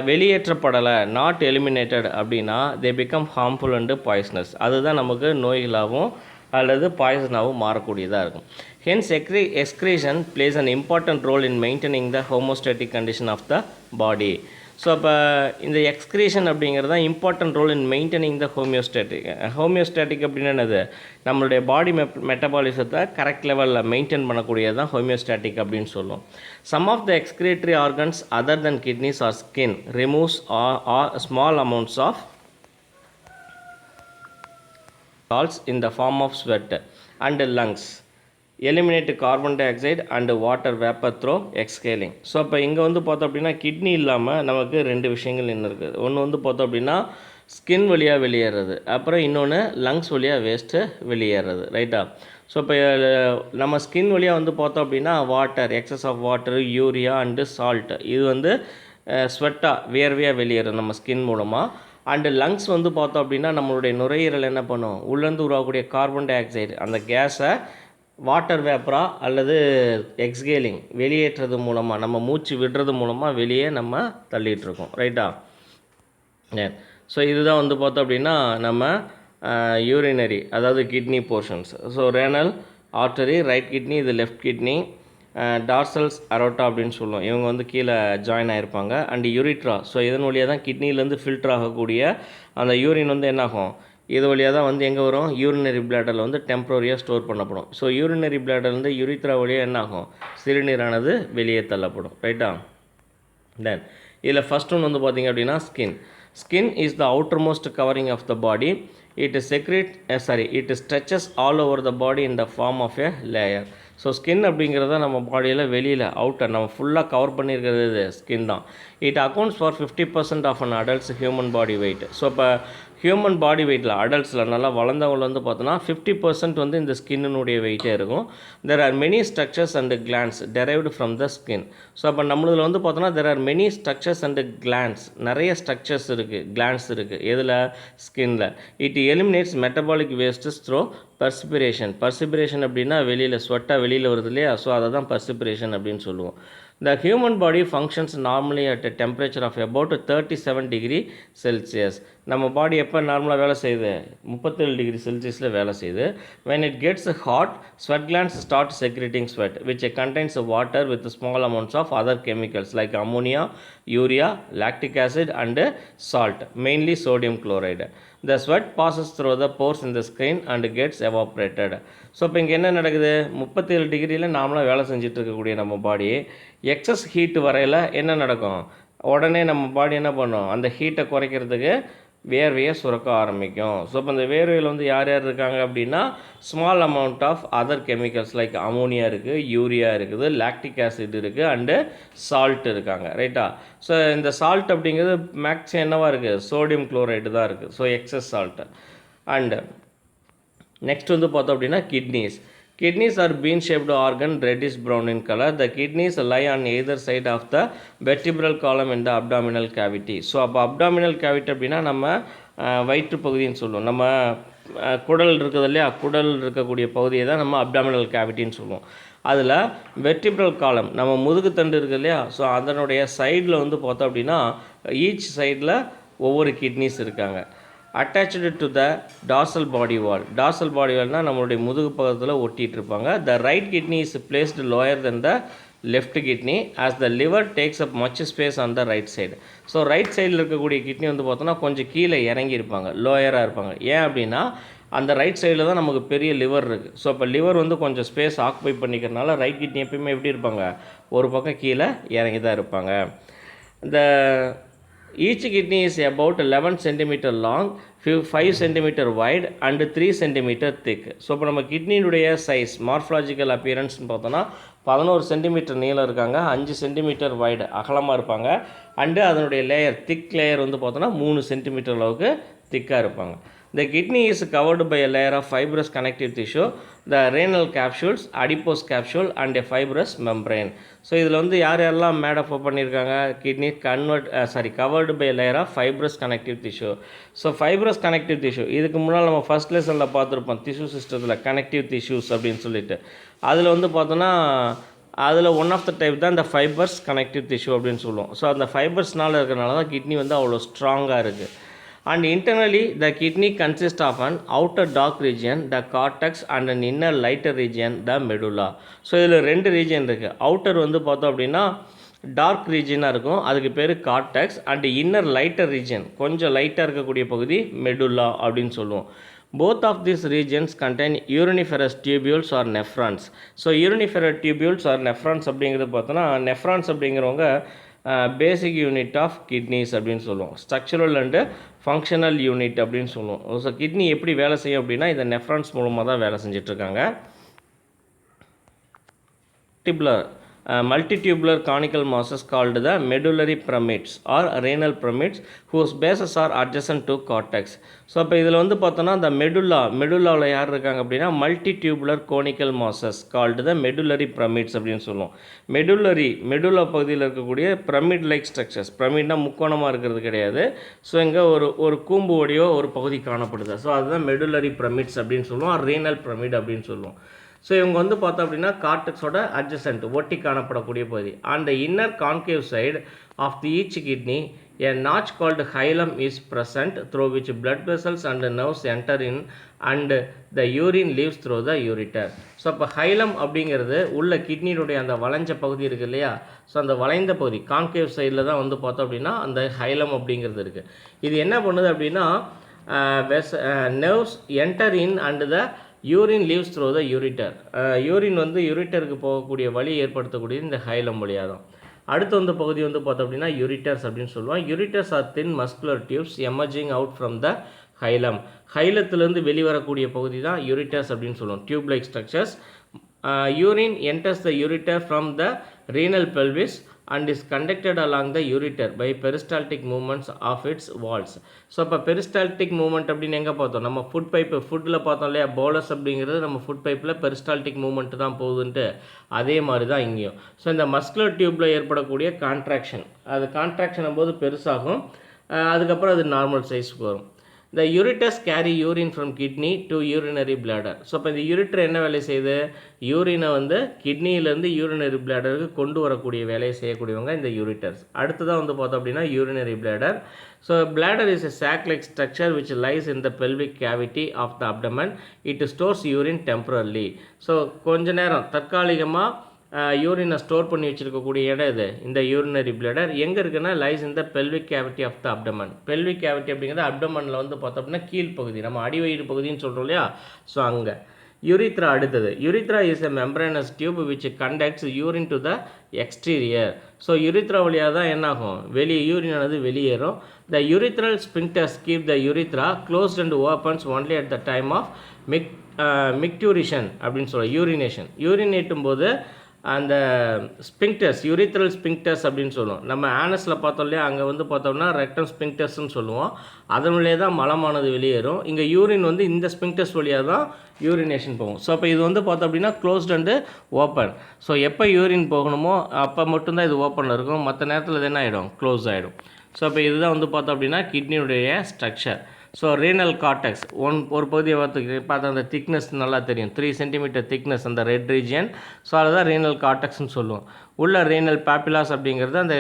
வெளியேற்றப்படலை, நாட் எலிமினேட்டட் அப்படின்னா they become harmful and poisonous. அதுதான் நமக்கு நோய்களாகவும் அல்லது பாய்சனாகவும் மாறக்கூடியதாக இருக்கும். Hence excretion plays an important role in maintaining the homeostatic condition of the body. So அப்போ இந்த எக்ஸ்கிரீஷன் அப்படிங்கிறது தான் important role in maintaining the homeostatic. Homeostatic அப்படின்னா என்னது, நம்மளுடைய பாடி மெட்டபாலிசத்தை கரெக்ட் லெவலில் மெயின்டைன் பண்ணக்கூடியது தான் ஹோமியோஸ்டாட்டிக் அப்படின்னு சொல்லுவோம். Some of the excretory organs other than kidneys are skin removes small amounts of salts in the form of sweat, and lungs eliminate carbon dioxide and water vapor through exhaling. So அப்போ இங்கே வந்து பார்த்தோம் அப்படின்னா kidney இல்லாமல் நமக்கு 2 விஷயங்கள் என்ன இருக்குது. ஒன்று வந்து பார்த்தோம் அப்படின்னா ஸ்கின் வழியாக வெளியேறது, அப்புறம் இன்னொன்று லங்ஸ் வழியாக வேஸ்ட்டு வெளியேறது, ரைட்டா? ஸோ இப்போ நம்ம ஸ்கின் வழியாக வந்து பார்த்தோம் அப்படின்னா water, excess of water, urea and salt, இது வந்து ஸ்வெட்டாக வேர்வையாக வெளியேறும் நம்ம ஸ்கின் மூலமாக. அண்டு லங்ஸ் வந்து பார்த்தோம் அப்படின்னா நம்மளுடைய நுரையீரல் என்ன பண்ணும், உள்ளேருந்து உருவாகக்கூடிய கார்பன் டை ஆக்சைடு அந்த கேஸை வாட்டர் வேப்பரா அல்லது எக்ஸ்கேலிங் வெளியேற்றது மூலமாக, நம்ம மூச்சு விடுறது மூலமாக வெளியே நம்ம தள்ளிகிட்ருக்கோம், ரைட்டா? ஸோ இதுதான் வந்து பார்த்தோம் அப்படின்னா நம்ம யூரினரி, அதாவது kidney portions. So renal artery right kidney, இது லெஃப்ட் கிட்னி, டார்சல்ஸ் அரோட்டா அப்படின்னு சொல்லுவோம், இவங்க வந்து கீழே ஜாயின் ஆகிருப்பாங்க. அண்டு யூரிட்ரா, ஸோ இதன் வழியாக தான் கிட்னிலேருந்து ஃபில்டர் ஆகக்கூடிய அந்த யூரின் வந்து என்னாகும், இது வழியாக தான் வந்து எங்கே வரும், யூரினரி பிளாடரில் வந்து டெம்பரரியாக ஸ்டோர் பண்ணப்படும். ஸோ யூரினரி பிளாடர்லேருந்து யூரித்ரா வழியாக என்னாகும், சிறுநீரானது வெளியே தள்ளப்படும், ரைட்டா? தென் இதில் ஃபஸ்ட் ஒன்று வந்து பார்த்திங்க அப்படின்னா skin. Skin is the outermost covering of the body. It stretches all over the body in the form of a layer. So skin அப்படிங்கிறத நம்ம பாடியில் வெளியில் அவுட்டர் நம்ம ஃபுல்லாக கவர் பண்ணியிருக்கிறது இது ஸ்கின் தான். It accounts for 50% of an adults human body weight. So இப்போ ஹியூமன் பாடி வெயிட்டில் அடல்ட்ஸில் நல்லா வளர்ந்தவங்க வந்து பார்த்தோன்னா 50% வந்து இந்த ஸ்கின்னுடைய வெயிட்டே இருக்கும். There are many structures and glands derived from the skin. So அப்போ நம்மளதில் வந்து பார்த்தோன்னா there are many structures and glands, நிறைய ஸ்ட்ரக்சர்ஸ் இருக்குது, கிளான்ஸ் இருக்குது எதில், ஸ்கின்னில். It eliminates metabolic wastes through perspiration. Perspiration அப்படின்னா வெளியில் ஸ்வெட்டாக வெளியில் வருது இல்லையா, ஸோ அதை தான் பர்ஸ்பிரேஷன் அப்படின்னு சொல்லுவோம். The human body functions normally at a temperature of about 37 degree Celsius. நம்ம பாடி எப்போ நார்மலாக வேலை செய்யுது, 37 டிகிரி செல்சியஸில் வேலை செய்யுது. when it gets hot, sweat glands start secreting sweat which contains water with small amounts of other chemicals like ammonia, urea, lactic acid and salt, mainly sodium chloride. The sweat passes through the pores in the skin and gets evaporated. So இப்போ இங்கே என்ன நடக்குது, 37 டிகிரியில் நார்மலாக வேலை செஞ்சுட்டு இருக்கக்கூடிய நம்ம பாடி எக்ஸஸ் ஹீட் வரையில் என்ன நடக்கும், உடனே நம்ம பாடி என்ன பண்ணும், அந்த ஹீட்டை குறைக்கிறதுக்கு வேர்வையை சுரக்க ஆரம்பிக்கும். ஸோ இப்போ இந்த வேர்வையில் வந்து யார் யார் இருக்காங்க அப்படின்னா, small amount of other chemicals like ammonia இருக்குது, யூரியா இருக்குது, லாக்டிக் ஆசிட் இருக்குது அண்டு சால்ட் இருக்காங்க, ரைட்டா. ஸோ இந்த சால்ட் அப்படிங்கிறது மேக்ஸிமம் என்னவாக இருக்குது, சோடியம் குளோரைடு தான் இருக்குது. So excess salt. And next வந்து பார்த்தோம் அப்படின்னா kidneys. Kidneys are bean-shaped organ, reddish brown in color. The kidneys lie on either side of the vertebral column in the abdominal cavity. So அப்போ abdominal cavity அப்படின்னா நம்ம வயிற்று பகுதின்னு சொல்லுவோம். நம்ம குடல் இருக்குது இல்லையா, குடல் இருக்கக்கூடிய பகுதியை தான் நம்ம abdominal cavityன்னு சொல்லுவோம். அதில் வெர்டிப்ரல் காலம் நம்ம முதுகுத்தண்டு இருக்குது இல்லையா, ஸோ அதனுடைய சைடில் வந்து பார்த்தோம் அப்படின்னா ஈச் சைடில் ஒவ்வொரு கிட்னிஸ் இருக்காங்க. attached to the dorsal body wall. dorsal body wallனால் நம்மளுடைய முதுகு பக்கத்தில் ஒட்டிகிட்டு இருப்பாங்க. the right kidney is placed lower than the left kidney as the liver takes up much space on the right side. So right சைடில் இருக்கக்கூடிய kidney வந்து பார்த்தோன்னா கொஞ்சம் கீழே இறங்கி இருப்பாங்க, லோயராக இருப்பாங்க. ஏன் அப்படின்னா அந்த ரைட் சைடில் தான் நமக்கு பெரிய லிவர் இருக்குது. ஸோ அப்போ லிவர் வந்து கொஞ்சம் ஸ்பேஸ் ஆக்குபை பண்ணிக்கிறதுனால ரைட் கிட்னி எப்பயுமே எப்படி இருப்பாங்க, ஒரு பக்கம் கீழே இறங்கி தான் இருப்பாங்க. இந்த each kidney is about 11 cm long, 5 cm wide and 3 cm thick. So இப்போ நம்ம கிட்னியுடைய சைஸ் மார்ஃபலாஜிக்கல் அப்பியரன்ஸ்னு பார்த்தோன்னா 11 சென்டிமீட்டர் நீளம் இருக்காங்க, 5 சென்டிமீட்டர் வைடு அகலமாக இருப்பாங்க. அண்டு அதனுடைய லேயர் திக் லேயர் வந்து பார்த்தோன்னா 3 சென்டிமீட்டர் அளவுக்கு திக்காக இருப்பாங்க. The kidney is covered by a layer of fibrous connective tissue, the renal capsules, adipose capsule and a fibrous membrane. So இதில் வந்து யாரெல்லாம் மேடப் பண்ணியிருக்காங்க, kidney covered by layer of fibrous connective tissue. So fibrous connective tissue இதுக்கு முன்னால் நம்ம first லெசனில் பார்த்துருப்போம், tissue சிஸ்டத்தில் கனெக்டிவ் டிஷ்யூஸ் அப்படின்னு சொல்லிட்டு. அதில் வந்து பார்த்தோன்னா அதில் ஒன் ஆஃப் த டைப் தான் இந்த ஃபைபர்ஸ் கனெக்டிவ் டிஷ்யூ அப்படின்னு சொல்லுவோம். ஸோ அந்த ஃபைபர்ஸ்னால் இருக்கிறனால தான் கிட்னி வந்து அவ்வளோ ஸ்ட்ராங்காக இருக்குது. And internally the kidney consists of an outer dark region, the cortex, and an inner lighter region, the medulla. So இதில் 2 ரீஜன் இருக்குது. அவுட்டர் வந்து பார்த்தோம் அப்படின்னா டார்க் ரீஜனாக இருக்கும், அதுக்கு பேர் cortex. And inner lighter region கொஞ்சம் லைட்டாக இருக்கக்கூடிய பகுதி மெடுல்லா அப்படின்னு சொல்லுவோம். Both of these regions contain uriniferous tubules or nephrons. So uriniferous tubules or nephrons அப்படிங்கிறது பார்த்தோன்னா, nephrons அப்படிங்கிறவங்க பேசிக் யூனிட் ஆஃப் கிட்னிஸ் அப்படின்னு சொல்லுவோம். ஸ்ட்ரக்சரல் அண்டு ஃபங்க்ஷனல் யூனிட் அப்படின்னு சொல்லுவோம். ஸோ கிட்னி எப்படி வேலை செய்யும் அப்படின்னா இந்த நெஃப்ரான்ஸ் மூலமாக தான் வேலை செஞ்சிட்ருக்காங்க. Tippler multitubular conical masses called the medullary pyramids or renal pyramids whose bases are adjacent to cortex. So அப்போ இதில் வந்து பார்த்தோன்னா இந்த மெடுல்லாவில் யார் இருக்காங்க அப்படின்னா multitubular conical masses called the medullary pyramids அப்படின்னு சொல்லுவோம். மெடுல்லா பகுதியில் இருக்கக்கூடிய பிரமிட் லைக் ஸ்ட்ரக்சர்ஸ், பிரமிட்னா முக்கோணமாக இருக்கிறது கிடையாது. ஸோ இங்கே ஒரு கூம்பு வடிவோ ஒரு பகுதி காணப்படுது. ஸோ அதுதான் மெடுல்லரி பிரமிட்ஸ் அப்படின்னு சொல்லுவோம், ரீனல் பிரமிட் அப்படின்னு சொல்லுவோம். ஸோ இவங்க வந்து பார்த்தோம் அப்படின்னா கார்டெக்ஸோட அட்ஜசன்ட் ஒட்டி காணப்படக்கூடிய பகுதி. On the inner concave side of the each kidney a notch called hilum is present through which blood vessels and nerves enter in and the urine leaves through the ureter. So அப்போ ஹைலம் அப்படிங்கிறது உள்ள கிட்னியுடைய அந்த வளைஞ்ச பகுதி இருக்குது இல்லையா, so அந்த வளைந்த பகுதி கான்கேவ் சைடில் தான் வந்து பார்த்தோம் அப்படின்னா அந்த ஹைலம் அப்படிங்கிறது இருக்குது. இது என்ன பண்ணுது அப்படின்னா nerves enter in and the urine leaves through the ureter. Urine வந்து யூரிட்டருக்கு போகக்கூடிய வழி ஏற்படுத்தக்கூடியது இந்த ஹைலம் வழியாக தான். அடுத்து வந்து பகுதி வந்து பார்த்தோம் அப்படின்னா யூரிட்டர்ஸ் அப்படின்னு சொல்லுவோம். Ureters are thin muscular tubes emerging out from the hilum. ஹைலத்திலேருந்து வெளிவரக்கூடிய பகுதி தான் யூரிட்டர்ஸ் அப்படின்னு சொல்லுவோம், tube like structures. Urine enters the ureter from the renal pelvis and is conducted along the ureter by peristaltic movements of its walls. So இப்போ peristaltic movement அப்படின்னு எங்கே பார்த்தோம், நம்ம ஃபுட் பைப்பு ஃபுட்டில் பார்த்தோம் இல்லையா, போலஸ் அப்படிங்கிறது நம்ம ஃபுட் பைப்பில் பெரிஸ்டால்டிக் மூவ்மெண்ட் தான் போகுதுன்ட்டு, அதே மாதிரி தான் இங்கேயும். ஸோ இந்த மஸ்குலர் டியூப்பில் ஏற்படக்கூடிய கான்ட்ராக்ஷன், அது கான்ட்ராக்ஷன் போது பெருசாகும், அதுக்கப்புறம் அது நார்மல் சைஸ்க்கு வரும். The ureters carry urine from kidney to urinary bladder. So இப்போ இந்த யூரிட்டர் என்ன வேலை செய்யுது, யூரினை வந்து கிட்னியிலேருந்து யூரினரி பிளாடருக்கு கொண்டு வரக்கூடிய வேலையை செய்யக்கூடியவங்க இந்த யூரிட்டர்ஸ். அடுத்ததாக வந்து பார்த்தோம் அப்படின்னா urinary bladder. So bladder is a sac like structure which lies in the pelvic cavity of the abdomen. It stores urine temporarily. So கொஞ்ச நேரம் தற்காலிகமாக யூரினை ஸ்டோர் பண்ணி வச்சுருக்கக்கூடிய இடம் இது இந்த யூரினரி பிளாடர். எங்கே இருக்குன்னா லைஸ் இந்த pelvic cavity of the abdomen. Pelvic cavity அப்படிங்கிறது அப்டமனில் வந்து பார்த்தோம் அப்படின்னா கீழ்ப்பகுதி, நம்ம அடிவயிறு பகுதின்னு சொல்கிறோம் இல்லையா, ஸோ அங்கே. யூரித்ரா அடுத்தது. Urethra is a membranous tube which conducts urine to the exterior. So urethra வழியாக தான் என்னாகும், வெளியே யூரினானது வெளியேறும். The urethral sphincters keep the urethra closed and opens only at the time of micturition அப்படின்னு சொல்லுவோம், யூரினேஷன். யூரினேட்டும் போது அந்த ஸ்பிங்டர்ஸ், யூரித்ரல் ஸ்பிங்டர்ஸ் அப்படின்னு சொல்லுவோம். நம்ம ஆனஸில் பார்த்தோம் இல்லையா, அங்கே வந்து பார்த்தோம்னா ரெக்டம் ஸ்பிங்டர்ஸ்ன்னு சொல்லுவோம். அதனுள்ளே தான் மலமானது வெளியேறும். இங்கே யூரின் வந்து இந்த ஸ்பிங்டர்ஸ் வழியாக தான் யூரினேஷன் போகும். ஸோ அப்போ இது வந்து பார்த்தோம் அப்படின்னா க்ளோஸ்ட் அண்டு ஓப்பன். ஸோ எப்போ யூரின் போகணுமோ அப்போ மட்டும்தான் இது ஓப்பனில் இருக்கும், மற்ற நேரத்தில் இது என்ன ஆகிடும், க்ளோஸ் ஆகிடும். ஸோ அப்போ இதுதான் வந்து பார்த்தோம் அப்படின்னா கிட்னியுடைய ஸ்ட்ரக்சர். ஸோ ரீனல் கார்டெக்ஸ் ஒரு பகுதியை பார்த்தா அந்த திக்னஸ் நல்லா தெரியும், 3 சென்டிமீட்டர் திக்னஸ் அந்த ரெட் ரீஜியன். ஸோ அதுதான் ரீனல் கார்டெக்ஸ்னு சொல்லுவோம். உள்ள ரீனல் பாப்பிலாஸ் அப்படிங்கிறது அந்த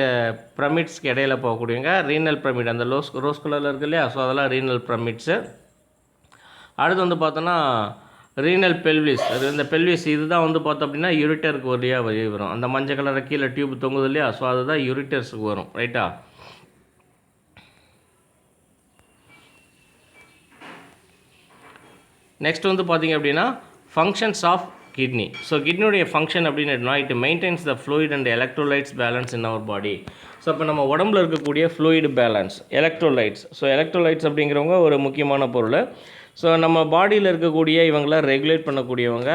பிரமிட்ஸ்க்கு இடையில போகக்கூடியவங்க ரீனல் பிரமிட், அந்த ரோஸ் கலரில் இருக்கு இல்லையா, ஸோ அதெல்லாம் ரீனல் பிரமிட்ஸு. அடுத்து வந்து பார்த்தோன்னா ரீனல் பெல்விஸ், அது இந்த பெல்விஸ் இதுதான் வந்து பார்த்தோம் அப்படின்னா யூரிட்டருக்கு வழியாக வெளியே வரும். அந்த மஞ்சள் கலரை கீழே டியூப் தொங்குது இல்லையா, ஸோ அதுதான் யூரிட்டர்ஸுக்கு வரும், ரைட்டா. நெக்ஸ்ட் வந்து பார்த்திங்க அப்படின்னா ஃபங்க்ஷன்ஸ் ஆஃப் கிட்னி. ஸோ கிட்னியுடைய ஃபங்க்ஷன் அப்படின்னு it maintains the fluid and electrolytes balance in our body. So இப்போ நம்ம உடம்புல இருக்கக்கூடிய fluid balance, electrolytes. So electrolytes அப்படிங்கிறவங்க ஒரு முக்கியமான பொருள். ஸோ நம்ம பாடியில் இருக்கக்கூடிய இவங்கள ரெகுலேட் பண்ணக்கூடியவங்க,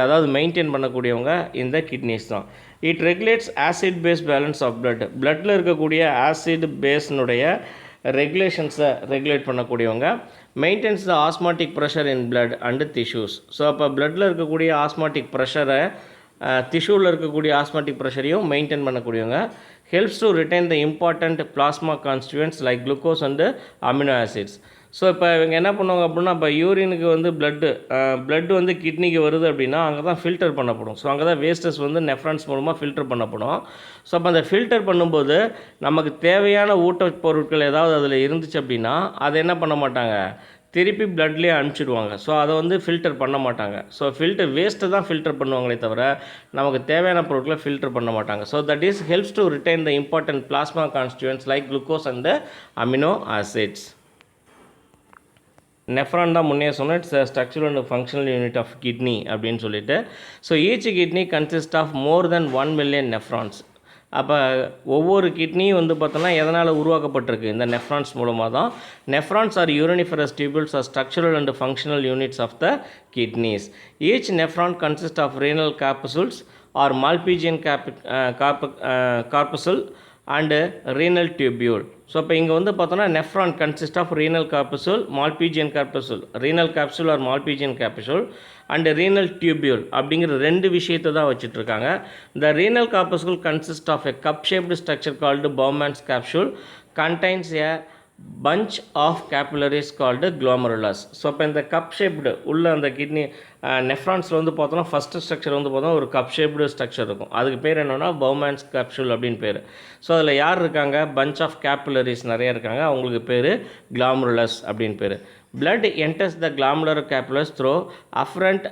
அதாவது மெயின்டைன் பண்ணக்கூடியவங்க இந்த கிட்னிஸ் தான். It regulates acid base balance of பிளட்டில் இருக்கக்கூடிய ஆசிட் பேஸ்னுடைய ரெகுலேஷன்ஸை ரெகுலேட் பண்ணக்கூடியவங்க. Maintains the osmotic pressure in blood and tissues. So அப்போ பிளட்டில் இருக்கக்கூடிய ஆஸ்மாட்டிக் ப்ரெஷரை டிஷ்யூவில் இருக்கக்கூடிய ஆஸ்மாட்டிக் ப்ரெஷரையும் மெயின்டைன் பண்ணக்கூடியவங்க. Helps to retain the important plasma constituents like glucose and amino acids. So இப்போ இவங்க என்ன பண்ணுவாங்க அப்படின்னா, இப்போ யூரினுக்கு வந்து பிளட்டு வந்து கிட்னிக்கு வருது அப்படின்னா அங்கே தான் ஃபில்டர் பண்ணப்படும். ஸோ அங்கே தான் வேஸ்டஸ் வந்து நெஃப்ரான்ஸ் மூலமாக ஃபில்டர் பண்ணப்படும். ஸோ அப்போ அந்த ஃபில்டர் பண்ணும்போது நமக்கு தேவையான ஊட்டப் பொருட்கள் ஏதாவது அதில் இருந்துச்சு அப்படின்னா அதை என்ன பண்ண மாட்டாங்க, திருப்பி பிளட்லேயே அனுப்பிச்சிடுவாங்க. ஸோ அதை வந்து ஃபில்டர் பண்ண மாட்டாங்க. ஸோ வேஸ்ட்டை தான் ஃபில்டர் பண்ணுவாங்களே தவிர நமக்கு தேவையான பொருட்களை ஃபில்டர் பண்ண மாட்டாங்க. So that is helps to retain the important plasma constituents like glucose and amino acids. Nephron தான் முன்னே சொன்ன its structural and functional unit of kidney அப்படின்னு சொல்லிட்டு. So each kidney consist of more than 1 million nephrons. அப்போ ஒவ்வொரு கிட்னியும் வந்து பார்த்தோன்னா எதனால் உருவாக்கப்பட்டிருக்கு, இந்த நெஃப்ரான்ஸ் மூலமாக தான். Nephrons or uriniferous tubules are structural and functional units of the kidneys. Each nephron consist of renal corpuscles or Malpighian corpuscle and renal tubule. So இப்போ இங்கே வந்து பார்த்தோன்னா nephron consist of renal corpuscle, Malpighian corpuscle, renal capsule or Malpighian capsule and renal tubule அப்படிங்கிற 2 விஷயத்தை தான் வச்சுட்ருக்காங்க. The renal corpuscle consist of a cup shaped structure called Bowman's capsule contains a bunch of capillaries called glomerulus. So இப்போ இந்த cup shaped உள்ள அந்த kidney நெஃப்ரான்ஸில் வந்து பார்த்தோன்னா ஃபஸ்ட்டு ஸ்ட்ரக்சர் வந்து பார்த்தோன்னா ஒரு கப் ஷேப்டு ஸ்ட்ரக்சர் இருக்கும். அதுக்கு பேர் என்னென்னா பவுமேன்ஸ் கேப்சூல் அப்படின்னு பேர். ஸோ அதில் யார் இருக்காங்க, பஞ்ச் ஆஃப் கேபிலரிஸ் நிறைய இருக்காங்க, அவங்களுக்கு பேர் glomerulus அப்படின்னு பேர். blood enters the glomerular capillars through afferent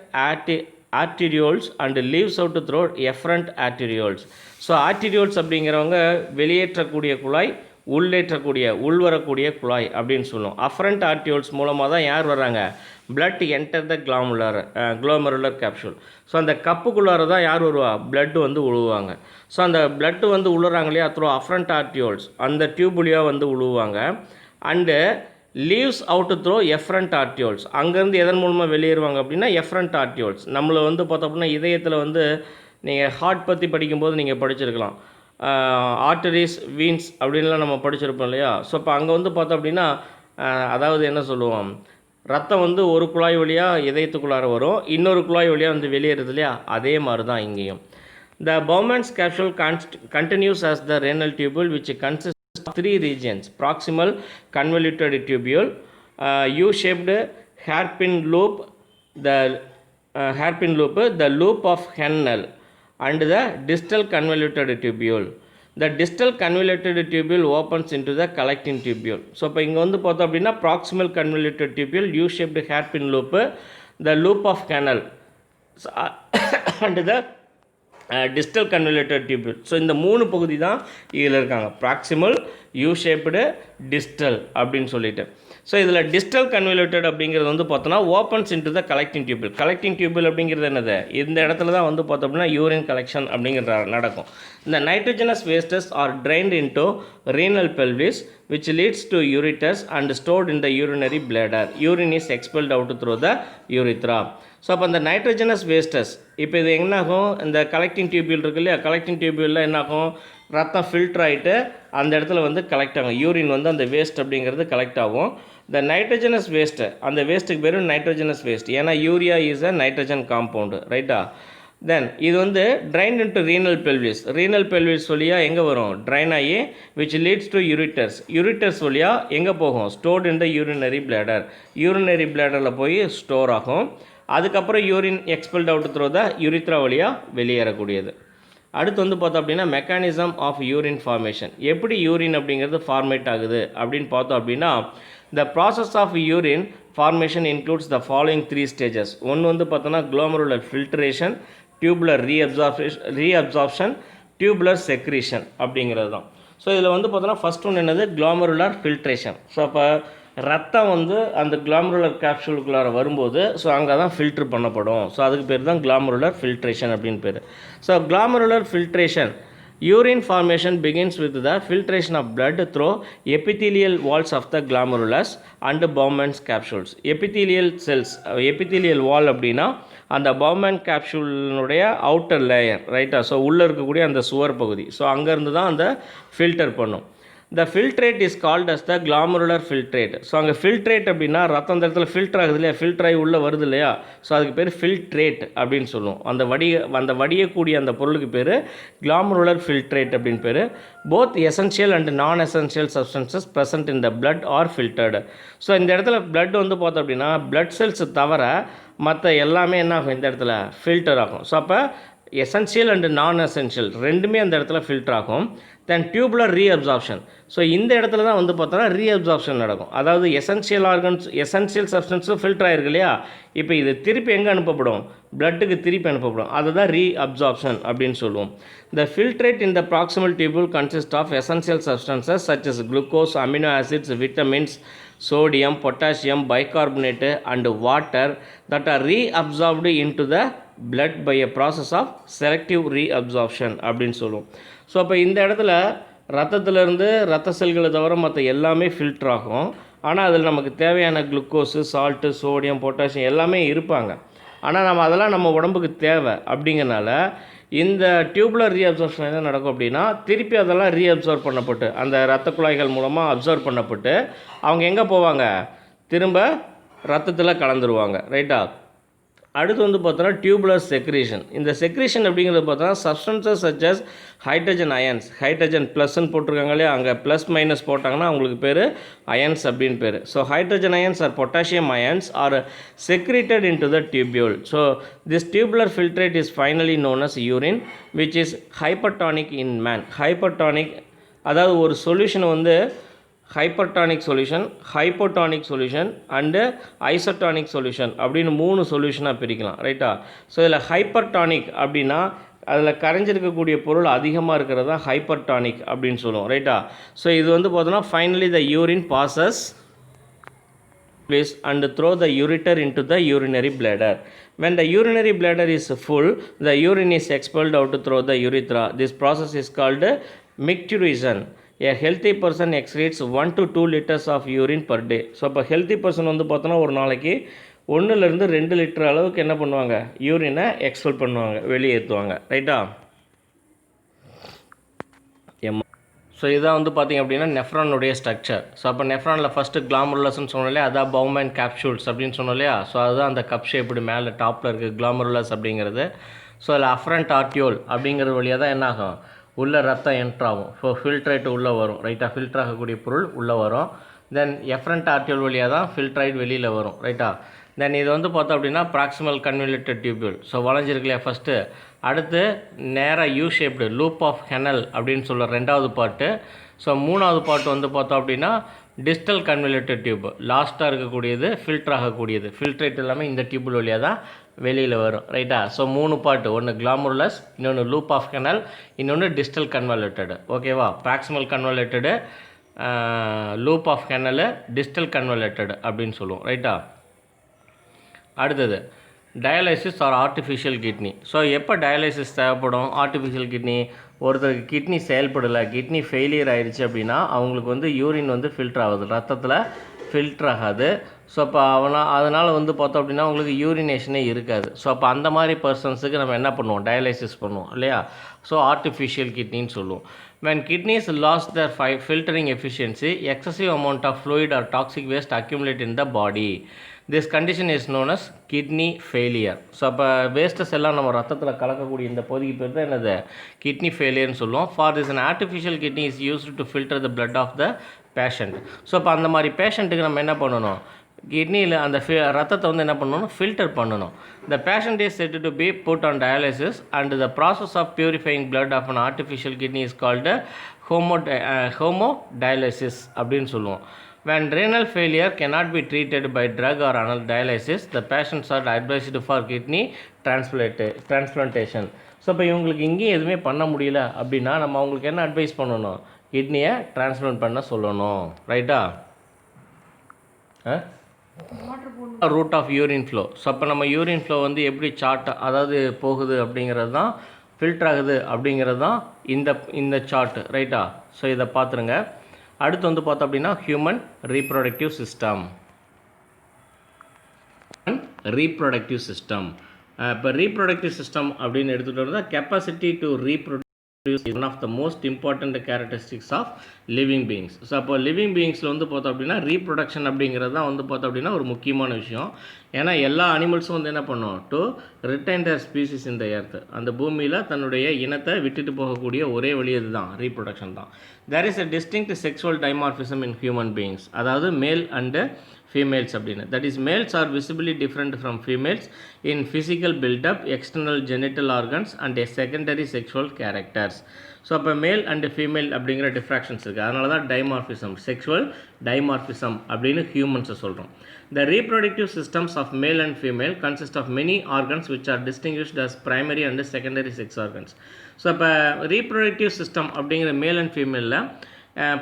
arterioles and leaves out through efferent arterioles. So arterioles அப்படிங்கிறவங்க வெளியேற்றக்கூடிய குழாய், உள்வரக்கூடிய குழாய் அப்படின்னு சொல்லுவோம். அஃபரண்ட் ஆர்டியோல்ஸ் மூலமாக தான் யார் வர்றாங்க, பிளட் என்டர் த குளோமருலர் கேப்சூல். ஸோ அந்த கப்புக்குள்ளார தான் யார் வருவா, பிளட்டு வந்து உழுவாங்க. ஸோ அந்த பிளட்டு வந்து உழுறாங்க இல்லையா, த்ரூ அஃபரண்ட் ஆர்டியோல்ஸ், அந்த டியூபுலியாக வந்து உழுவாங்க. And leaves out through efferent arterioles, அங்கேருந்து எதன் மூலமாக வெளியேறுவாங்க அப்படின்னா எஃப்ரண்ட் ஆர்டியோல்ஸ். நம்மளை வந்து பார்த்தோம் அப்படின்னா இதயத்தில் வந்து நீங்கள் ஹார்ட் பற்றி படிக்கும்போது நீங்கள் படிச்சிருக்கலாம். ஆர்டரிஸ் வீன்ஸ் அப்படின்லாம் நம்ம படிச்சிருப்போம் இல்லையா. ஸோ இப்போ அங்கே வந்து பார்த்தோம் அப்படின்னா அதாவது என்ன சொல்லுவோம், ரத்தம் வந்து ஒரு குழாய் வழியாக இதயத்துக்குள்ளார வரும், இன்னொரு குழாய் வழியாக வந்து வெளியேறுது இல்லையா, அதே மாதிரி தான் இங்கேயும். The Bowman's capsule continues as the renal tubule, which consists of three regions: proximal convoluted tubule, U-shaped hairpin loop, the loop of Henle, and the distal convoluted tubule. The distal convoluted tubule opens into the collecting tubule. So இப்போ இங்கே வந்து பார்த்தோம் அப்படின்னா proximal convoluted tubule, U-shaped hairpin loop, the loop of Henle, and the distal convoluted tubule. So இந்த 3 பகுதி தான் இதில் இருக்காங்க, ப்ராக்சிமல், யூ ஷேப்டு, டிஸ்டல் அப்படின்னு சொல்லிட்டு. ஸோ இதில் டிஸ்டல் கன்வல்யூட்டட் அப்படிங்கிறது வந்து பார்த்தோன்னா ஓப்பன்ஸ் இன்டு த கலெக்டிங் டியூபிள். கலெக்டிங் டியூபிள் அப்படிங்கிறது என்னது, இந்த இடத்துல தான் வந்து பார்த்தோம் அப்படின்னா யூரின் கலெக்ஷன் அப்படிங்கிற நடக்கும். இந்த nitrogenous wastes are drained into renal pelvis which leads to ureters and stored in the urinary bladder. Urine is expelled out through the urethra. So அப்போ அந்த நைட்ரஜனஸ் வேஸ்டஸ் இப்போ இது என்னாகும், இந்த கலெக்டிங் டியூபியூல் இருக்கு இல்லையா, கலெக்டிங் டியூபியூலில் என்னாகும், ரத்தம் ஃபில்டர் ஆகிட்டு அந்த இடத்துல வந்து கலெக்ட் ஆகும், யூரின் வந்து அந்த வேஸ்ட் அப்படிங்கிறது கலெக்ட் ஆகும். இந்த நைட்ரஜனஸ் வேஸ்ட்டு, அந்த வேஸ்ட்டுக்கு பேர் நைட்ரஜனஸ் வேஸ்ட், ஏன்னா urea is a nitrogen compound, ரைட்டா. தென் இது வந்து drain into renal pelvis. Renal pelvis வழியாக எங்கே வரும், ட்ரைன் ஆகி which leads to ureters. Ureters வழியாக எங்கே போகும், stored in the urinary bladder. Urinary பிளாடரில் போய் ஸ்டோர் ஆகும். அதுக்கப்புறம் urine expelled out through the urethra வழியாக வெளியேறக்கூடியது. அடுத்து வந்து பார்த்தோம் அப்படின்னா மெக்கானிசம் ஆஃப் யூரின் ஃபார்மேஷன். எப்படி யூரின் அப்படிங்கிறது ஃபார்மேட் ஆகுது அப்படின்னு பார்த்தோம் அப்படின்னா, த process of urine formation includes the following 3 stages. ஒன்று வந்து பார்த்தோன்னா glomerular filtration, tubular reabsorption, tubular secretion அப்படிங்கிறது தான். ஸோ இதில் வந்து பார்த்தோன்னா ஃபஸ்ட் ஒன்று என்னது, குளோமருலர் ஃபில்ட்ரேஷன். ஸோ அப்போ ரத்தம் வந்து அந்த கிளாமருலர் கேப்சூலுக்குள்ளார வரும்போது ஸோ அங்கே தான் ஃபில்ட்ரு பண்ணப்படும். ஸோ அதுக்கு பேர் தான் கிளாமருலர் ஃபில்ட்ரேஷன் அப்படின்னு பேர். So glomerular filtration, urine formation begins with the filtration of blood through epithelial walls of the glomerulus and Bowman's capsules. epithelial cells, epithelial wall அப்படின்னா அந்த பவுமேன் கேப்சூலினுடைய அவுட்டர் லேயர், ரைட்டா. So உள்ளே இருக்கக்கூடிய அந்த சுவர் பகுதி, ஸோ அங்கேருந்து தான் அந்த ஃபில்டர் பண்ணும். The filtrate is called as the glomerular filtrate. So அங்கே ஃபில்ட்ரேட் அப்படின்னா ரத்தம் அந்த இடத்துல ஃபில்டர் ஆகுது இல்லையா, ஃபில்டர் ஆகி உள்ளே வருது இல்லையா, ஸோ அதுக்கு பேர் ஃபில்ட்ரேட் அப்படின்னு சொல்லுவோம். அந்த வடியக்கூடிய அந்த பொருளுக்கு பேர் glomerular filtrate அப்படின்னு பேர். Both essential and non essential substances present in the blood are filtered. So இந்த இடத்துல பிளட் வந்து பார்த்தோம் அப்படின்னா பிளட் செல்ஸ் தவிர மற்ற எல்லாமே என்ன ஆகும், இந்த இடத்துல ஃபில்டர் ஆகும். ஸோ அப்போ எசென்ஷியல் அண்டு நான் எசென்ஷியல் ரெண்டுமே அந்த இடத்துல ஃபில்டர் ஆகும். தென் டியூபுலர் ரீஅப்சார்ப்ஷன். ஸோ இந்த இடத்துல தான் வந்து பார்த்தோன்னா ரீஅப்சார்ப்ஷன் நடக்கும். அதாவது எசென்ஷியல் ஆர்கன்ஸ், எசென்ஷியல் சப்ஸ்டன்ஸும் ஃபில்டர் ஆகிருக்கு இல்லையா, இப்போ இது திருப்பி எங்கே அனுப்பப்படும், பிளட்டுக்கு திருப்பி அனுப்பப்படும். அதுதான் ரீஅப்சார்ப்ஷன் அப்படின்னு சொல்லுவோம். The filtrate in the proximal tubule consist of essential substances such as glucose, amino acids, vitamins, sodium, potassium, bicarbonate and water that are reabsorbed into the blood by a process of selective reabsorption அப்படின்னு சொல்லுவோம். So அப்போ இந்த இடத்துல ரத்தத்திலேருந்து ரத்த செல்களை தவிர மற்ற எல்லாமே ஃபில்டர் ஆகும். ஆனால் அதில் நமக்கு தேவையான குளுக்கோஸு, சால்ட்டு, சோடியம், பொட்டாசியம் எல்லாமே இருப்பாங்க. ஆனால் அதெல்லாம் நம்ம உடம்புக்கு தேவை. அப்படிங்கிறனால இந்த டியூபுலர் ரீஅப்சார்ப்ஷன் என்ன நடக்கும் அப்படின்னா, திருப்பி அதெல்லாம் ரீஅப்சார்ப் பண்ணப்பட்டு அந்த இரத்த குழாய்கள் மூலமாக அப்சர்வ் பண்ணப்பட்டு அவங்க எங்கே போவாங்க, திரும்ப ரத்தத்தில் கலந்துருவாங்க, ரைட்டா. அடுத்து வந்து பார்த்தோன்னா டியூபுலர் செக்ரீஷன். இந்த செக்ரீஷன் அப்படிங்கிறது பார்த்தோன்னா சப்ஸ்டன்சஸ் சச்சஸ் ஹைட்ரஜன் அயன்ஸ், ஹைட்ரஜன் ப்ளஸ்ன்னு போட்டிருக்காங்க இல்லையா, அங்கே ப்ளஸ் மைனஸ் போட்டாங்கன்னா அவங்களுக்கு பேர் அயன்ஸ் அப்படின்னு பேர். So hydrogen ions or potassium ions are secreted into the tubule. So this tubular filtrate is finally known as urine which is hypertonic in man. Hypertonic அதாவது ஒரு சொல்யூஷன் வந்து hypertonic solution, hypotonic solution and isotonic solution அப்படின்னு 3 சொல்யூஷனாக பிரிக்கலாம், ரைட்டா. So இதில் hypertonic அப்படின்னா அதில் கரைஞ்சிருக்கக்கூடிய பொருள் அதிகமாக இருக்கிறது தான் ஹைப்பர்டானிக் அப்படின்னு சொல்லுவோம், ரைட்டா. ஸோ இது வந்து பார்த்தோன்னா finally the urine bosses and throw the ureter into the urinary bladder. When the urinary bladder is full, the urine is expelled out through the urethra. This process is called micturition. A healthy person excretes 1 to 2 liters of urine per day. So அப்போ healthy person வந்து பார்த்தோன்னா ஒரு நாளைக்கு 1 to 2 litre அளவுக்கு என்ன பண்ணுவாங்க, யூரினை expel பண்ணுவாங்க, வெளியேற்றுவாங்க, ரைட்டா. ஸோ இதான் வந்து பார்த்திங்க அப்படின்னா நெஃப்ரானுடைய ஸ்ட்ரக்சர். ஸோ அப்போ நெஃப்ரானில் ஃபஸ்ட்டு கிளாமருலஸ்ன்னு சொன்னோம் இல்லையா, அதான் பவுமன் கேப்சூல்ஸ் அப்படின்னு சொன்னோம் இல்லையா. ஸோ அதுதான் அந்த கப் ஷேப்டு மேலே டாப்பில் இருக்குது கிளாமருலஸ் அப்படிங்கிறது. ஸோ அதில் அஃப்ரண்ட் ஆர்டியோல் அப்படிங்கிறது வழியாக தான் என்ன ஆகும், உள்ளே ரத்தம் என்ட்ராகும். ஸோ ஃபில்ட்ரேட் உள்ளே வரும், ரைட்டாக ஃபில்டர் ஆகக்கூடிய பொருள் உள்ளே வரும். தென் எஃப்ரண்ட் ஆர்டியோல் வழியாக தான் ஃபில்ட்ரைட் வெளியில் வரும், ரைட்டா. தென் இது வந்து பார்த்தோம் அப்படின்னா ப்ராக்சிமல் கன்வல்யூட்டட் டியூபியூல். ஸோ வளைஞ்சிருக்கு இல்லையா ஃபஸ்ட்டு. அடுத்து நேராக யூ ஷேப்டு லூப் ஆஃப் ஹெனல் அப்படின்னு சொல்ல ரெண்டாவது பார்ட்டு. ஸோ மூணாவது பார்ட் வந்து பார்த்தோம் அப்படின்னா டிஸ்டல் கன்வல்யூட்டட் டியூப், லாஸ்ட்டாக இருக்கக்கூடியது ஃபில்டர் ஆகக்கூடியது. ஃபில்ட்ரேட் எல்லாமே இந்த டியூபிள் வழியாக தான் வெளியில் வரும், ரைட்டா. ஸோ 3 பார்ட்டு, ஒன்று கிளாமருலஸ், இன்னொன்று லூப் ஆஃப் ஹெனல், இன்னொன்று டிஸ்டல் கன்வல்யூட்டடு, ஓகேவா. ப்ராக்சிமல் கன்வல்யூட்டடு, லூப் ஆஃப் ஹெனலு, டிஸ்டல் கன்வல்யூட்டடு அப்படின்னு சொல்லுவோம், ரைட்டா. அடுத்தது dialysis R artificial kidney. So எப்போ டயாலிசிஸ் தேவைப்படும், ஆர்டிஃபிஷியல் கிட்னி, ஒருத்தருக்கு கிட்னி செயல்படலை, கிட்னி ஃபெயிலியர் ஆகிடுச்சு அப்படின்னா அவங்களுக்கு வந்து யூரின் வந்து ஃபில்டர் ஆகுது, ரத்தத்தில் ஃபில்டர் ஆகாது. ஸோ அப்போ அதனால் வந்து பார்த்தோம் அப்படின்னா உங்களுக்கு யூரினேஷனே இருக்காது. ஸோ அப்போ அந்த மாதிரி பர்சன்ஸுக்கு நம்ம என்ன பண்ணுவோம், டயாலிசிஸ் பண்ணுவோம் இல்லையா. ஸோ ஆர்டிஃபிஷியல் கிட்னின்னு சொல்லுவோம். when kidneys lost their filtering efficiency, excessive amount of fluid or toxic waste accumulate in the body. This condition is known as kidney failure. So அப்போ வேஸ்ட்டஸ் எல்லாம் நம்ம ரத்தத்தில் கலக்கக்கூடிய இந்த பகுதிக்கு பேர் தான் என்னது, கிட்னி ஃபெயிலியர்னு சொல்லுவோம். For this an artificial kidney is used to filter the blood of the patient. So அப்போ அந்த மாதிரி பேஷண்ட்டுக்கு நம்ம என்ன பண்ணணும், கிட்னியில் அந்த ரத்தத்தை வந்து என்ன பண்ணணும், ஃபில்டர் பண்ணணும். The patient is said to be put on dialysis and the process of purifying blood of an artificial kidney is called hemodialysis அப்படின்னு சொல்லுவோம். When renal failure cannot be treated by drug or another dialysis, the patients are advised for kidney transplantation. So இப்போ இவங்களுக்கு இங்கேயும் எதுவுமே பண்ண முடியல அப்படின்னா நம்ம அவங்களுக்கு என்ன அட்வைஸ் பண்ணணும், கிட்னியை டிரான்ஸ்பிளான்ட் பண்ண சொல்லணும், ரைட்டா. Route of urine flow. So அப்போ நம்ம யூரின் ஃப்ளோ வந்து எப்படி சார்ட் அதாவது போகுது அப்படிங்கிறது தான், ஃபில்டர் ஆகுது அப்படிங்கிறது தான் இந்த சார்ட், ரைட்டா. ஸோ இதை பார்த்துருங்க. அடுத்து வந்து பார்த்தோம் அப்படின்னா ஹியூமன் ரீப்ரொடக்டிவ் சிஸ்டம். இப்போ ரீப்ரொடக்டிவ் சிஸ்டம் அப்படின்னு எடுத்துகிட்டு வந்தால் capacity to reproduce is one of the most important characteristics of living beings. So அப்போ லிவிங் பீயிங்ஸில் வந்து பார்த்தோம் அப்படின்னா ரீப்ரொடக்ஷன் அப்படிங்கிறது தான் வந்து பார்த்தோம் அப்படின்னா ஒரு முக்கியமான விஷயம். ஏன்னா எல்லா அனிமல்ஸும் வந்து என்ன பண்ணும், டு ரிட்டைன் தேர் ஸ்பீசிஸ் இந்த எர்த், அந்த பூமியில் தன்னுடைய இனத்தை விட்டுட்டு போகக்கூடிய ஒரே வழி இதுதான், ரீப்ரொடக்ஷன் தான். There is a distinct sexual dimorphism in human beings, அதாவது மேல் அண்டு ஃபீமேல்ஸ் அப்படின்னு. That is males are visibly different from females in physical build up, external genital organs and secondary sexual characters. So அப்போ male and female அப்படிங்கிற டிஃப்ராக்ஷன்ஸ் இருக்குது. அதனால தான் dimorphism, sexual dimorphism அப்படின்னு ஹியூமன்ஸை சொல்கிறோம். The reproductive systems of male and female consist of many organs which are distinguished as primary and secondary sex organs. So இப்போ reproductive system அப்படிங்கிற male and ஃபீமேலில்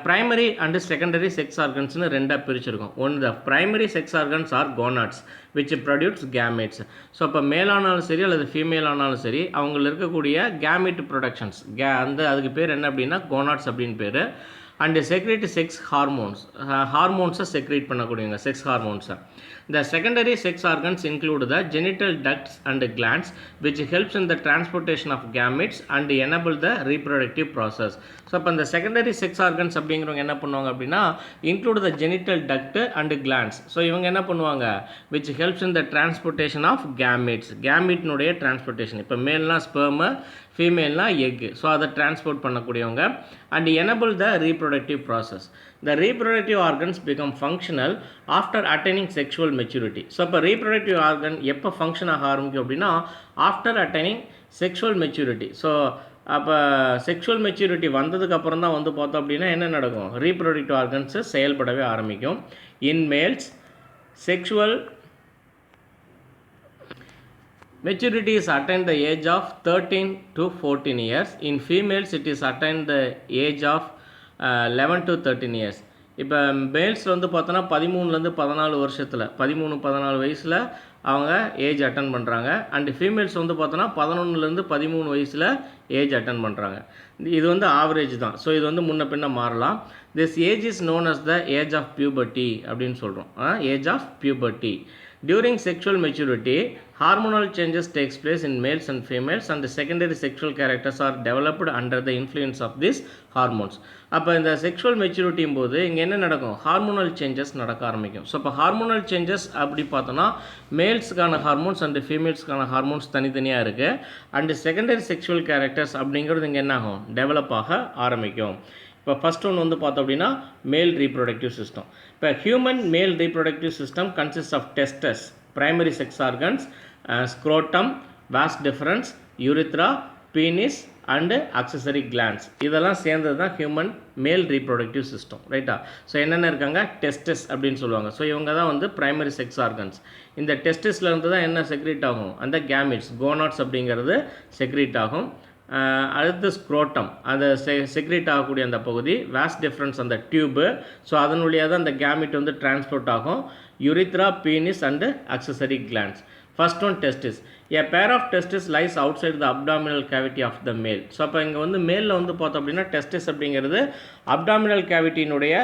primary and secondary sex organs னு ரெண்டா பிரிச்சிருக்கோம். ஒன்று the primary sex organs are gonads which produce gametes. So இப்போ மேலானாலும் சரி அல்லது female ஆனாலும் சரி அவங்களுக்கு இருக்கக்கூடிய gamete productions அதுக்கு பேர் என்ன அப்படின்னா gonads அப்படின்னு பேர். அண்ட் செக்ரேட் செக்ஸ் ஹார்மோன்ஸை செக்ரேட் பண்ணக்கூடியவங்க, செக்ஸ் ஹார்மோன்ஸை. The secondary sex organs include the genital ducts and glands which helps in the transportation of gametes and enable the reproductive process. So அப்போ இந்த செகண்டரி செக்ஸ் ஆர்கன்ஸ் அப்படிங்கிறவங்க என்ன பண்ணுவாங்க அப்படின்னா include the genital duct and glands. So இவங்க என்ன பண்ணுவாங்க, which helps in the transportation of gametes, கேமெட்னுடைய டிரான்ஸ்போர்ட்டேஷன். இப்போ மேல்னா ஸ்பெர்மு, ஃபீமேல்னா எக்கு. ஸோ அதை டிரான்ஸ்போர்ட் பண்ணக்கூடியவங்க. And enable the reproductive process. The reproductive organs become functional after attaining sexual maturity. So இப்போ ரீப்ரொடக்டிவ் ஆர்கன் எப்போ ஃபங்க்ஷன் ஆக ஆரம்பிக்கும் அப்படின்னா after attaining sexual maturity. So அப்போ செக்ஷுவல் மெச்சூரிட்டி வந்ததுக்கப்புறம் தான் வந்து பார்த்தோம் அப்படின்னா என்ன நடக்கும், ரீப்ரொடக்டிவ் ஆர்கன்ஸு செயல்படவே ஆரம்பிக்கும். In males sexual maturity is attained the age of 13 to 14 years. In females it is attained the age of 11 to 13 years. இப்போ மேல்ஸில் வந்து பார்த்தோன்னா 13லேருந்து 14 வருஷத்தில் 13-14 வயசில் அவங்க ஏஜ் அட்டன் பண்ணுறாங்க. அண்டு ஃபீமேல்ஸ் வந்து பார்த்தோன்னா 11லேருந்து 13 வயசில் ஏஜ் அட்டன் பண்ணுறாங்க. இது வந்து ஆவரேஜ் தான். ஸோ இது வந்து முன்ன பின்ன மாறலாம். This age is known as the age of puberty அப்படின்னு சொல்கிறோம். Age of puberty. During sexual maturity, hormonal changes takes place in males and females and the secondary sexual characters are developed under the influence of these hormones. அப்போ இந்த sexual மெச்சூரிட்டியும் போது இங்கே என்ன நடக்கும், hormonal changes நடக்க ஆரம்பிக்கும். ஸோ இப்போ hormonal changes அப்படி பார்த்தோன்னா மேல்ஸுக்கான ஹார்மோன்ஸ் அண்டு ஃபீமேல்ஸ்க்கான ஹார்மோன்ஸ் தனித்தனியாக இருக்குது. அண்டு செகண்டரி செக்ஷுவல் கேரக்டர்ஸ் அப்படிங்கிறது இங்கே என்ன ஆகும், டெவலப் ஆக ஆரம்பிக்கும். இப்போ ஃபஸ்ட் ஒன்று வந்து பார்த்தோம் அப்படின்னா மேல் ரீப்ரொடக்டிவ் சிஸ்டம். இப்போ human male reproductive system consist of testes, primary sex organs, scrotum, vas deferens, urethra, penis and accessory glands. இதெல்லாம் சேர்ந்தது தான் ஹியூமன் மேல் ரீப்ரொடக்டிவ் சிஸ்டம், ரைட்டா? ஸோ என்னென்ன இருக்காங்க, டெஸ்டஸ் அப்படின்னு சொல்லுவாங்க. ஸோ இவங்க தான் வந்து பிரைமரி செக்ஸ் ஆர்கன்ஸ். இந்த டெஸ்டஸ்லேருந்து தான் என்ன செக்ரீட் ஆகும், அந்த கேமிட்ஸ், கோனாட்ஸ் அப்படிங்கிறது செக்ரீட் ஆகும். அடுத்து ஸ்க்ரோட்டம், அந்த செக்ரீட் ஆகக்கூடிய அந்த பகுதி, வாஸ் டிஃப்ரென்ஸ் அந்த டியூபு. ஸோ அதன் வழியாக தான் அந்த கேமிட் வந்து டிரான்ஸ்போர்ட் ஆகும். Urethra, penis and accessory glands. First one, testis. A pair of testis lies outside the abdominal cavity of the male. So அப்போ இங்கே வந்து மேலில் வந்து பார்த்தோம் அப்படின்னா டெஸ்டிஸ் அப்படிங்கிறது அப்டாமினல் கேவிட்டியினுடைய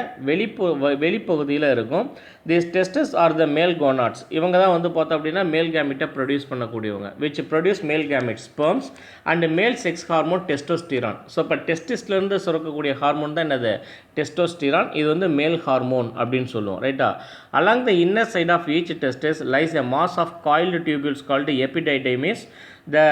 வெளிப்பகுதியில் இருக்கும். தீஸ் டெஸ்டிஸ் ஆர் த மேல் கோனாட்ஸ். இவங்க தான் வந்து பார்த்தோம் அப்படின்னா மேல் கேமிட்டை ப்ரொடியூஸ் பண்ணக்கூடியவங்க. Which produce male gamete sperms and male sex hormone testosterone. So இப்போ டெஸ்டிஸ்லேருந்து சுரக்கக்கூடிய ஹார்மோன் தான் என்னது, டெஸ்டோஸ்டிரான். இது வந்து மேல் ஹார்மோன் அப்படின்னு சொல்லுவோம், ரைட்டா? Along the inner side of each testis lies a mass of coiled tubules called epididymis. The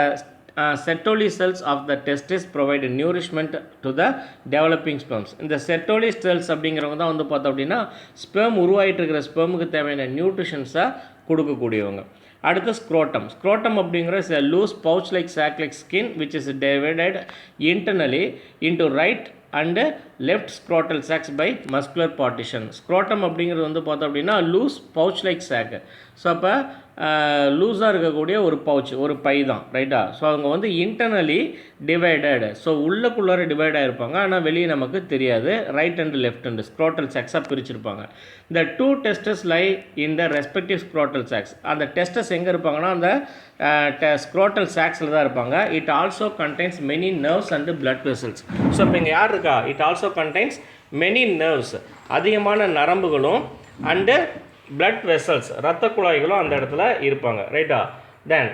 Sertoli cells of the testis provide nourishment to the developing sperms. இந்த Sertoli cells அப்படிங்கிறவங்க தான் வந்து பார்த்தோம் அப்படின்னா ஸ்பெர்ம் உருவாகிட்டு இருக்கிற ஸ்பெர்முக்கு தேவையான நியூட்ரிஷன்ஸை கொடுக்கக்கூடியவங்க. அடுத்து ஸ்க்ரோட்டம் அப்படிங்கிற loose pouch like sac like skin which is divided internally into right and left scrotal sacs by muscular partition. Scrotum அப்படிங்கிறது வந்து பார்த்தோம் அப்படின்னா loose pouch like sac. So அப்போ லூஸாக இருக்கக்கூடிய ஒரு பவுச், ஒரு பை தான், ரைட்டா? ஸோ அவங்க வந்து இன்டர்னலி டிவைடட், ஸோ உள்ளக்குள்ளார டிவைட் ஆகிருப்பாங்க, ஆனால் வெளியே நமக்கு தெரியாது. Right and left and scrotal சாக்ஸாக பிரிச்சிருப்பாங்க. இந்த two testes lie in the respective scrotal sacs. அந்த டெஸ்டஸ் எங்கே இருப்பாங்கன்னா அந்த ஸ்க்ரோட்டல் சாக்ஸில் தான் இருப்பாங்க. It also contains many nerves and blood vessels. So இப்போ இங்கே யார் இருக்கா, it also contains many nerves, அதிகமான நரம்புகளும், அண்டு பிளட் வெசல்ஸ், இரத்த குழாய்களும் அந்த இடத்துல இருப்பாங்க, ரைட்டா? தென்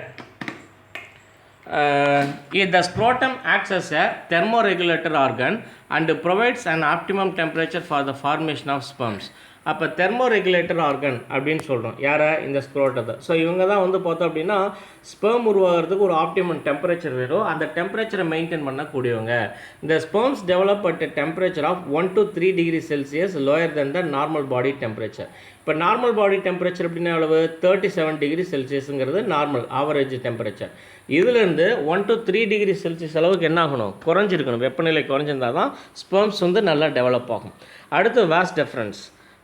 the scrotum acts as a thermoregulator organ and provides an optimum temperature for the formation of sperms. அப்போ தெர்மோரெகுலேட்டர் ஆர்கன் அப்படின்னு சொல்கிறோம் யாரை, இந்த ஸ்க்ரோட்டத்தை. ஸோ இவங்க தான் வந்து பார்த்தோம் அப்படின்னா ஸ்பெர்ம் உருவாகிறதுக்கு ஒரு ஆப்டிமம் டெம்பரேச்சர் வேணும், அந்த டெம்பரேச்சரை மெயின்டைன் பண்ணக்கூடியவங்க. இந்த sperms develop at temperature of 1 to 3 degree Celsius lower than the normal body temperature. இப்போ நார்மல் பாடி டெம்பரேச்சர் அப்படின்னா எவ்வளவு, 37 degree Celsiusங்கிறது நார்மல் ஆவரேஜ் டெம்பரேச்சர். இதுலேருந்து 1 to 3 degree Celsius அளவுக்கு என்ன ஆகணும், குறைஞ்சிருக்கணும். வெப்பநிலை குறைஞ்சிருந்தால் தான் ஸ்பெர்ம்ஸ் வந்து நல்லா டெவலப் ஆகும். அடுத்து வாஸ் டிஃபரன்ஸ்.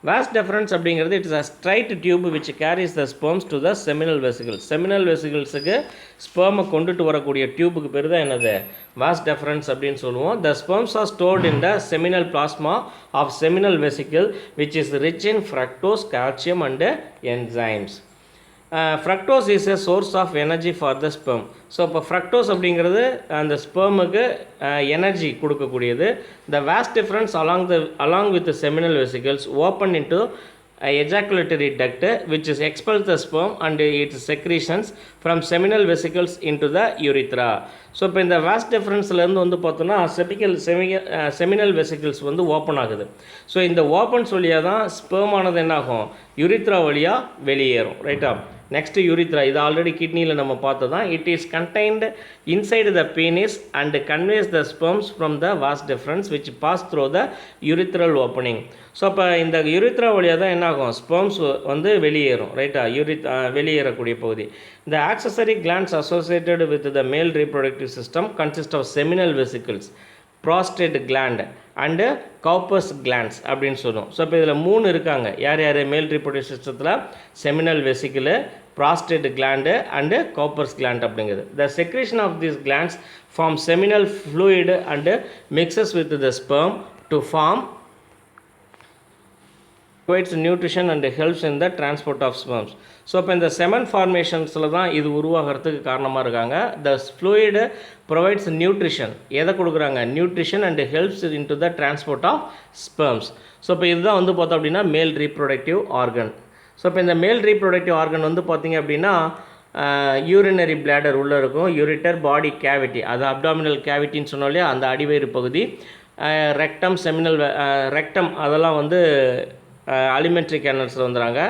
வாஸ் டிஃபரன்ஸ் அப்படிங்கிறது it's a straight tube which carries the sperms to the seminal vesicles. Seminal வெசிகிள்ஸுக்கு ஸ்பெர்மை கொண்டுட்டு வரக்கூடிய டியூபுக்கு பேர் தான் என்னது, வாஸ் டிஃபரன்ஸ் அப்படின்னு சொல்லுவோம். The sperms are stored in the seminal plasma of seminal vesicle which is rich in fructose, calcium and enzymes. Fructose is a source of energy for the sperm. So இப்போ fructose அப்படிங்கிறது அந்த ஸ்பெர்முக்கு energy கொடுக்கக்கூடியது. The vas deferens along with seminal vesicles open into ejaculatory duct which is expels the sperm and its secretions from seminal vesicles into the urethra. So இப்போ இந்த was டிஃபரன்ஸ்லேருந்து வந்து பார்த்தோன்னா seminal vesicles வந்து open ஆகுது. So இந்த opens வழியாக தான் sperm ஆனது என்ன ஆகும், யூரித்ரா வழியாக வெளியேறும், ரைட்டா? நெக்ஸ்ட் யூரித்ரா, இது ஆல்ரெடி கிட்னியில் நம்ம பார்த்தது தான். It is contained inside the penis and conveys the sperms from the vas deferens which pass through the urethral opening. So அப்போ இந்த யூரித்ரா வழியாக தான் என்ன ஆகும், ஸ்பெர்ம்ஸ் வந்து வெளியேறும், ரைட்டா? வெளியேறக்கூடிய பகுதி. The accessory glands associated with the male reproductive system consist of seminal vesicles, prostate gland and Cowper's glands அப்படின்னு சொல்லுவோம். ஸோ இப்போ இதில் 3 இருக்காங்க. யார் யார் மேல் ரீப்ரொடக்டிவ் சிஸ்டத்தில், seminal vesicle, prostate gland and Cowper's gland அப்படிங்கிறது. The secretion of these glands form seminal fluid and mixes with the sperm to form provides nutrition and helps in the transport of sperms. So இப்போ இந்த semen ஃபார்மேஷன்ஸில் தான் இது உருவாகிறதுக்கு காரணமாக இருக்காங்க. த fluid provides nutrition, எதை கொடுக்குறாங்க, nutrition and helps into the transport of sperms. So இப்போ இதுதான் வந்து பார்த்தோம் அப்படின்னா மேல் ரீப்ரொடக்டிவ் ஆர்கன். ஸோ இப்போ இந்த மேல் ரீப்ரொடக்டிவ் ஆர்கன் வந்து பார்த்திங்க அப்படின்னா யூரினரி பிளாடர் உள்ளே இருக்கும், யூரிட்டர், பாடி கேவிட்டி, அது அப்டாமினல் கேவிட்டின்னு சொன்னோம் இல்லையா, அந்த அடிவயிறு பகுதி, ரெக்டம், செமினல் ரெக்டம், அதெல்லாம் வந்து அலிமெண்ட்ரி கேனல்ஸில் வந்துடுறாங்க.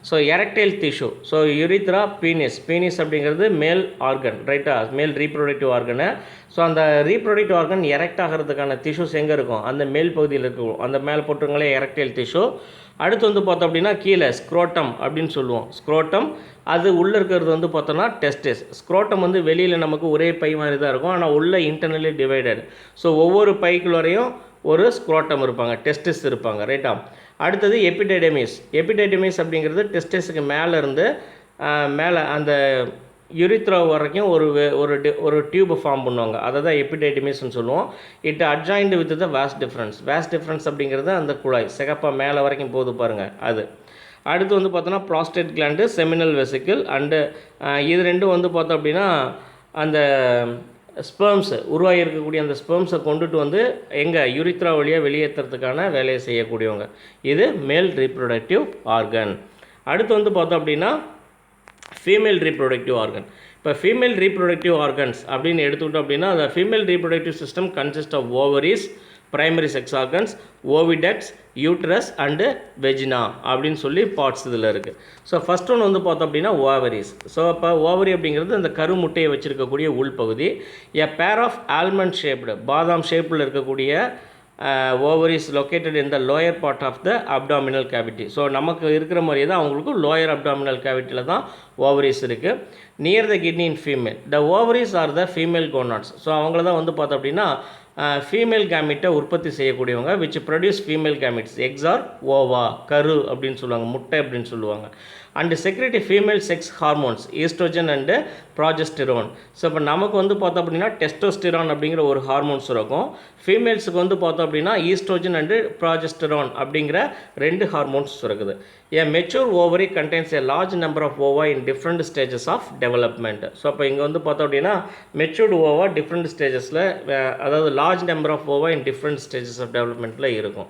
So erectile tissue, so urethra, penis அப்படிங்கிறது மேல் ஆர்கன், ரைட்டா, மேல் ரீப்ரொடக்டிவ் ஆர்கனு. ஸோ அந்த ரீப்ரொடக்டிவ் ஆர்கன் எரெக்ட் ஆகிறதுக்கான டிஷ்யூஸ் எங்கே இருக்கும், அந்த மேல் பகுதியில் இருக்கும், அந்த மேலே போட்டுருங்களே எரெக்டைல் டிஷ்யூ. அடுத்து வந்து பார்த்தோம் அப்படின்னா கீழே ஸ்க்ரோட்டம் அப்படின்னு சொல்லுவோம், ஸ்க்ரோட்டம், அது உள்ளே இருக்கிறது வந்து பார்த்தோன்னா டெஸ்டிஸ். ஸ்க்ரோட்டம் வந்து வெளியில் நமக்கு ஒரே பை மாதிரி தான் இருக்கும், ஆனால் உள்ளே இன்டர்னலி டிவைடட். ஸோ ஒவ்வொரு பைக்குள்ளரையும் ஒரு ஸ்க்ரோட்டம் இருப்பாங்க, டெஸ்டிஸ் இருப்பாங்க, ரைட்டா. அடுத்தது எபிடெடிமிஸ் அப்படிங்கிறது டெஸ்டிஸுக்கு மேலே இருந்து மேலே அந்த யுரித்ரா வரைக்கும் ஒரு டியூபை ஃபார்ம் பண்ணுவாங்க, அதை தான் எபிடெடிமிஸ்ன்னு சொல்லுவோம். It adjoint with the was difference அப்படிங்கிறது அந்த குழாய் சிகப்பாக மேலே வரைக்கும் போகுது பாருங்கள், அது. அடுத்து வந்து பார்த்தோன்னா prostate gland, seminal vesicle, and இது ரெண்டும் வந்து பார்த்தோம் அப்படின்னா அந்த ஸ்பெர்ம்ஸ் உருவாகி இருக்கக்கூடிய அந்த ஸ்பெர்ம்ஸை கொண்டுட்டு வந்து எங்கள் யுரித்ரா வழியாக வெளியேற்றுறதுக்கான வேலையை செய்யக்கூடியவங்க. இது மேல் ரீப்ரொடக்டிவ் ஆர்கன். அடுத்து வந்து பார்த்தோம் அப்படின்னா ஃபீமேல் ரீப்ரொடக்டிவ் ஆர்கன். இப்போ ஃபீமேல் ரீப்ரொடக்டிவ் ஆர்கன்ஸ் அப்படின்னு எடுத்துக்கிட்டோம் அப்படின்னா அந்த female reproductive system consist of ovaries, primary sex organs, oviducts, uterus and vagina அப்படின்னு சொல்லி பார்ட்ஸ் இதில் இருக்குது. ஸோ ஃபஸ்ட் ஒன்று வந்து பார்த்தோம் அப்படின்னா ஓவரிஸ். ஸோ இப்போ ஓவரி அப்படிங்கிறது அந்த கருமுட்டையை வச்சுருக்கக்கூடிய உள்பகுதி. எ பேர் ஆஃப் ஆல்மண்ட் ஷேப்டு, பாதாம் ஷேப்பில் இருக்கக்கூடிய ovaries located in the lower part of the abdominal cavity. So நமக்கு இருக்கிற மாதிரியே தான் அவங்களுக்கும் லோயர் அப்டாமினல் கேவிட்டியில் தான் ஓவரிஸ் இருக்குது. Near the kidney in female. The ovaries are the female gonads. So அவங்கள தான் வந்து பார்த்தோம் அப்படின்னா ஃபீமேல் கேமிட்டை உற்பத்தி செய்யக்கூடியவங்க, which produce female gametes, eggs or ova, கரு அப்படின்னு சொல்லுவாங்க, முட்டை அப்படின்னு சொல்லுவாங்க. And secrete female sex hormones, oestrogen and progesterone. So இப்போ நமக்கு வந்து பார்த்தோம் அப்படின்னா டெஸ்டோஸ்டிரான் அப்படிங்கிற ஒரு ஹார்மோன்ஸ் இருக்கும். ஃபீமேல்ஸுக்கு வந்து பார்த்தோம் அப்படின்னா ஈஸ்ட்ரோஜன் அண்டு ப்ராஜெஸ்டிரோன் அப்படிங்கிற 2 ஹார்மோன்ஸ் இருக்குது. A mature ovary contains a large number of ova in different stages of development. So அப்போ இங்கே வந்து பார்த்தோம் அப்படின்னா மெச்சூர்டு ஓவா டிஃப்ரெண்ட் ஸ்டேஜஸில், அதாவது large number of ova in different stages of டெவலப்மெண்ட்டில் இருக்கும்.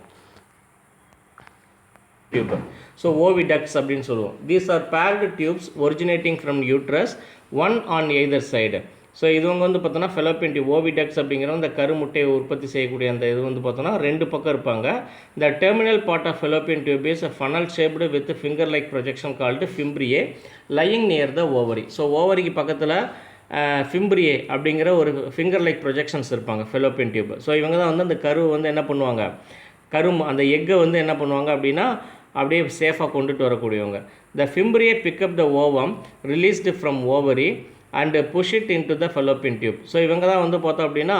டியூப், ஸோ ஓவிடக்ட்ஸ் அப்படின்னு சொல்லுவோம். These are paired tubes originating from uterus, one on either side. So இதுவங்க வந்து பார்த்தோன்னா ஃபெலோப்பியன் டியூப், ஓவிடக்ட்ஸ் அப்படிங்கிற அந்த கருமுட்டையை உற்பத்தி செய்யக்கூடிய அந்த இது வந்து பார்த்தோன்னா 2 பக்கம் இருப்பாங்க. The terminal part of Fallopian tube is funnel shaped with finger like projection called fimbriae, lying near the ovary. So ஓவரிக்கு பக்கத்தில் ஃபிம்ப்ரியே அப்படிங்கிற ஒரு ஃபிங்கர் லைக் ப்ரொஜெக்ஷன்ஸ் இருப்பாங்க ஃபெலோப்பியன் டியூப். ஸோ இவங்க தான் வந்து அந்த கரு வந்து என்ன பண்ணுவாங்க, அந்த எக்கை வந்து என்ன பண்ணுவாங்க அப்படின்னா அப்படியே சேஃபாக கொண்டுட்டு வரக்கூடியவங்க. The fimbriae pick up the ovum released from ovary and push it in to the Fallopian tube. So இவங்க தான் வந்து பார்த்தோம் அப்படின்னா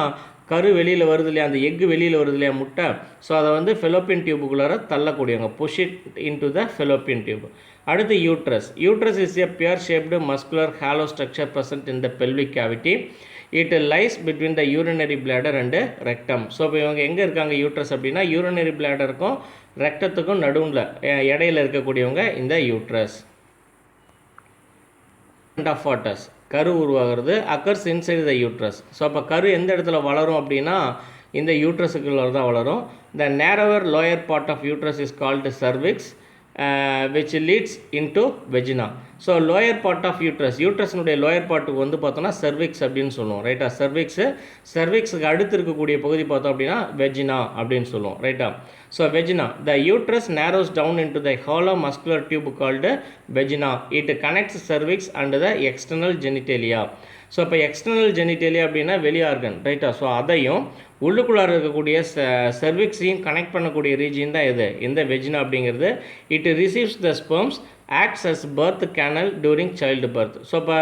கரு வெளியில் வருது இல்லையா, அந்த எக்கு வெளியில் வருது இல்லையா, முட்டை. ஸோ அதை வந்து ஃபெலோப்பியன் டியூபுக்குள்ளார தள்ளக்கூடியவங்க, push it in to the Fallopian tube. அடுத்து uterus is a pear shaped muscular hollow structure present in the pelvic cavity. It lies between the urinary bladder and rectum. So இப்போ இவங்க எங்கே இருக்காங்க uterus அப்படின்னா urinary பிளாடருக்கும் ரெக்டத்துக்கும் நடுவில் இடையில இருக்கக்கூடியவங்க இந்த யூட்ரஸ். ஆஃபாட்டஸ், கரு உருவாகிறது, occurs inside the uterus. So அப்போ கரு எந்த இடத்துல வளரும் அப்படின்னா இந்த யூட்ரஸுக்குள்ள தான் வளரும். The narrower lower part of uterus is called cervix, which leads into vagina. So lower part of யூட்ரஸ்னுடைய லோயர் பார்ட்டுக்கு வந்து பார்த்தோன்னா சர்விக்ஸ் அப்படின்னு சொல்லுவோம், ரைட்டா. சர்விக்ஸுக்கு அடுத்து இருக்கக்கூடிய பகுதி பார்த்தோம் அப்படின்னா வெஜினா அப்படின்னு சொல்லுவோம், ரைட்டா. So vagina, the uterus narrows down in to the hollow muscular tube called vagina. It connects cervix and the external genitalia. So இப்போ எக்ஸ்டர்னல் ஜெனிடேலியா அப்படின்னா வெளி ஆர்கன், ரைட்டா. ஸோ அதையும் உள்ளுக்குள்ளார இருக்கக்கூடிய சர்விக்ஸையும் கனெக்ட் பண்ணக்கூடிய ரீஜியன் தான் இது இந்த வெஜினா அப்படிங்கிறது. It receives the sperms, acts as birth canal during child birth. So இப்போ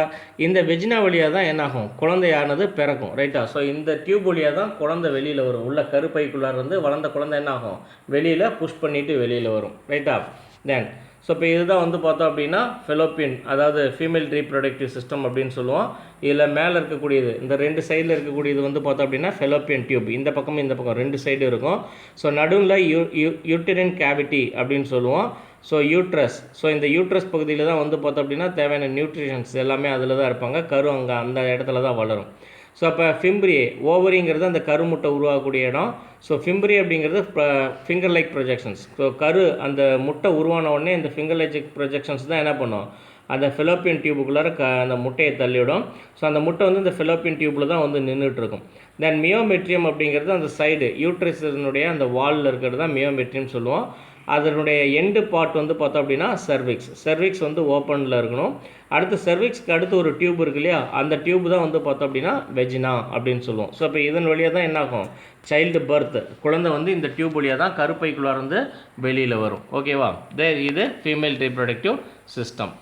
இந்த வெஜினா வழியாக தான் என்னாகும், குழந்தையானது பிறக்கும், ரைட்டா. ஸோ இந்த டியூப் வழியாக தான் குழந்தை வெளியில் வரும், உள்ள கருப்பைக்குள்ளார இருந்து வளர்ந்த குழந்தை என்னாகும், வெளியில் புஷ் பண்ணிவிட்டு வெளியில் வரும், ரைட்டா. தென் ஸோ இப்போ இதுதான் வந்து பார்த்தோம் அப்படின்னா ஃபெலோப்பியன், அதாவது ஃபீமேல் ரீப்ரொடக்டிவ் சிஸ்டம் அப்படின்னு சொல்லுவோம். இதில் மேலே இருக்கக்கூடியது, இந்த 2 சைடில் இருக்கக்கூடியது வந்து பார்த்தோம் அப்படின்னா ஃபெலோப்பியன் டியூப், இந்த பக்கமும் இந்த பக்கம் 2 சைடு இருக்கும். ஸோ நடுவில் யூட்டரின் கேவிட்டி அப்படின்னு சொல்லுவோம். ஸோ யூட்ரஸ், ஸோ இந்த யூட்ரஸ் பகுதியில் தான் வந்து பார்த்தோம் அப்படின்னா தேவையான நியூட்ரிஷன்ஸ் எல்லாமே அதில் தான் இருப்பாங்க, கரு அங்கே அந்த இடத்துல தான் வளரும். ஸோ அப்போ ஃபிம்ப்ரி ஓவரிங்கிறது அந்த கருமுட்டை உருவாகக்கூடிய இடம். ஸோ ஃபிம்ப்ரி அப்படிங்கிறது ஃபிங்கர் லைக் ப்ரொஜெக்ஷன்ஸ். ஸோ அந்த முட்டை உருவான உடனே இந்த ஃபிங்கர் லைக் ப்ரொஜெக்ஷன்ஸ் தான் என்ன பண்ணும், அந்த ஃபிலோப்பியன் டியூபுக்குள்ளார அந்த முட்டையை தள்ளிவிடும். ஸோ அந்த முட்டை வந்து இந்த ஃபிலோப்பியன் டியூப்பில் தான் வந்து நின்றுட்டுருக்கும். தென் மியோமெட்ரியம் அப்படிங்கிறது அந்த சைடு யூட்ரஸினுடைய அந்த வாலில் இருக்கிறது தான் மியோமெட்ரியம் சொல்லுவோம். அதனுடைய எண்டு பார்ட் வந்து பார்த்தோம் அப்படின்னா சர்விக்ஸ் வந்து ஓப்பனில் இருக்கணும். அடுத்து சர்விக்ஸ்க்கு அடுத்து ஒரு டியூப் இருக்கு இல்லையா, அந்த டியூப் தான் வந்து பார்த்தோம் அப்படின்னா வெஜினா அப்படின்னு சொல்லுவோம். ஸோ இப்போ இதன் வழியாக தான் என்ன ஆகும், சைல்டு பர்த், குழந்தை வந்து இந்த டியூப் வழியாக தான் கருப்பைக்குள்ளார இருந்து வெளியில் வரும். ஓகேவா, இது female reproductive system.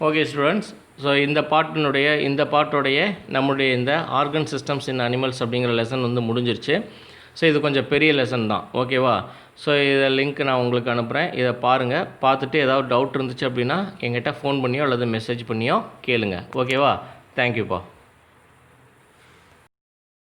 Okay students, so இந்த பாட்டோடைய நம்முடைய இந்த ஆர்கன் சிஸ்டம்ஸ் இன் அனிமல்ஸ் அப்படிங்கிற லெசன் வந்து முடிஞ்சிருச்சு. ஸோ இது கொஞ்சம் பெரிய லெசன் தான். ஓகேவா, ஸோ இதை லிங்க் நான் உங்களுக்கு அனுப்புகிறேன். இதை பாருங்கள். பார்த்துட்டு ஏதாவது டவுட் இருந்துச்சு அப்படின்னா எங்கிட்ட ஃபோன் பண்ணியோ அல்லது மெசேஜ் பண்ணியோ கேளுங்க. ஓகேவா, தேங்க்யூப்பா.